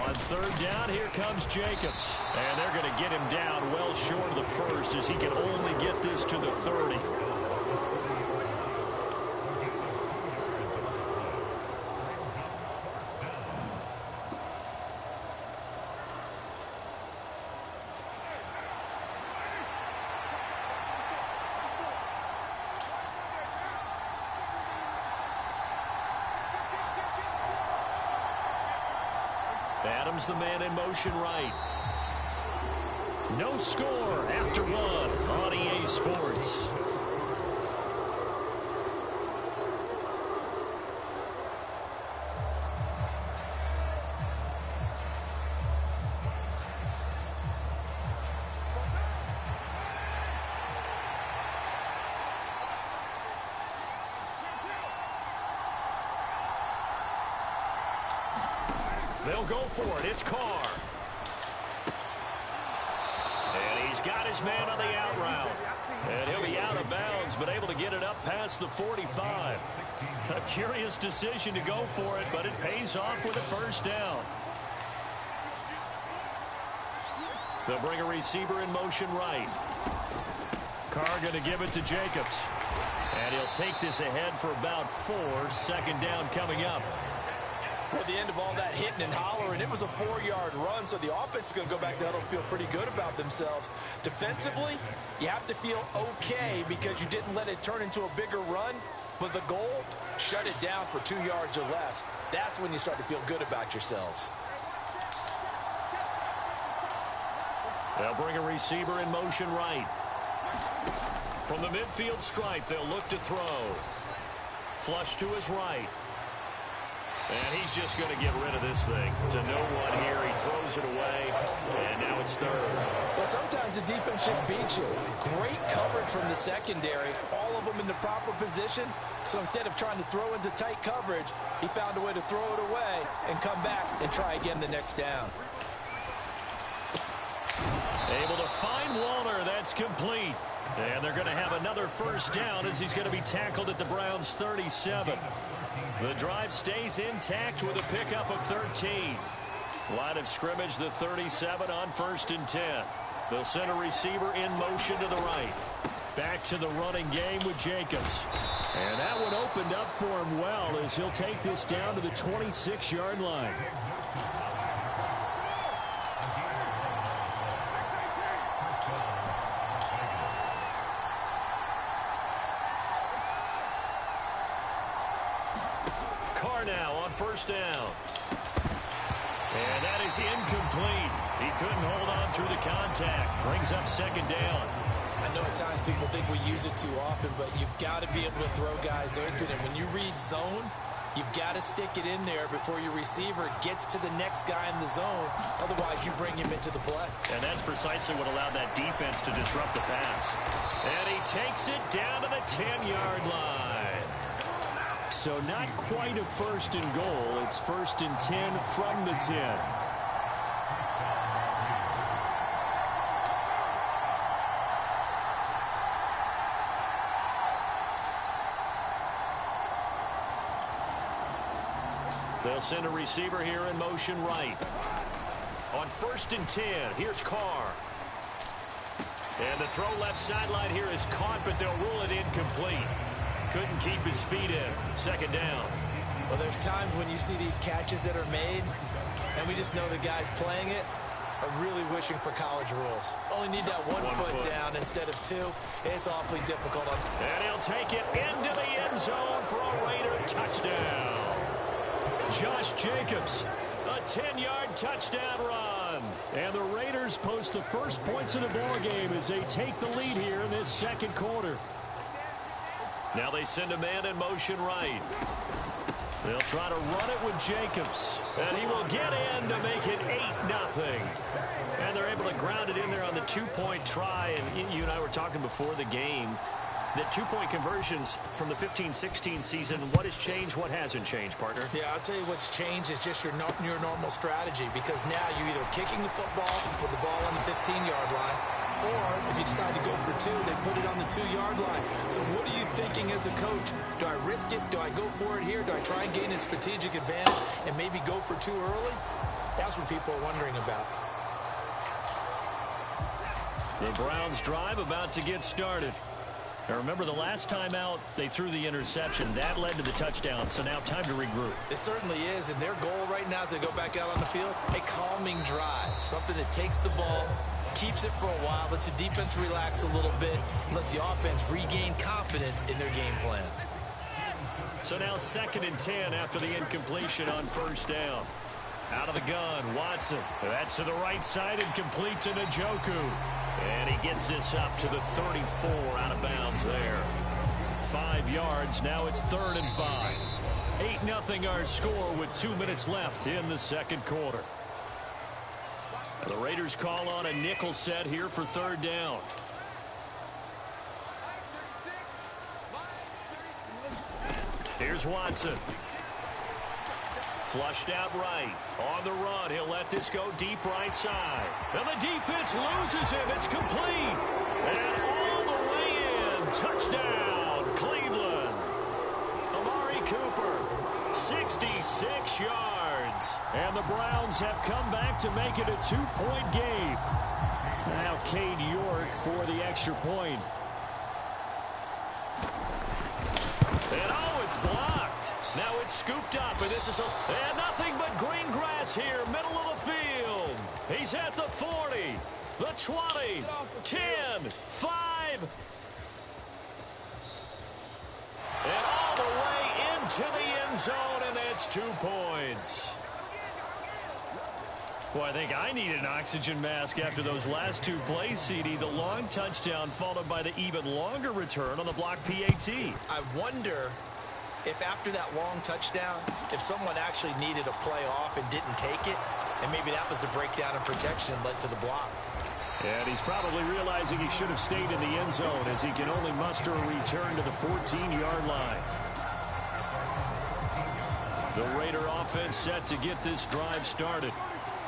On 3rd down, here comes Jacobs. And they're going to get him down well short of the 1st as he can only get this to the 30. Adams the man in motion right. No score after one on EA Sports. They'll go for it. It's Carr. And he's got his man on the out route. And he'll be out of bounds, but able to get it up past the 45. A curious decision to go for it, but it pays off with a first down. They'll bring a receiver in motion right. Carr going to give it to Jacobs. And he'll take this ahead for about 4. Second down coming up. At the end of all that hitting and hollering, it was a 4-yard run, so the offense is going to go back to huddle and feel pretty good about themselves. Defensively, you have to feel okay because you didn't let it turn into a bigger run, but the goal, shut it down for 2 yards or less. That's when you start to feel good about yourselves. They'll bring a receiver in motion right. From the midfield stripe, they'll look to throw. Flush to his right. And he's just going to get rid of this thing. To no one here. He throws it away. And now it's third. Well, sometimes the defense just beats you. Great coverage from the secondary. All of them in the proper position. So instead of trying to throw into tight coverage, he found a way to throw it away and come back and try again the next down. Able to find Walner. That's complete. And they're going to have another first down as he's going to be tackled at the Browns' 37. The drive stays intact with a pickup of 13. Line of scrimmage, the 37 on 1st and 10. They'll send a receiver in motion to the right. Back to the running game with Jacobs. And that one opened up for him well as he'll take this down to the 26-yard line. Carr now on first down. And that is incomplete. He couldn't hold on through the contact. Brings up second down. I know at times people think we use it too often, but you've got to be able to throw guys open. And when you read zone, you've got to stick it in there before your receiver gets to the next guy in the zone. Otherwise, you bring him into the play. And that's precisely what allowed that defense to disrupt the pass. And he takes it down to the 10-yard line. So not quite a first and goal. It's 1st and 10 from the 10. They'll send a receiver here in motion right. On 1st and 10, here's Carr. And the throw left sideline here is caught, but they'll rule it incomplete. Couldn't keep his feet in. Second down. Well, there's times when you see these catches that are made, and we just know the guys playing it are really wishing for college rules. Only need that one foot down instead of 2. It's awfully difficult. And he'll take it into the end zone for a Raider touchdown. Josh Jacobs, a 10-yard touchdown run. And the Raiders post the first points of the ballgame as they take the lead here in this second quarter. Now they send a man in motion right. They'll try to run it with Jacobs. And he will get in to make it 8-0. And they're able to ground it in there on the 2-point try. And you and I were talking before the game. The 2-point conversions from the 15-16 season, what has changed, what hasn't changed, partner? Yeah, I'll tell you what's changed is just your normal strategy, because now you're either kicking the football with the ball on the 15-yard line, or if you decide to go for 2, they put it on the 2-yard line. So what are you thinking as a coach? Do I risk it? Do I go for it here? Do I try and gain a strategic advantage and maybe go for 2 early? That's what people are wondering about. The Browns drive about to get started. Now remember, the last time out, they threw the interception. That led to the touchdown, so now time to regroup. It certainly is, and their goal right now as they go back out on the field, a calming drive, something that takes the ball, keeps it for a while, lets the defense relax a little bit, lets the offense regain confidence in their game plan. So now 2nd and 10 after the incompletion on first down. Out of the gun, Watson. That's to the right side and complete to Njoku. And he gets this up to the 34, out of bounds there. 5 yards, now it's 3rd and 5. 8-0 our score with 2 minutes left in the second quarter. The Raiders call on a nickel set here for 3rd down. Here's Watson. Flushed out right. On the run, he'll let this go deep right side. And the defense loses him. It's complete. And all the way in. Touchdown, Cleveland. Amari Cooper, 66 yards. And the Browns have come back to make it a 2-point game. Now Cade York for the extra point. And oh, it's blocked. Now it's scooped up, and this is and nothing but green grass here, middle of the field. He's at the 40, the 20, 10, 5. And all the way into the end zone, and that's 2 points. Well, I think I need an oxygen mask after those last 2 plays, CD. The long touchdown followed by the even longer return on the block PAT. I wonder if after that long touchdown, if someone actually needed a play off and didn't take it, and maybe that was the breakdown in protection led to the block. And he's probably realizing he should have stayed in the end zone as he can only muster a return to the 14-yard line. The Raider offense set to get this drive started.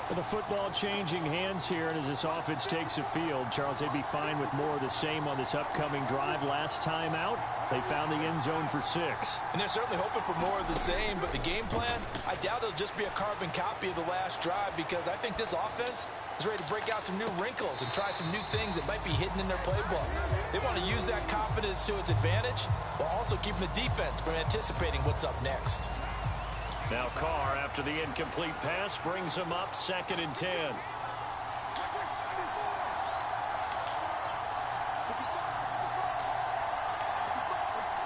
With the football changing hands here, and as this offense takes the field, Charles, they'd be fine with more of the same on this upcoming drive. Last time out, they found the end zone for 6. And they're certainly hoping for more of the same, but the game plan, I doubt it'll just be a carbon copy of the last drive, because I think this offense is ready to break out some new wrinkles and try some new things that might be hidden in their playbook. They want to use that confidence to its advantage, while also keeping the defense from anticipating what's up next. Now Carr, after the incomplete pass, brings him up 2nd and 10.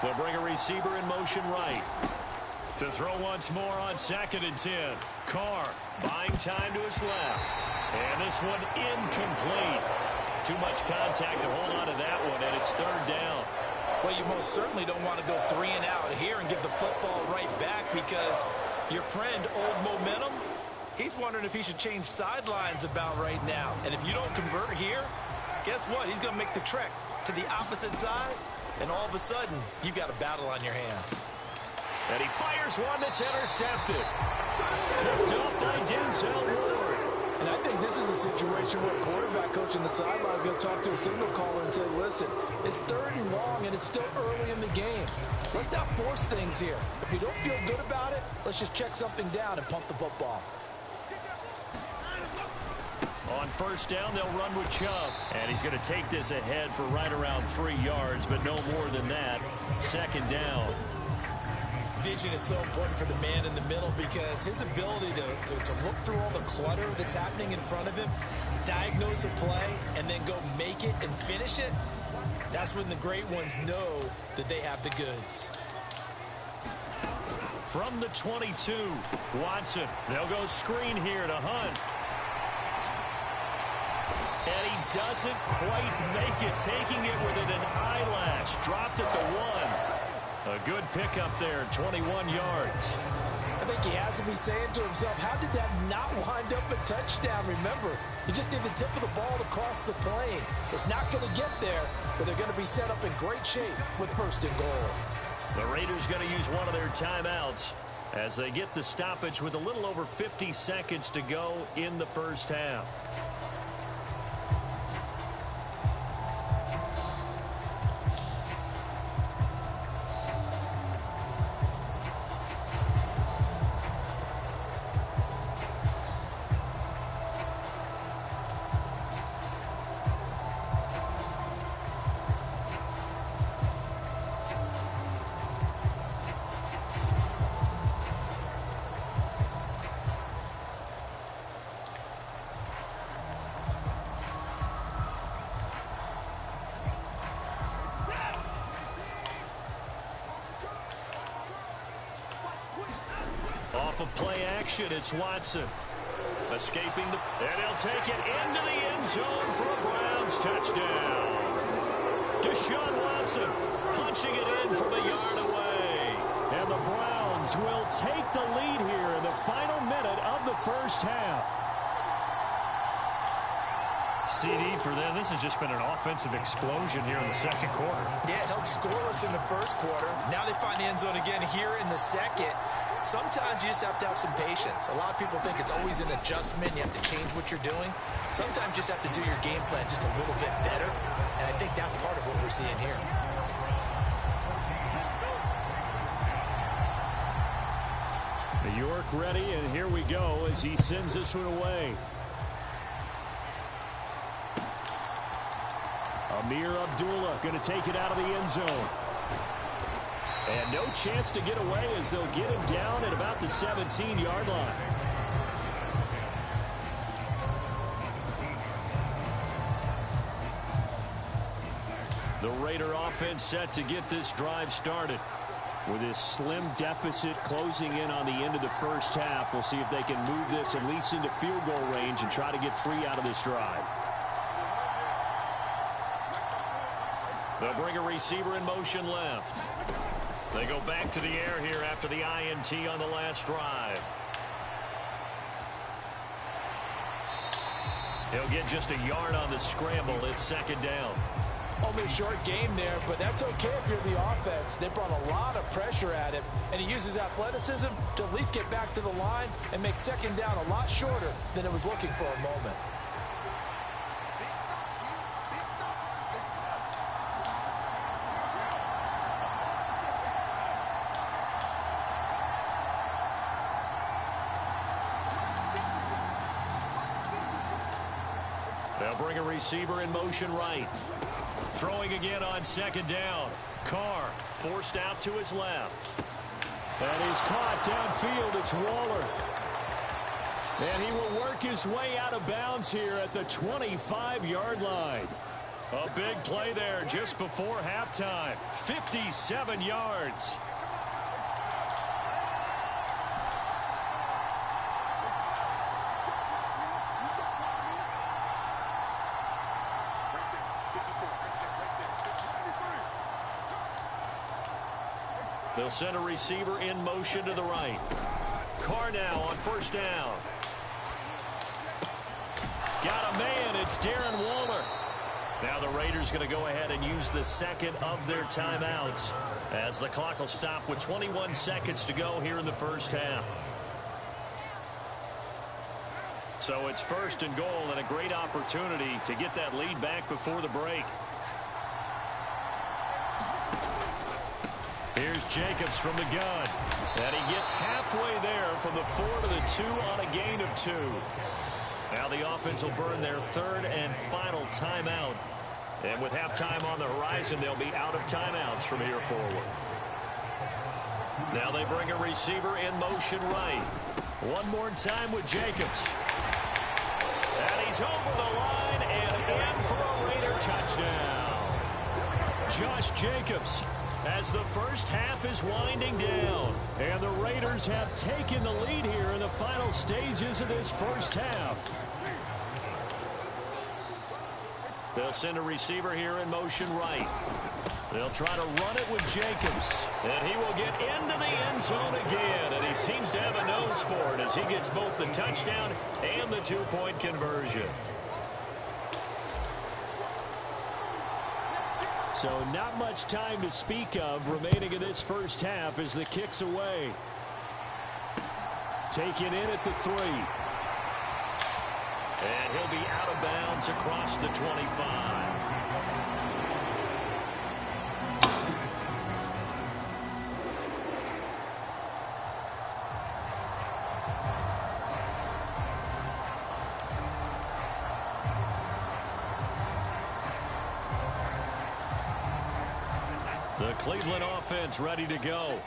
They'll bring a receiver in motion right. To throw once more on 2nd and 10. Carr buying time to his left. And this one incomplete. Too much contact to hold on to that one, and it's 3rd down. Well, you most certainly don't want to go 3 and out here and give the football right back, because your friend, Old Momentum, he's wondering if he should change sidelines about right now. And if you don't convert here, guess what? He's going to make the trek to the opposite side, and all of a sudden, you've got a battle on your hands. And he fires one that's intercepted. Picked up by Denzel Ward. And I think this is a situation where a quarterback coach on the sideline is going to talk to a signal caller and say, listen, it's 3rd and long, and it's still early in the game. Let's not force things here. If we don't feel good about it, let's just check something down and pump the football. On 1st down, they'll run with Chubb. And he's going to take this ahead for right around 3 yards, but no more than that. 2nd down. Vision is so important for the man in the middle, because his ability to look through all the clutter that's happening in front of him, diagnose a play, and then go make it and finish it, that's when the great ones know that they have the goods. From the 22, Watson. They'll go screen here to Hunt. And he doesn't quite make it, taking it within an eyelash. Dropped at the 1. A good pickup there, 21 yards. I think he has to be saying to himself, how did that not wind up a touchdown? Remember, you just need the tip of the ball to cross the plane. It's not going to get there, but they're going to be set up in great shape with 1st and goal. The Raiders going to use one of their timeouts as they get the stoppage with a little over 50 seconds to go in the 1st half. Off of play action, it's Watson. Escaping and he'll take it into the end zone for a Browns touchdown. Deshaun Watson punching it in from a yard away. And the Browns will take the lead here in the final minute of the first half. CD for them. This has just been an offensive explosion here in the second quarter. Yeah, held scoreless in the first quarter. Now they find the end zone again here in the second. Sometimes you just have to have some patience. A lot of people think it's always an adjustment. You have to change what you're doing. Sometimes you just have to do your game plan just a little bit better. And I think that's part of what we're seeing here. York ready, and here we go as he sends this one away. Amir Abdullah going to take it out of the end zone. And no chance to get away as they'll get him down at about the 17-yard line. The Raider offense set to get this drive started. With this slim deficit closing in on the end of the first half, we'll see if they can move this at least into field goal range and try to get 3 out of this drive. They'll bring a receiver in motion left. They go back to the air here after the INT on the last drive. He'll get just a yard on the scramble. It's second down. Only a short game there, but that's okay if you're the offense. They brought a lot of pressure at him, and he uses athleticism to at least get back to the line and make second down a lot shorter than it was looking for a moment. They'll bring a receiver in motion right. Throwing again on second down. Carr forced out to his left. And he's caught downfield. It's Waller. And he will work his way out of bounds here at the 25-yard line. A big play there just before halftime. 57 yards. They'll send a receiver in motion to the right. Carr now on first down. Got a man. It's Darren Waller. Now the Raiders going to go ahead and use the second of their timeouts as the clock will stop with 21 seconds to go here in the first half. So it's first and goal and a great opportunity to get that lead back before the break. Here's Jacobs from the gun. And he gets halfway there from the 4 to the 2 on a gain of 2. Now the offense will burn their third and final timeout. And with halftime on the horizon, they'll be out of timeouts from here forward. Now they bring a receiver in motion right. One more time with Jacobs. And he's over the line and in for a Raider touchdown. Josh Jacobs, as the first half is winding down. And the Raiders have taken the lead here in the final stages of this first half. They'll send a receiver here in motion right. They'll try to run it with Jacobs. And he will get into the end zone again. And he seems to have a nose for it as he gets both the touchdown and the two-point conversion. So not much time to speak of remaining in this first half as the kick's away. Taken in at the 3. And he'll be out of bounds across the 25. The Cleveland offense ready to go.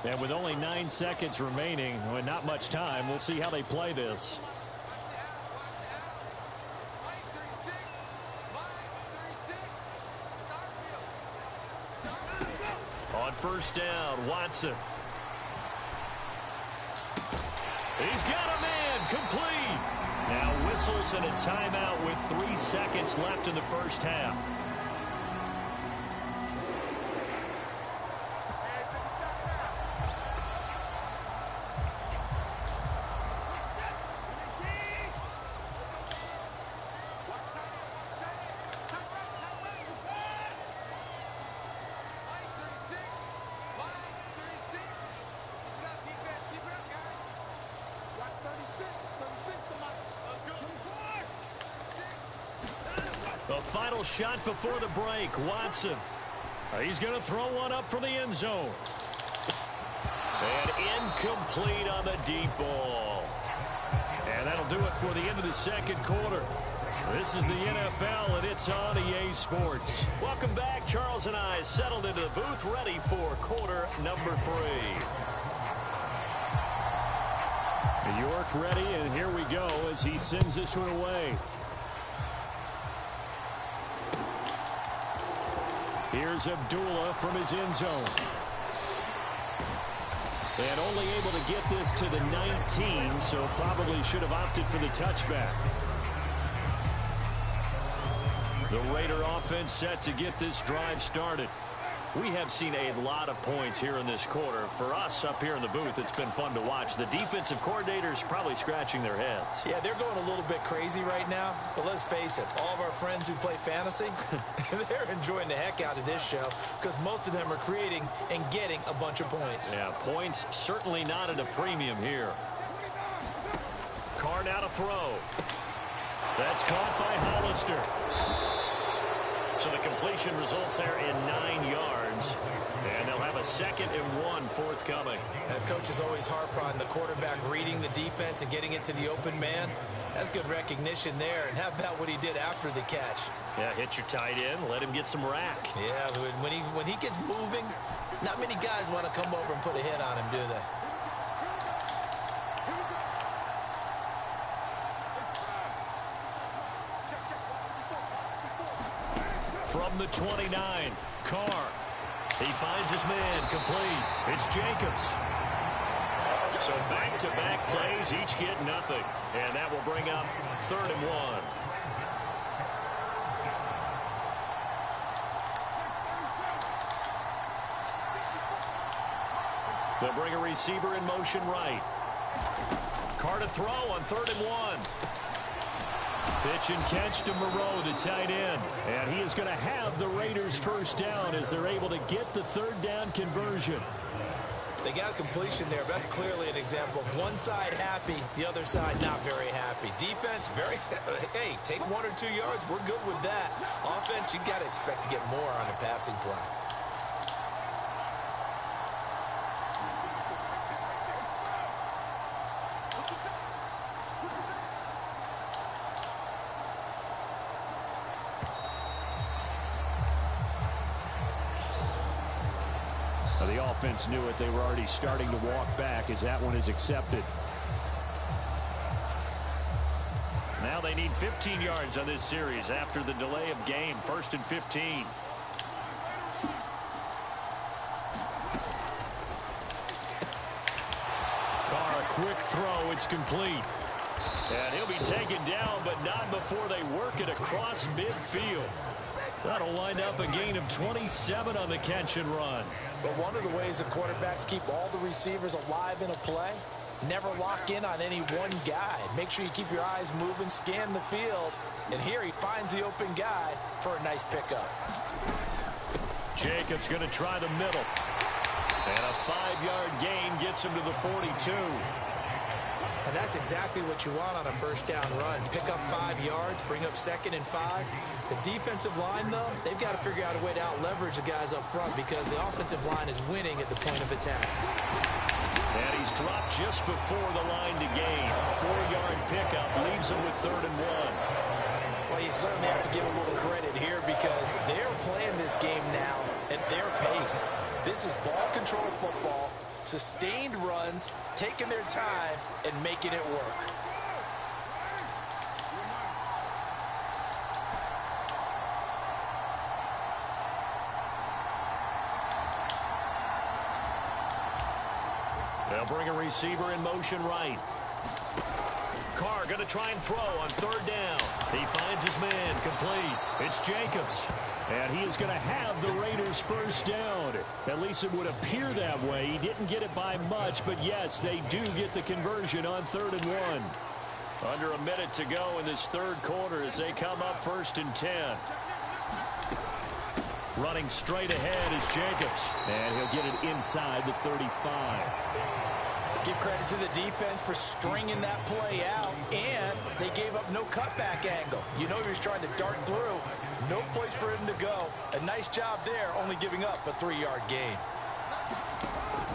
And with only 9 seconds remaining, with not much time, we'll see how they play this. On first down, Watson. He's got a man complete. Now whistles and a timeout with 3 seconds left in the first half. The final shot before the break, Watson. He's going to throw one up for the end zone. And incomplete on the deep ball. And that'll do it for the end of the second quarter. This is the NFL, and it's on EA Sports. Welcome back. Charles and I settled into the booth, ready for quarter number 3. York ready, and here we go as he sends this one away. Here's Abdullah from his end zone. And only able to get this to the 19, so probably should have opted for the touchback. The Raider offense set to get this drive started. We have seen a lot of points here in this quarter. For us up here in the booth, it's been fun to watch. The defensive coordinators probably scratching their heads. Yeah, they're going a little bit crazy right now. But let's face it, all of our friends who play fantasy, they're enjoying the heck out of this show because most of them are creating and getting a bunch of points. Yeah, points certainly not at a premium here. Carr now to throw. That's caught by Hollister. So the completion results there in 9 yards. And they'll have a 2nd and 1 forthcoming. And coaches always harp on the quarterback reading the defense and getting it to the open man. That's good recognition there. And how about what he did after the catch? Yeah, hit your tight end, let him get some rack. Yeah, when he gets moving, not many guys want to come over and put a hit on him, do they? From the 29, Carr. He finds his man complete. It's Jacobs. So back-to-back plays, each get nothing. And that will bring up 3rd and 1. They'll bring a receiver in motion right. Carr to throw on 3rd and 1. Pitch and catch to Moreau, the tight end. And he is going to have the Raiders first down as they're able to get the 3rd down conversion. They got a completion there. That's clearly an example of one side happy, the other side not very happy. Defense, very, hey, take 1 or 2 yards. We're good with that. Offense, you got to expect to get more on a passing play. The offense knew it. They were already starting to walk back as that one is accepted. Now they need 15 yards on this series after the delay of game. 1st and 15. Carr, a quick throw. It's complete. And he'll be taken down, but not before they work it across midfield. That'll wind up a gain of 27 on the catch and run. But one of the ways the quarterbacks keep all the receivers alive in a play, never lock in on any one guy. Make sure you keep your eyes moving, scan the field. And here he finds the open guy for a nice pickup. Jacobs going to try the middle. And a 5-yard gain gets him to the 42. And that's exactly what you want on a first down run. Pick up 5 yards, bring up 2nd and 5. The defensive line, though, they've got to figure out a way to out-leverage the guys up front because the offensive line is winning at the point of attack. And he's dropped just before the line to gain. 4-yard pickup leaves him with 3rd and 1. Well, you certainly have to give a little credit here because they're playing this game now at their pace. This is ball control football, sustained runs, taking their time, and making it work. They'll bring a receiver in motion right. Carr going to try and throw on third down. He finds his man, complete. It's Jacobs. And he is going to have the Raiders first down. At least it would appear that way. He didn't get it by much, but yes, they do get the conversion on 3rd and 1. Under a minute to go in this third quarter as they come up 1st and 10. Running straight ahead is Jacobs. And he'll get it inside the 35. Give credit to the defense for stringing that play out, and they gave up no cutback angle. You know he was trying to dart through. No place for him to go. A nice job there, only giving up a 3-yard gain.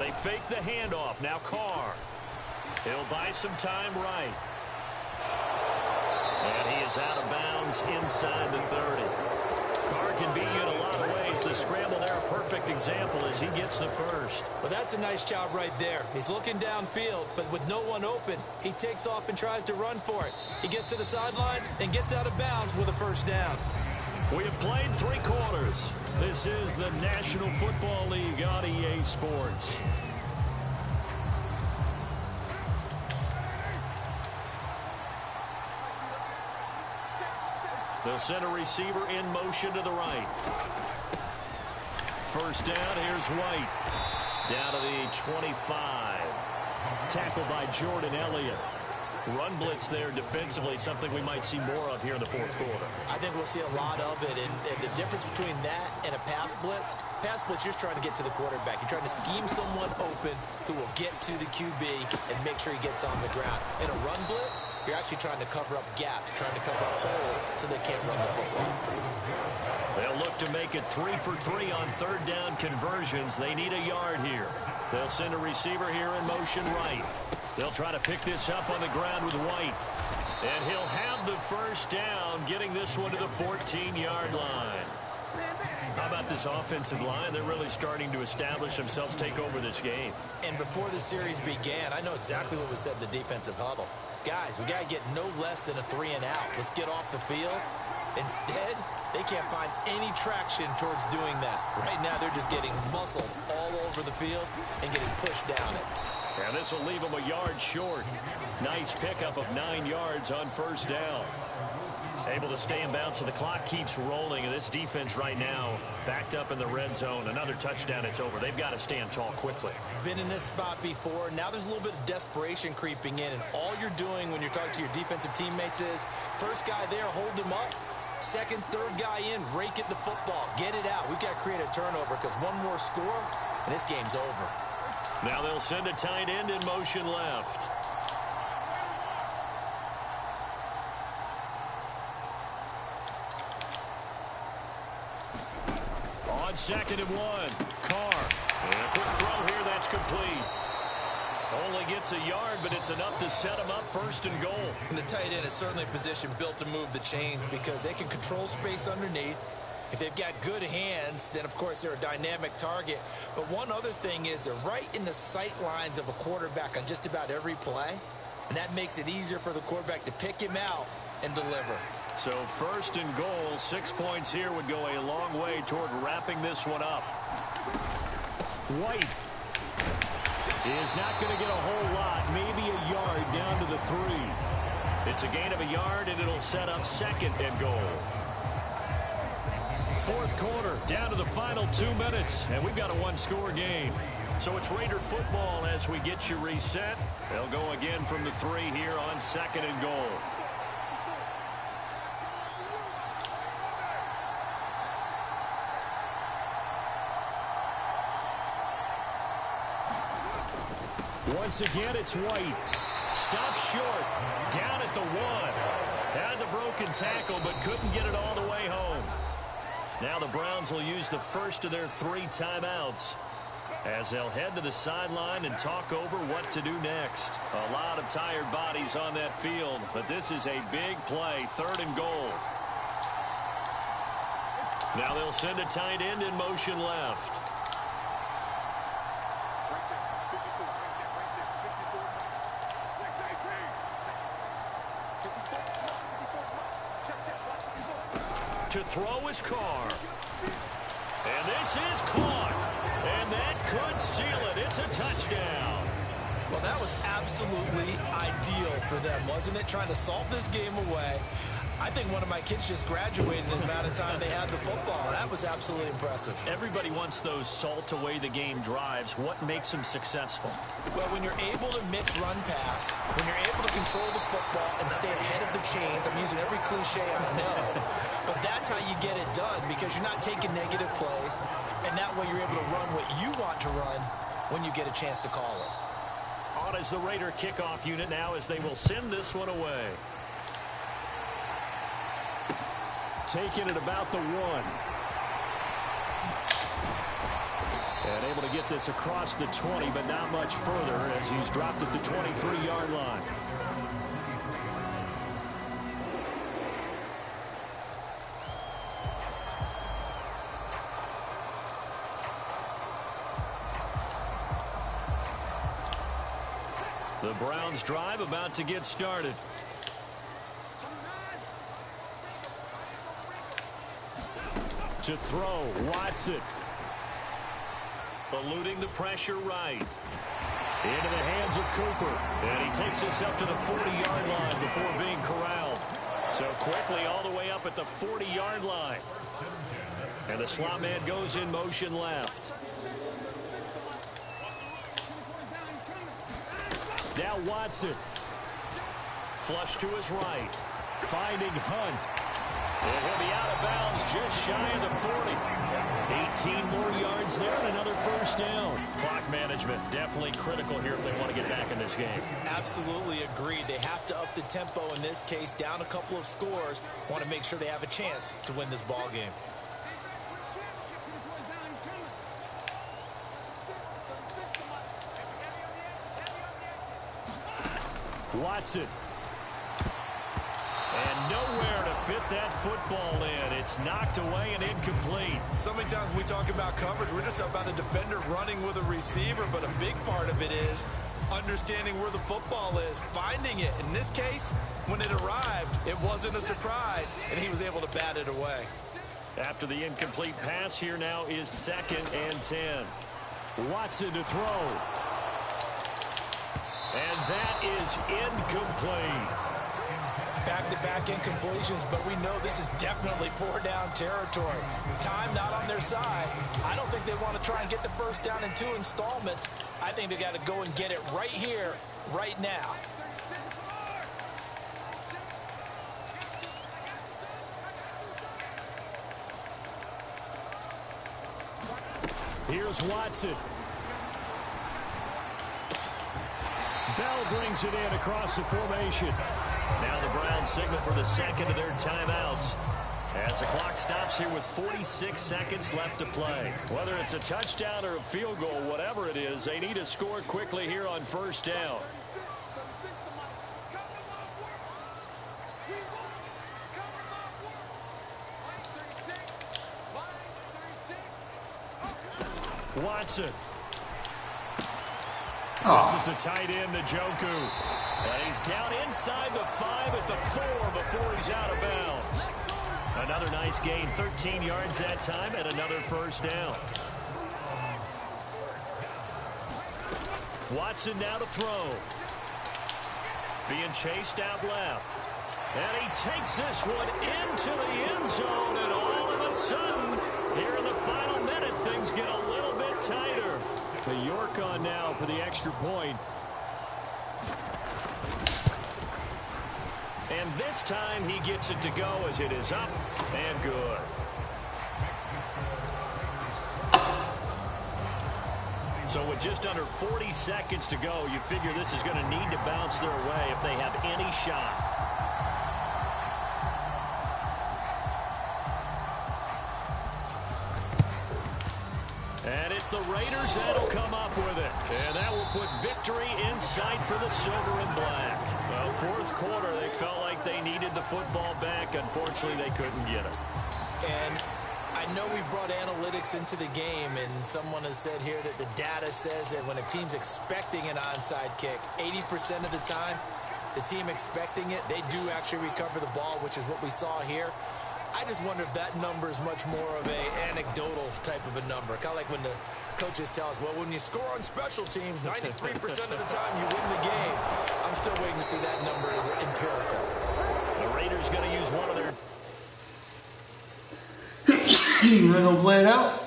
They fake the handoff. Now Carr. He'll buy some time right. And he is out of bounds inside the 30. Carr can beat you in a lot of ways. The scramble there, a perfect example as he gets the first. Well, that's a nice job right there. He's looking downfield, but with no one open, he takes off and tries to run for it. He gets to the sidelines and gets out of bounds with a first down. We have played 3 quarters. This is the National Football League on EA Sports. They'll send a receiver in motion to the right. First down, here's White. Down to the 25. Tackled by Jordan Elliott. Run blitz there defensively, something we might see more of here in the fourth quarter. I think we'll see a lot of it, and the difference between that and a pass blitz, you're just trying to get to the quarterback. You're trying to scheme someone open who will get to the QB and make sure he gets on the ground. In a run blitz, you're actually trying to cover up gaps, trying to cover up holes so they can't run the football. They'll look to make it 3 for 3 on third down conversions. They need a yard here. They'll send a receiver here in motion right. They'll try to pick this up on the ground with White. And he'll have the first down, getting this one to the 14-yard line. How about this offensive line? They're really starting to establish themselves, take over this game. And before the series began, I know exactly what was said in the defensive huddle. Guys, we got to get no less than a 3-and-out. Let's get off the field. Instead, they can't find any traction towards doing that. Right now, they're just getting muscled all over the field and getting pushed down it. And this will leave them a yard short. Nice pickup of 9 yards on first down. Able to stay in bounds, so the clock keeps rolling. And this defense right now backed up in the red zone. Another touchdown, it's over. They've got to stand tall quickly. Been in this spot before. Now there's a little bit of desperation creeping in. And all you're doing when you're talking to your defensive teammates is, first guy there, hold him up. Second, third guy in, rake at the football. Get it out. We've got to create a turnover because one more score, and this game's over. Now they'll send a tight end in motion left. On 2nd and 1, Carr. And a quick throw here, that's complete. Only gets a yard, but it's enough to set him up 1st and goal. And the tight end is certainly a position built to move the chains because they can control space underneath. If they've got good hands, then, of course, they're a dynamic target. But one other thing is they're right in the sight lines of a quarterback on just about every play. And that makes it easier for the quarterback to pick him out and deliver. So 1st and goal, 6 points here would go a long way toward wrapping this one up. White is not going to get a whole lot, maybe a yard down to the 3. It's a gain of a yard, and it'll set up 2nd and goal. Fourth quarter, down to the final 2 minutes, and we've got a 1-score game. So it's Raider football as we get you reset. They'll go again from the 3 here on 2nd and goal. Once again, it's White. Stops short, down at the 1. Had the broken tackle, but couldn't get it all the way home. Now the Browns will use the first of their 3 timeouts as they'll head to the sideline and talk over what to do next. A lot of tired bodies on that field, but this is a big play, 3rd and goal. Now they'll send a tight end in motion left. To throw is Carr. And this is caught. And that could seal it. It's a touchdown. Well, that was absolutely ideal for them, wasn't it? Trying to salt this game away. I think one of my kids just graduated in the amount of time they had the football. That was absolutely impressive. Everybody wants those salt away the game drives. What makes them successful? Well, when you're able to mix run pass, when you're able to control the football and stay ahead of the chains, I'm using every cliche I know, but that's how you get it done because you're not taking negative plays, and that way you're able to run what you want to run when you get a chance to call it. On is the Raider kickoff unit now as they will send this one away. Taking it about the 1. And able to get this across the 20, but not much further as he's dropped at the 23-yard line. The Browns drive about to get started. To throw, Watson. Eluding the pressure right. Into the hands of Cooper. And he takes this up to the 40-yard line before being corralled. So quickly all the way up at the 40-yard line. And the slot man goes in motion left. Now Watson. Flush to his right. Finding Hunt. And he'll be out of bounds just shy of the 40. 18 more yards there and another first down. Clock management definitely critical here if they want to get back in this game. Absolutely agreed. They have to up the tempo in this case, down a couple of scores. Want to make sure they have a chance to win this ball game. Watson. And nowhere to fit that football in. It's knocked away and incomplete. So many times we talk about coverage, we're just about a defender running with a receiver, but a big part of it is understanding where the football is, finding it. In this case, when it arrived, it wasn't a surprise, and he was able to bat it away. After the incomplete pass, here now is 2nd and 10. Watson to throw. And that is incomplete. Back-to-back incompletions, but we know this is definitely 4-down territory. Time not on their side. I don't think they want to try and get the first down in 2 installments. I think they got to go and get it right here, right now. Here's Watson. Bell brings it in across the formation. Now the Browns signal for the second of their timeouts. As the clock stops here with 46 seconds left to play. Whether it's a touchdown or a field goal, whatever it is, they need to score quickly here on first down. Watson. This is the tight end, Njoku. And he's down inside the 5 at the 4 before he's out of bounds. Another nice gain, 13 yards that time, and another first down. Watson now to throw. Being chased out left. And he takes this one into the end zone, and all of a sudden, here in the final minute, things get a little bit tighter. The York on now for the extra point. And this time he gets it to go as it is up and good. So with just under 40 seconds to go, you figure this is going to need to bounce their way if they have any shot. And it's the Raiders that'll come up with it. And that will put victory in sight for the silver and black. Well, fourth quarter, they felt like they needed the football back. Unfortunately, they couldn't get it. And I know we brought analytics into the game, and someone has said here that the data says that when a team's expecting an onside kick, 80% of the time, the team expecting it, they do actually recover the ball, which is what we saw here. I just wonder if that number is much more of a anecdotal type of a number, kind of like when the coaches tell us, well, when you score on special teams, 93% of the time you win the game. I'm still waiting to see that number as empirical. The Raiders going to use one of their... You not gonna play it out?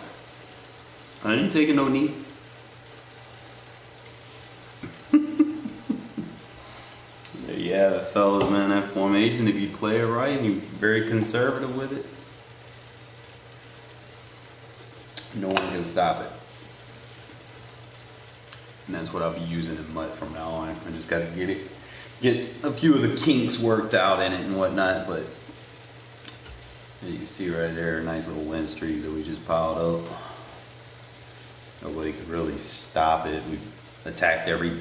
I ain't taking no knee. There you have it, fellas, man. That formation, if you play it right and you're very conservative with it, no one can stop it. And that's what I'll be using in MUT from now on. I just gotta get a few of the kinks worked out in it and whatnot, but you can see right there, a nice little win streak that we just piled up. Nobody could really stop it. We attacked every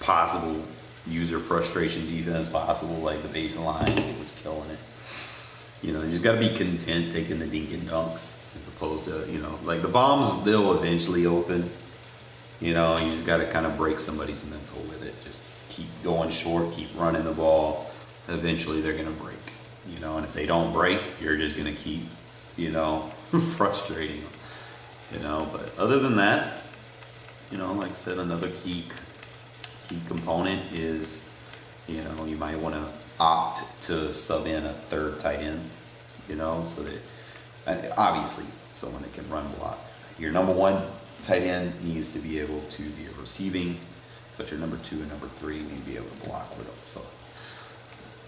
possible user frustration defense possible, like the baselines. It was killing it. You know, you just got to be content taking the dink and dunks as opposed to, you know, like the bombs, they'll eventually open. You know, you just got to kind of break somebody's mental with it. Just keep going short, keep running the ball. Eventually they're going to break. You know, and if they don't break, you're just going to keep, you know, frustrating them. You know, but other than that, you know, like I said, another key component is, you know, you might want to opt to sub in a third tight end, you know, so that obviously someone that can run block. Your number one tight end needs to be able to be receiving, but your number 2 and number 3 need to be able to block with them. So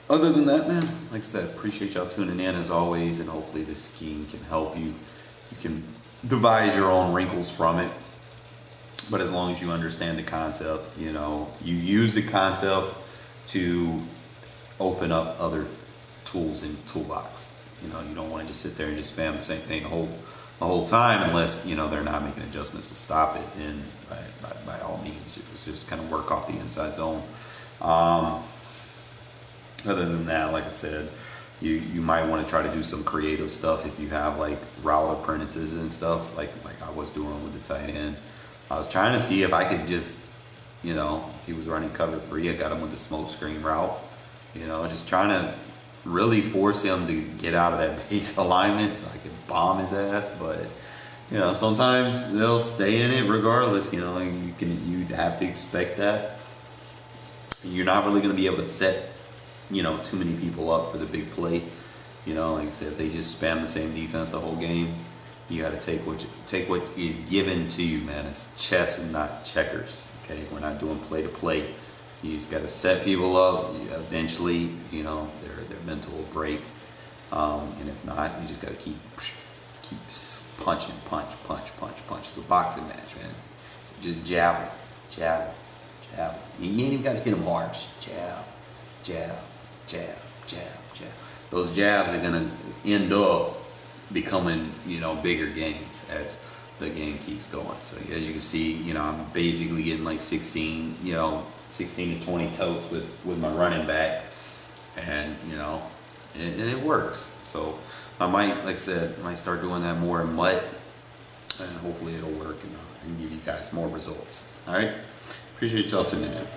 other than that, man, like I said, appreciate y'all tuning in as always, and hopefully this scheme can help you. You can devise your own wrinkles from it, but as long as you understand the concept, you know, you use the concept to open up other tools in the toolbox. You know, you don't want to just sit there and just spam the same thing the whole time unless, you know, they're not making adjustments to stop it. And by all means, just kind of work off the inside zone. Other than that, like I said, you might want to try to do some creative stuff if you have like route apprentices and stuff like I was doing with the tight end. I was trying to see if I could just, you know, if he was running cover 3, I got him with the smoke screen route. You know, just trying to really force him to get out of that base alignment so I could bomb his ass. But, you know, sometimes they'll stay in it regardless. You know, you'd have to expect that. You're not really going to be able to set, you know, too many people up for the big play. You know, like I said, if they just spam the same defense the whole game, you got to take what is given to you, man. It's chess and not checkers. Okay, we're not doing play to play. You just got to set people up. Eventually, you know, their mental will break. And if not, you just got to keep punching, punch. It's a boxing match, man. Just jab. You ain't even got to hit them hard. Just jab. Those jabs are gonna end up becoming, you know, bigger gains as the game keeps going. So as you can see, you know, I'm basically getting like 16 to 20 totes with my running back, and you know, and it works. So I might, like I said, start doing that more in MUT, and hopefully it'll work and give you guys more results. All right, appreciate y'all tuning in.